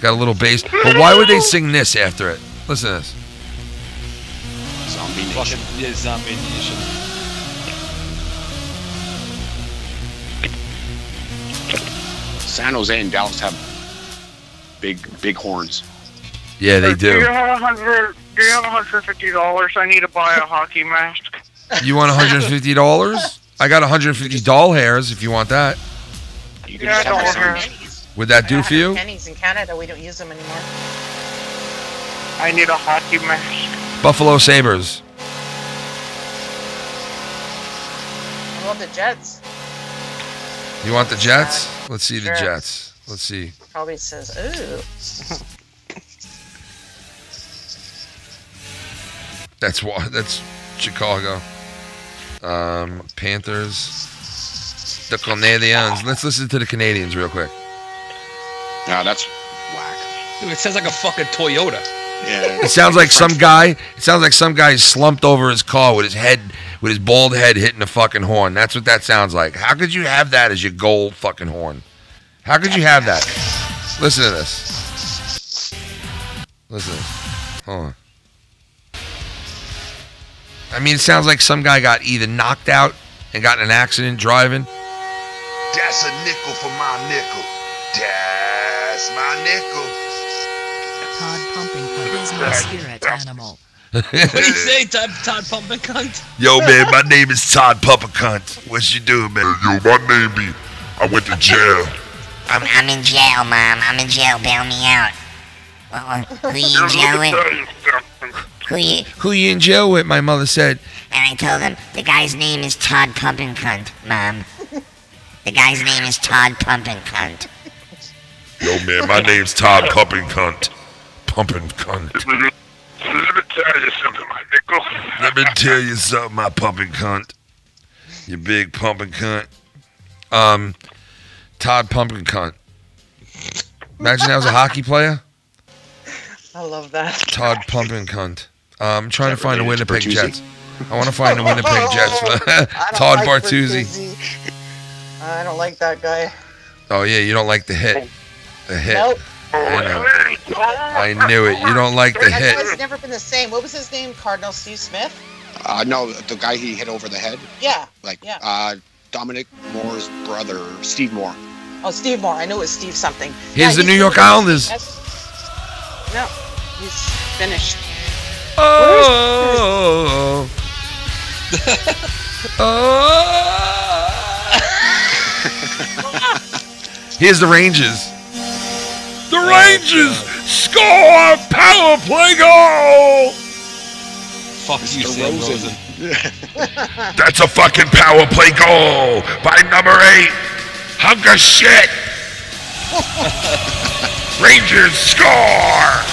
[SPEAKER 2] Got a little bass. But why would they sing this after it? Listen to this.
[SPEAKER 7] Zombie Nation.
[SPEAKER 3] Yeah, Zombie Nation.
[SPEAKER 7] San Jose and Dallas have big horns.
[SPEAKER 2] Yeah, they do.
[SPEAKER 8] Do you have $150? I need to buy a hockey mask.
[SPEAKER 2] You want $150? I got $150 doll hairs if you want that.
[SPEAKER 7] You can just have some.
[SPEAKER 2] Would that do for you?
[SPEAKER 4] Pennies in Canada, we don't use them anymore.
[SPEAKER 8] I need a hockey mask.
[SPEAKER 2] Buffalo Sabres.
[SPEAKER 4] I love the Jets.
[SPEAKER 2] You want the Jets? Let's see the Jets. Let's see.
[SPEAKER 4] Probably says, ooh.
[SPEAKER 2] That's Chicago. Panthers. The Canadiens. Let's listen to the Canadians real quick.
[SPEAKER 7] No, that's whack.
[SPEAKER 3] Dude, it sounds like a fucking Toyota.
[SPEAKER 7] Yeah.
[SPEAKER 2] It sounds like some guy. It sounds like some guy slumped over his car with his bald head hitting the fucking horn. That's what that sounds like. How could you have that as your gold fucking horn? How could you have that? Listen to this. Listen to this. Hold on. I mean, it sounds like some guy got either knocked out and got in an accident driving.
[SPEAKER 1] That's a nickel for my nickel. That's my nickel.
[SPEAKER 10] Todd Pumping Cunt is my spirit animal.
[SPEAKER 3] What do you say, Todd Pumping Cunt?
[SPEAKER 1] Yo, man, my name is Todd Papa Cunt. What you doing, man? Yo, my name be... I went to jail.
[SPEAKER 5] I'm in jail, Mom. I'm in jail. Bail me out. Who you in jail with?
[SPEAKER 2] Who you in jail with, my mother said.
[SPEAKER 5] And I told him, the guy's name is Todd Pumping Cunt, Mom. The guy's name is Todd Pumping Cunt.
[SPEAKER 1] Yo, man, my name's Todd Pumping Cunt. Pumping Cunt.
[SPEAKER 8] Let me tell you something, my nickel.
[SPEAKER 1] Let me tell you something, my pumping cunt.
[SPEAKER 2] You big pumping cunt. Todd Pumpkin Cunt. Imagine that was a hockey player.
[SPEAKER 4] I love that.
[SPEAKER 2] Todd Pumpkin Cunt. I'm trying to find the Winnipeg Jets. I want to find the Winnipeg Jets. Todd Bertuzzi.
[SPEAKER 4] I don't like that guy.
[SPEAKER 2] Oh, yeah, you don't like the hit. The hit.
[SPEAKER 4] Nope.
[SPEAKER 2] I knew it. You don't like the
[SPEAKER 4] That
[SPEAKER 2] hit.
[SPEAKER 4] guy's never been the same. What was his name? Cardinal Steve Smith?
[SPEAKER 7] No, the guy he hit over the head.
[SPEAKER 4] Yeah.
[SPEAKER 7] Dominic Moore's brother, Steve Moore.
[SPEAKER 4] Oh, Steve Moore. I knew it was Steve something.
[SPEAKER 2] Here's the New York Islanders.
[SPEAKER 4] No, he's finished.
[SPEAKER 2] Oh. Here's the Rangers. The Rangers score power play goal.
[SPEAKER 3] Fuck you, Sam Rosen.
[SPEAKER 1] That's a fucking power play goal by number 8. Hunk of shit. Rangers score.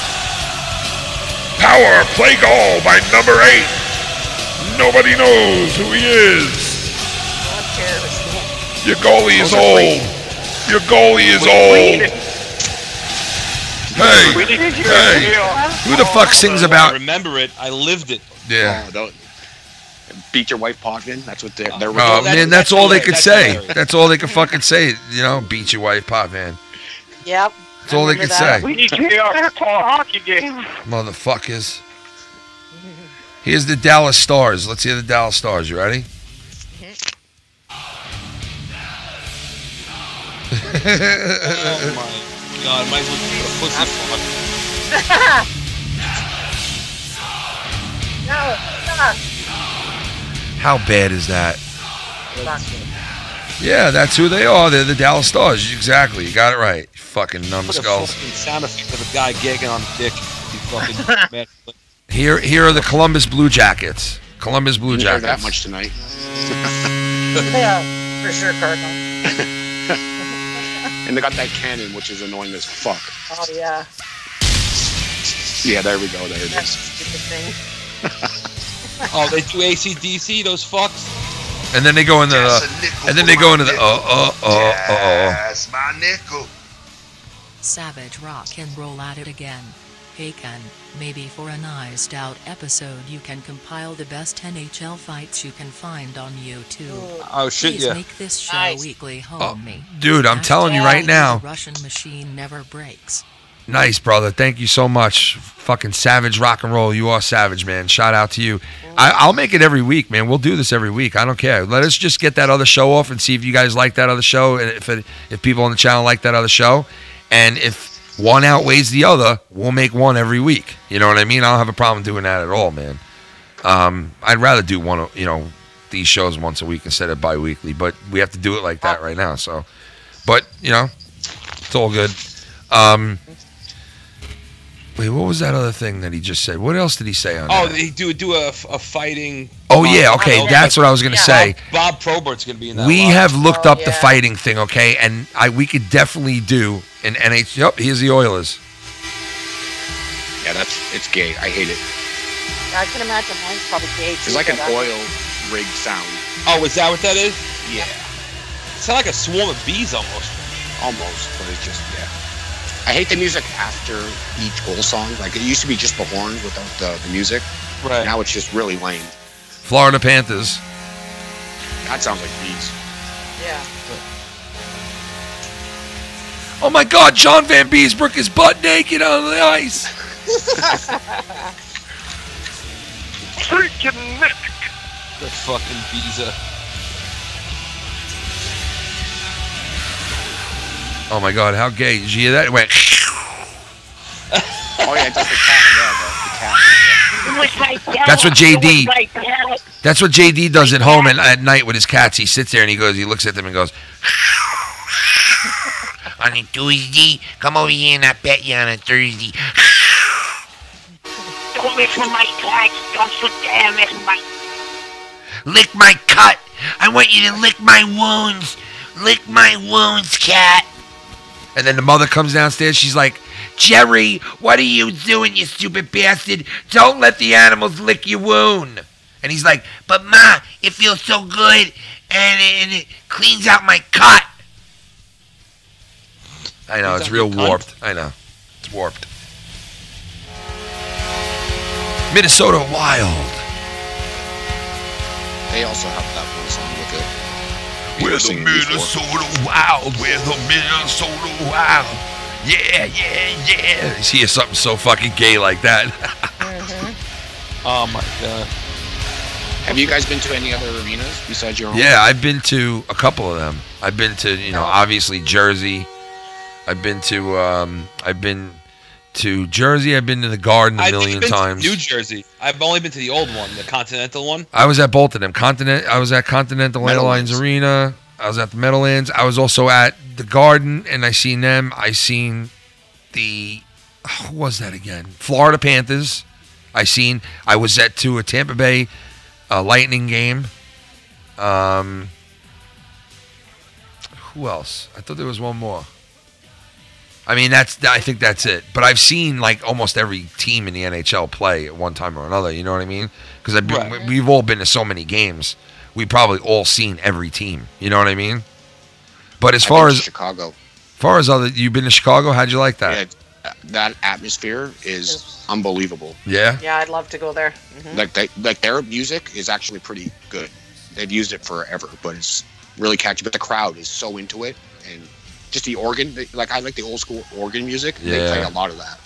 [SPEAKER 1] Power play goal by number 8. Nobody knows who he is. Your goalie is old. Your goalie is old. Hey,
[SPEAKER 2] who the fuck sings about?
[SPEAKER 3] I remember it. I lived it.
[SPEAKER 2] Yeah.
[SPEAKER 7] Beat your wife Potvin. That's what they're.
[SPEAKER 2] Oh man, that's all they could say. That's all they could fucking say. You know, beat your wife Potvin.
[SPEAKER 4] Yep.
[SPEAKER 2] That's all they could say.
[SPEAKER 8] We need to hear our hockey game.
[SPEAKER 2] Motherfuckers. Here's the Dallas Stars. Let's hear the Dallas Stars. You ready?
[SPEAKER 3] Oh my God! Might as well put a pussy fuck.
[SPEAKER 4] No, stop.
[SPEAKER 2] How bad is that? Yeah, that's who they are. They're the Dallas Stars. Exactly. You got it right. You fucking numbskulls.
[SPEAKER 3] Put a sound effect of a guy gagging on a dick. You fucking mad.
[SPEAKER 2] Here are the Columbus Blue Jackets. Columbus Blue
[SPEAKER 7] Didn't hear
[SPEAKER 2] Jackets.
[SPEAKER 7] that much tonight.
[SPEAKER 4] Yeah, for sure, Cardinal.
[SPEAKER 7] And they got that cannon, which is annoying as fuck.
[SPEAKER 4] Oh yeah.
[SPEAKER 7] Yeah, there we go. There it
[SPEAKER 4] That's
[SPEAKER 7] is.
[SPEAKER 4] a stupid thing.
[SPEAKER 3] Oh, they do AC/DC, those fucks.
[SPEAKER 2] And then they go into the. And then they go into the.
[SPEAKER 1] That's my nickel.
[SPEAKER 10] Savage rock and roll at it again. Hey Ken, maybe for an IcedOut episode you can compile the best NHL fights you can find on YouTube.
[SPEAKER 3] Oh shit,
[SPEAKER 10] Please
[SPEAKER 3] yeah.
[SPEAKER 10] make this show
[SPEAKER 4] Nice.
[SPEAKER 10] weekly, homie.
[SPEAKER 2] Dude, I'm telling you right now.
[SPEAKER 10] The Russian machine never breaks.
[SPEAKER 2] Nice, brother. Thank you so much. Fucking savage rock and roll. You are savage, man. Shout out to you. I'll make it every week, man. We'll do this every week. I don't care. Let us just get that other show off and see if you guys like that other show and if people on the channel like that other show. And if one outweighs the other, we'll make one every week. You know what I mean? I don't have a problem doing that at all, man. I'd rather do one, these shows once a week instead of bi-weekly, but we have to do it like that right now. So, but it's all good. Wait, what was that other thing that he just said? What else did he say on
[SPEAKER 3] Oh,
[SPEAKER 2] that?
[SPEAKER 3] they do a fighting.
[SPEAKER 2] Oh, yeah, okay, that's what I was going to say.
[SPEAKER 3] Bob Probert's going to be in that.
[SPEAKER 2] We
[SPEAKER 3] lot.
[SPEAKER 2] have looked up the
[SPEAKER 4] yeah.
[SPEAKER 2] fighting thing, okay, and we could definitely do an NHL. Yep, here's the Oilers.
[SPEAKER 7] Yeah, it's gay. I hate it.
[SPEAKER 4] I can imagine mine's probably gay too.
[SPEAKER 7] It's like an
[SPEAKER 4] but I-
[SPEAKER 7] oil rig sound.
[SPEAKER 3] Oh, is that what that is?
[SPEAKER 7] Yeah,
[SPEAKER 3] It sounds like a swarm of bees almost.
[SPEAKER 7] almost, but it's just I hate the music after each goal song. Like it used to be just the horns without the music.
[SPEAKER 3] Right.
[SPEAKER 7] Now it's just really lame.
[SPEAKER 2] Florida Panthers.
[SPEAKER 7] That sounds like bees.
[SPEAKER 4] Yeah.
[SPEAKER 2] Oh my God, John Van Beesbrook is butt naked on the ice.
[SPEAKER 8] Freaking Nick.
[SPEAKER 3] The fucking bees.
[SPEAKER 2] Oh my God, how gay. Did you hear that? It went.
[SPEAKER 7] Oh yeah, just the cat. Yeah, the cat.
[SPEAKER 2] That's what JD. That's what JD does at home and at night with his cats. He sits there and he looks at them and goes.
[SPEAKER 5] On a Tuesday, come over here and I bet you on a Thursday.
[SPEAKER 8] Don't lick my cat. Don't so damn it, my.
[SPEAKER 5] Lick my cut. I want you to lick my wounds. Lick my wounds, cat.
[SPEAKER 2] And then the mother comes downstairs. She's like, Jerry, what are you doing, you stupid bastard? Don't let the animals lick your wound. And he's like, but Ma, it feels so good.
[SPEAKER 5] and it cleans out my cut.
[SPEAKER 2] I know, it's real warped. I know. It's warped. Minnesota Wild.
[SPEAKER 7] They also have that one song with it.
[SPEAKER 2] We're the Minnesota Wild. We're the Minnesota Wild. Yeah, yeah, yeah. You hear something so fucking gay like that.
[SPEAKER 3] Oh my god.
[SPEAKER 7] Have you guys been to any other arenas besides your own?
[SPEAKER 2] Yeah, I've been to a couple of them. I've been to, obviously Jersey. I've been to Jersey. I've been to the Garden a million times.
[SPEAKER 3] New Jersey. I've only been to the old one, the Continental one.
[SPEAKER 2] I was at both of them. I was at Continental Airlines Arena. I was at the Meadowlands. I was also at the Garden, and I seen them. I seen who was that again? Florida Panthers. I was to a Tampa Bay Lightning game. Who else? I thought there was one more. I mean, I think that's it. But I've seen like almost every team in the NHL play at one time or another. You know what I mean? Because we've all been to so many games. We probably all seen every team. You know what I mean? But as far as
[SPEAKER 7] Chicago,
[SPEAKER 2] you've been to Chicago. How'd you like that?
[SPEAKER 7] Yeah, that atmosphere is unbelievable.
[SPEAKER 2] Yeah.
[SPEAKER 4] Yeah, I'd love to go there. Mm-hmm.
[SPEAKER 7] Like their music is actually pretty good. They've used it forever, but it's really catchy. But the crowd is so into it, and just the organ. Like I like the old school organ music. Yeah. They play a lot of that.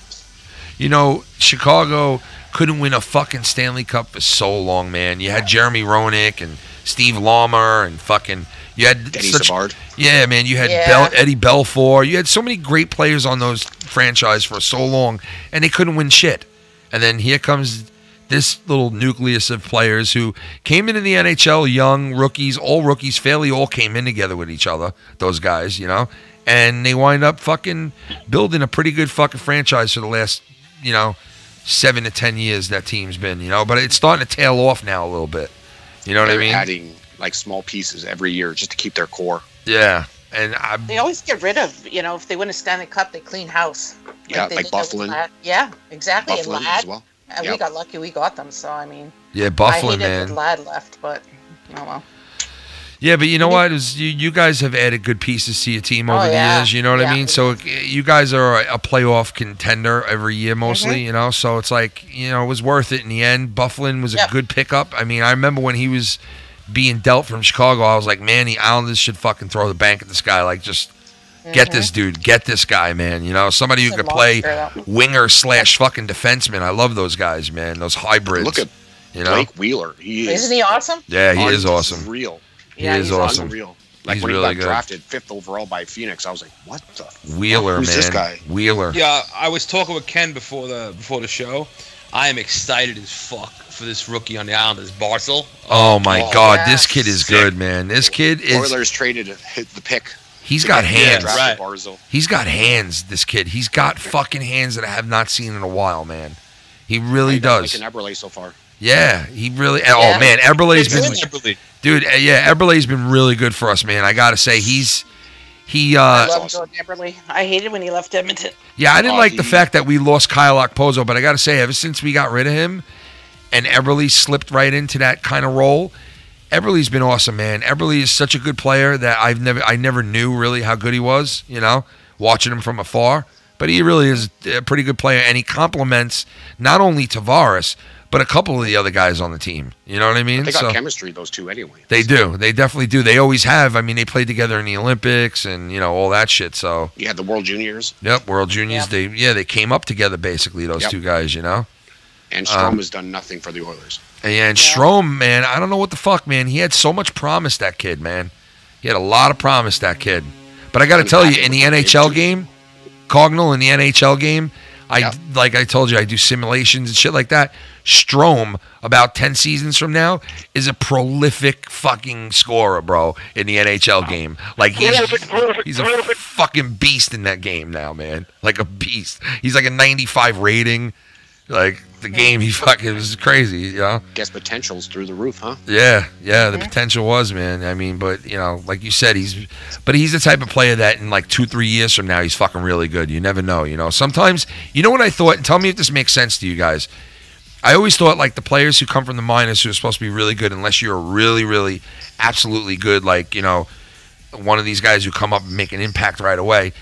[SPEAKER 2] Chicago couldn't win a fucking Stanley Cup for so long, man. You had Jeremy Roenick and Steve Laumer and fucking. You had
[SPEAKER 7] Denny Savard.
[SPEAKER 2] Yeah, man. You had Eddie Belfour. You had so many great players on those franchise for so long, and they couldn't win shit. And then here comes this little nucleus of players who came into the NHL, young rookies, all rookies, fairly all came in together with each other, those guys, and they wind up fucking building a pretty good fucking franchise for the last, 7 to 10 years that team's been, but it's starting to tail off now a little bit. You know what I mean?
[SPEAKER 7] Adding like small pieces every year just to keep their core.
[SPEAKER 2] Yeah. And
[SPEAKER 4] they always get rid of, if they win a Stanley Cup, they clean house.
[SPEAKER 7] Yeah, like Buffalo.
[SPEAKER 4] Yeah, exactly.
[SPEAKER 7] Buffalo
[SPEAKER 4] and Ladd.
[SPEAKER 7] as well.
[SPEAKER 4] And we got lucky we got them, so I mean.
[SPEAKER 2] Yeah, Buffalo,
[SPEAKER 4] I hated
[SPEAKER 2] man.
[SPEAKER 4] that Ladd left, but well.
[SPEAKER 2] Yeah, but you know what? You guys have added good pieces to your team over the years. You know what I mean? So you guys are a playoff contender every year mostly, So it's like, it was worth it in the end. Bufflin was a good pickup. I mean, I remember when he was being dealt from Chicago, I was like, man, the Islanders should fucking throw the bank at this guy. Like, just get this dude. Get this guy, man. Somebody who could play winger / fucking defenseman. I love those guys, man. Those hybrids.
[SPEAKER 7] Look at Blake Wheeler.
[SPEAKER 4] Isn't he awesome?
[SPEAKER 2] Yeah, he is awesome.
[SPEAKER 7] Real.
[SPEAKER 2] He is awesome.
[SPEAKER 7] Unreal. Like
[SPEAKER 2] he's
[SPEAKER 7] when
[SPEAKER 2] really
[SPEAKER 7] he got
[SPEAKER 2] good.
[SPEAKER 7] drafted 5th overall by Phoenix, I was like, what the
[SPEAKER 2] Wheeler,
[SPEAKER 7] Who's
[SPEAKER 2] man.
[SPEAKER 7] this guy?
[SPEAKER 2] Wheeler.
[SPEAKER 3] Yeah, I was talking with Ken before the show. I am excited as fuck for this rookie on the Islanders, Barzal.
[SPEAKER 2] Oh my God, this kid is good, man. This kid is.
[SPEAKER 7] Oilers traded the pick.
[SPEAKER 2] He's got hands.
[SPEAKER 3] Right.
[SPEAKER 2] He's got hands. This kid. He's got fucking hands that I have not seen in a while, man. He really does.
[SPEAKER 7] Like an Eberle so far.
[SPEAKER 2] Yeah, he really. Oh man, Eberle's been. Dude, Eberle's been really good for us, man. I gotta say,
[SPEAKER 4] I love Jordan Eberle. I hated when he left Edmonton.
[SPEAKER 2] Yeah, I didn't like the fact that we lost Kyle Okposo, but I gotta say, ever since we got rid of him, and Eberle slipped right into that kind of role, Eberle's been awesome, man. Eberle is such a good player that I never knew really how good he was. Watching him from afar, but he really is a pretty good player, and he complements not only Tavares, but a couple of the other guys on the team. You know what I mean?
[SPEAKER 7] They got chemistry, those two, anyway.
[SPEAKER 2] They do. They definitely do. They always have. I mean, they played together in the Olympics and, all that shit. So
[SPEAKER 7] you had the World Juniors.
[SPEAKER 2] Yep, World Juniors. Yep. They came up together, basically, those two guys,
[SPEAKER 7] And Strome has done nothing for the Oilers.
[SPEAKER 2] And Strome, man, I don't know what the fuck, man. He had so much promise, that kid, man. He had a lot of promise, that kid. But I got to tell you, in the NHL game, Cognal, in the NHL game, like I told you, I do simulations and shit like that. Strome, about 10 seasons from now, is a prolific fucking scorer, bro, in the NHL game. Like, he's a fucking beast in that game now, man. Like a beast. He's like a 95 rating. Like, the game, he fucking was crazy,
[SPEAKER 7] Guess potential's through the roof, huh?
[SPEAKER 2] Yeah, the potential was, man. I mean, but, like you said, he's the type of player that in like 2-3 years from now, he's fucking really good. You never know, Sometimes, you know what I thought? Tell me if this makes sense to you guys. I always thought like the players who come from the minors who are supposed to be really good, unless you're really, really, absolutely good, like, you know, one of these guys who come up and make an impact right away,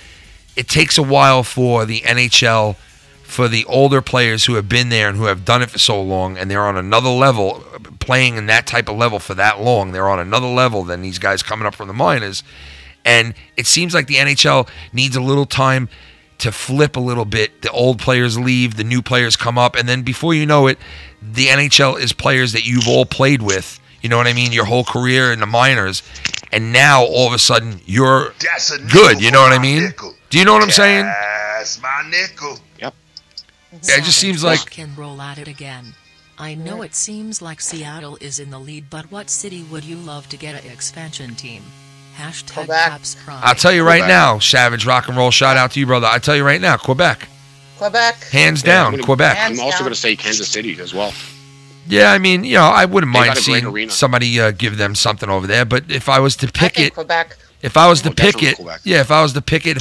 [SPEAKER 2] it takes a while for the NHL, for the older players who have been there and who have done it for so long, and they're on another level, playing in that type of level for that long. They're on another level than these guys coming up from the minors. And it seems like the NHL needs a little time to flip a little bit. The old players leave, the new players come up, and then before you know it, the NHL is players that you've all played with, you know what I mean, your whole career in the minors, and now all of a sudden you're good, you know what I mean? Nickel. Do you know what I'm saying?
[SPEAKER 1] That's my nickel.
[SPEAKER 7] Yep.
[SPEAKER 2] Yeah, it just seems like...
[SPEAKER 10] Can roll at it again. I know it seems like Seattle is in the lead, but what city would you love to get an expansion team? Hashtag Caps Pride.
[SPEAKER 2] I'll tell you right now, Savage Rock and Roll, shout out to you, brother. I tell you right now, Quebec. Hands down, Quebec.
[SPEAKER 7] I'm also going to say Kansas City as well.
[SPEAKER 2] Yeah, I mean, you know, I wouldn't
[SPEAKER 7] They
[SPEAKER 2] mind
[SPEAKER 7] got a great
[SPEAKER 2] seeing
[SPEAKER 7] arena.
[SPEAKER 2] somebody give them something over there, but if I was to pick it...
[SPEAKER 4] Quebec.
[SPEAKER 2] If I was to pick
[SPEAKER 7] definitely
[SPEAKER 2] it,
[SPEAKER 7] Quebec.
[SPEAKER 2] if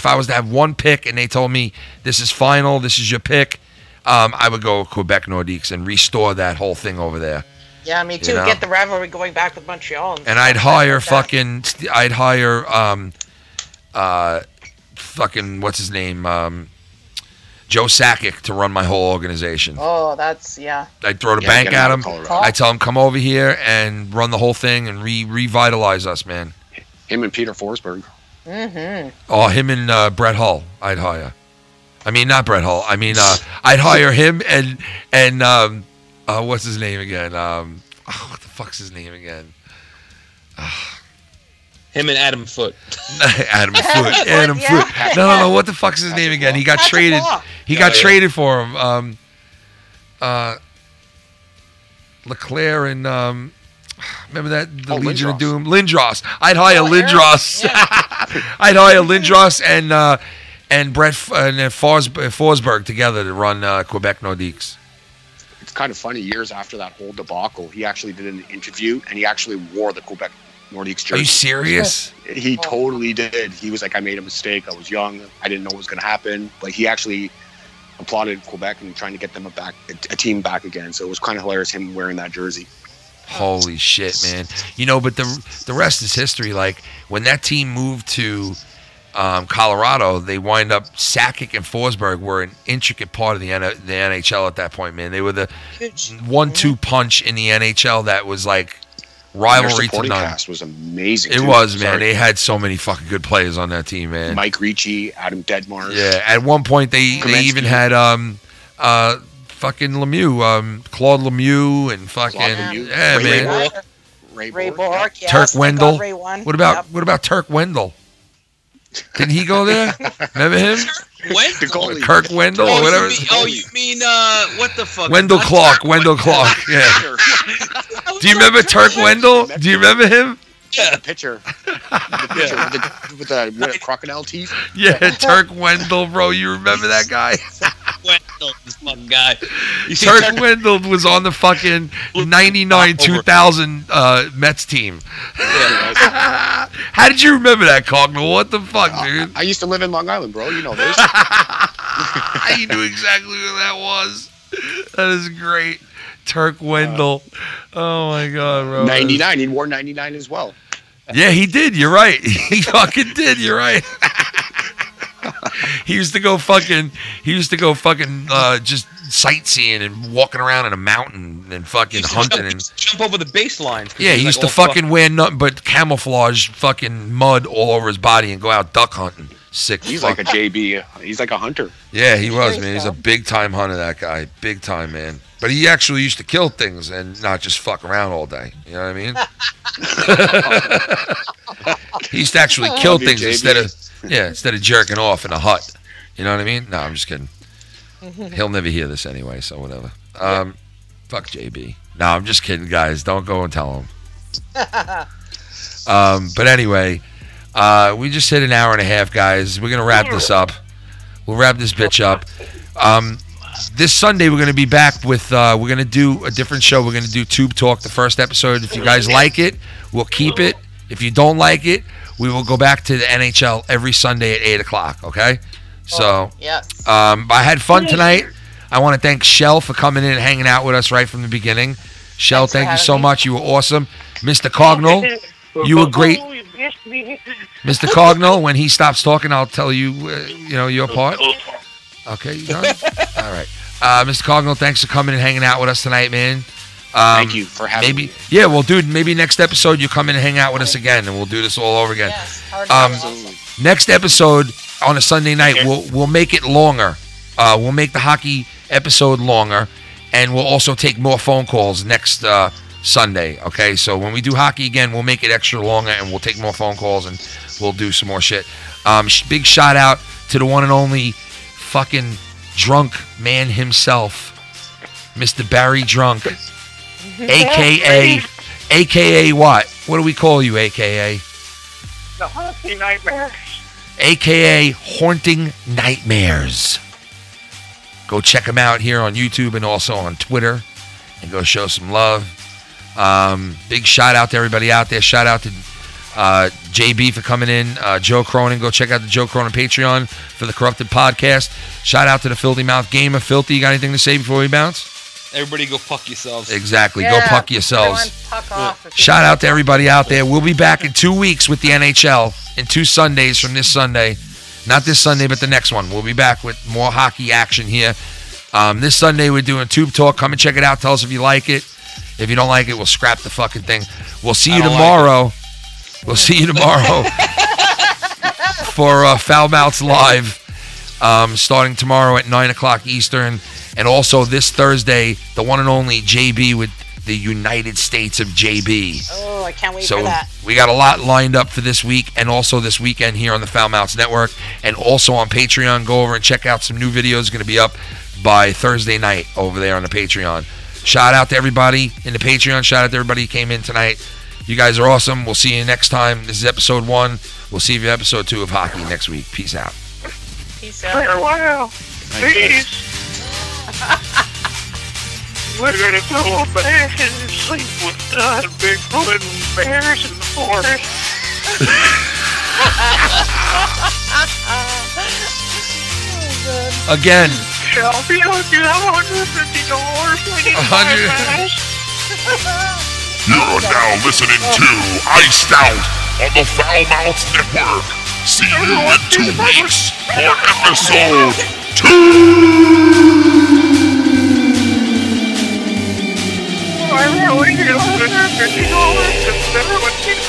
[SPEAKER 2] I was to have one pick and they told me this is final, this is your pick, I would go Quebec Nordiques and restore that whole thing over there.
[SPEAKER 4] Yeah, me too.
[SPEAKER 2] You know?
[SPEAKER 4] Get the rivalry going back with Montreal.
[SPEAKER 2] And I'd hire what's his name, Joe Sakic to run my whole organization.
[SPEAKER 4] Oh, that's, yeah.
[SPEAKER 2] I'd throw the bank at him. I'd tell him come over here and run the whole thing and revitalize us, man.
[SPEAKER 7] Him and Peter Forsberg.
[SPEAKER 4] Mm-hmm.
[SPEAKER 2] Oh, him and Brett Hull, I'd hire. I mean, not Brett Hull. I mean, I'd hire him and what's his name again? What the fuck's his name again?
[SPEAKER 3] Him and Adam Foote.
[SPEAKER 2] Adam Foote. No. What the fuck's his name again? He got traded. He got traded for him. Leclerc and remember that the Legion of Doom, Lindros. I'd hire Lindros. I'd hire Lindros and Brett and Forsberg together to run Quebec Nordiques.
[SPEAKER 7] It's kind of funny. Years after that whole debacle, he actually did an interview and he actually wore the Quebec Nordiques jersey.
[SPEAKER 2] Are you serious?
[SPEAKER 7] He totally did. He was like, I made a mistake. I was young. I didn't know what was going to happen. But he actually applauded Quebec and trying to get them a team back again. So it was kind of hilarious him wearing that jersey.
[SPEAKER 2] Holy shit, man. You know, but the rest is history. Like, when that team moved to Colorado, they wind up, Sakic and Forsberg were an intricate part of the NHL at that point, man. They were the 1-2 punch in the NHL that was like rivalry to none.
[SPEAKER 7] Their cast was amazing.
[SPEAKER 2] It was, man. They had so many fucking good players on that team, man.
[SPEAKER 7] Mike Ricci, Adam Deadmar.
[SPEAKER 2] Yeah, at one point they even had fucking Lemieux, Claude Lemieux, and fucking
[SPEAKER 4] Ray Bork, yes,
[SPEAKER 2] Turk Wendell.
[SPEAKER 4] Ray won.
[SPEAKER 2] What about Turk Wendell? Didn't he go there? Remember him?
[SPEAKER 3] Wendell?
[SPEAKER 2] Kirk Wendell or whatever.
[SPEAKER 3] You mean what the fuck?
[SPEAKER 2] Wendell Clark. Yeah. Do you remember Turk Wendell? Do you remember him?
[SPEAKER 7] Yeah. The pitcher. With the crocodile teeth.
[SPEAKER 2] Yeah, Turk Wendell, bro. You remember that guy?
[SPEAKER 3] Wendell, this fucking guy.
[SPEAKER 2] Turk Wendell was on the fucking 99-2000 Mets team. How did you remember that, Cognal? What the fuck, dude?
[SPEAKER 7] I used to live in Long Island, bro. You know this.
[SPEAKER 2] You knew exactly who that was. That is great. Turk Wendell. Oh, my God, bro.
[SPEAKER 7] 99. He wore 99 as well.
[SPEAKER 2] Yeah, he did. You're right. He fucking did. You're right. He used to go fucking just sightseeing and walking around in a mountain and fucking hunting and
[SPEAKER 3] jump over the baseline.
[SPEAKER 2] Yeah, he used to fucking wear nothing but camouflage fucking mud all over his body and go out duck hunting. Sick.
[SPEAKER 7] He's like a JB. He's like a hunter.
[SPEAKER 2] Yeah, he was, man. He's a big time hunter, that guy. Big time, man. But he actually used to kill things and not just fuck around all day. You know what I mean? He used to actually kill things instead of jerking off in a hut. You know what I mean? No, I'm just kidding. He'll never hear this anyway, so whatever. Fuck JB. No, I'm just kidding, guys. Don't go and tell him. But anyway, we just hit an hour and a half, guys. We're going to wrap this up. We'll wrap this bitch up. This Sunday, we're going to be back with, we're going to do a different show. We're going to do Tube Talk, the first episode. If you guys like it, we'll keep it. If you don't like it, we will go back to the NHL every Sunday at 8 o'clock, okay? So, I had fun tonight. I want to thank Shell for coming in and hanging out with us right from the beginning. Shell,
[SPEAKER 4] Thanks for
[SPEAKER 2] thank you
[SPEAKER 4] having
[SPEAKER 2] so
[SPEAKER 4] me.
[SPEAKER 2] much. You were awesome. Mr. Cognall, you were great. Mr. Cognall, when he stops talking, I'll tell you, your part. Okay, you done? All right. Mr. Cognall, thanks for coming and hanging out with us tonight, man.
[SPEAKER 7] Thank you for having me.
[SPEAKER 2] Yeah, well, dude, maybe next episode you come in and hang out with us again, and we'll do this all over again.
[SPEAKER 4] Yes,
[SPEAKER 2] Next episode on a Sunday night, we'll make it longer. We'll make the hockey episode longer, and we'll also take more phone calls next Sunday. Okay, so when we do hockey again, we'll make it extra longer, and we'll take more phone calls, and we'll do some more shit. Big shout out to the one and only fucking drunk man himself, Mr. Barry Drunk, aka what? What do we call you, aka?
[SPEAKER 8] The Haunting Nightmares.
[SPEAKER 2] AKA Haunting Nightmares. Go check him out here on YouTube and also on Twitter, and go show some love. Big shout out to everybody out there. Shout out to JB for coming in. Joe Cronin, go check out the Joe Cronin Patreon for the Corrupted Podcast. Shout out to the Filthy Mouth Gamer. Filthy, you got anything to say before we bounce?
[SPEAKER 3] Everybody go fuck yourselves.
[SPEAKER 2] Exactly. Go puck yourselves.
[SPEAKER 4] Puck off if you
[SPEAKER 2] Shout out to everybody out there. We'll be back in 2 weeks with the NHL in 2 Sundays from this Sunday. Not this Sunday, but the next one. We'll be back with more hockey action here. This Sunday, we're doing Tube Talk. Come and check it out. Tell us if you like it. If you don't like it, we'll scrap the fucking thing. We'll see you tomorrow. We'll see you tomorrow for Foul Mouths Live, starting tomorrow at 9 o'clock Eastern. And also this Thursday, the one and only JB with the United States of JB.
[SPEAKER 4] Oh, I can't wait
[SPEAKER 2] So
[SPEAKER 4] for that.
[SPEAKER 2] we got a lot lined up for this week, and also this weekend here on the Foul Mouths Network, and also on Patreon. Go over and check out some new videos. Going to be up by Thursday night over there on the Patreon. Shout out to everybody in the Patreon. Shout out to everybody who came in tonight. You guys are awesome. We'll see you next time. This is episode 1. We'll see you for episode 2 of hockey next week. Peace out.
[SPEAKER 4] Peace out.
[SPEAKER 8] Farewell. Peace. We're gonna go on back and sleep with big wooden bears in the forest.
[SPEAKER 2] Again.
[SPEAKER 8] Shelby, I'll do that $150 when you
[SPEAKER 1] You are now listening to Iced Out on the Foul Mouths Network. See you in 2 weeks for episode 2.
[SPEAKER 8] I really need $150 because everyone keeps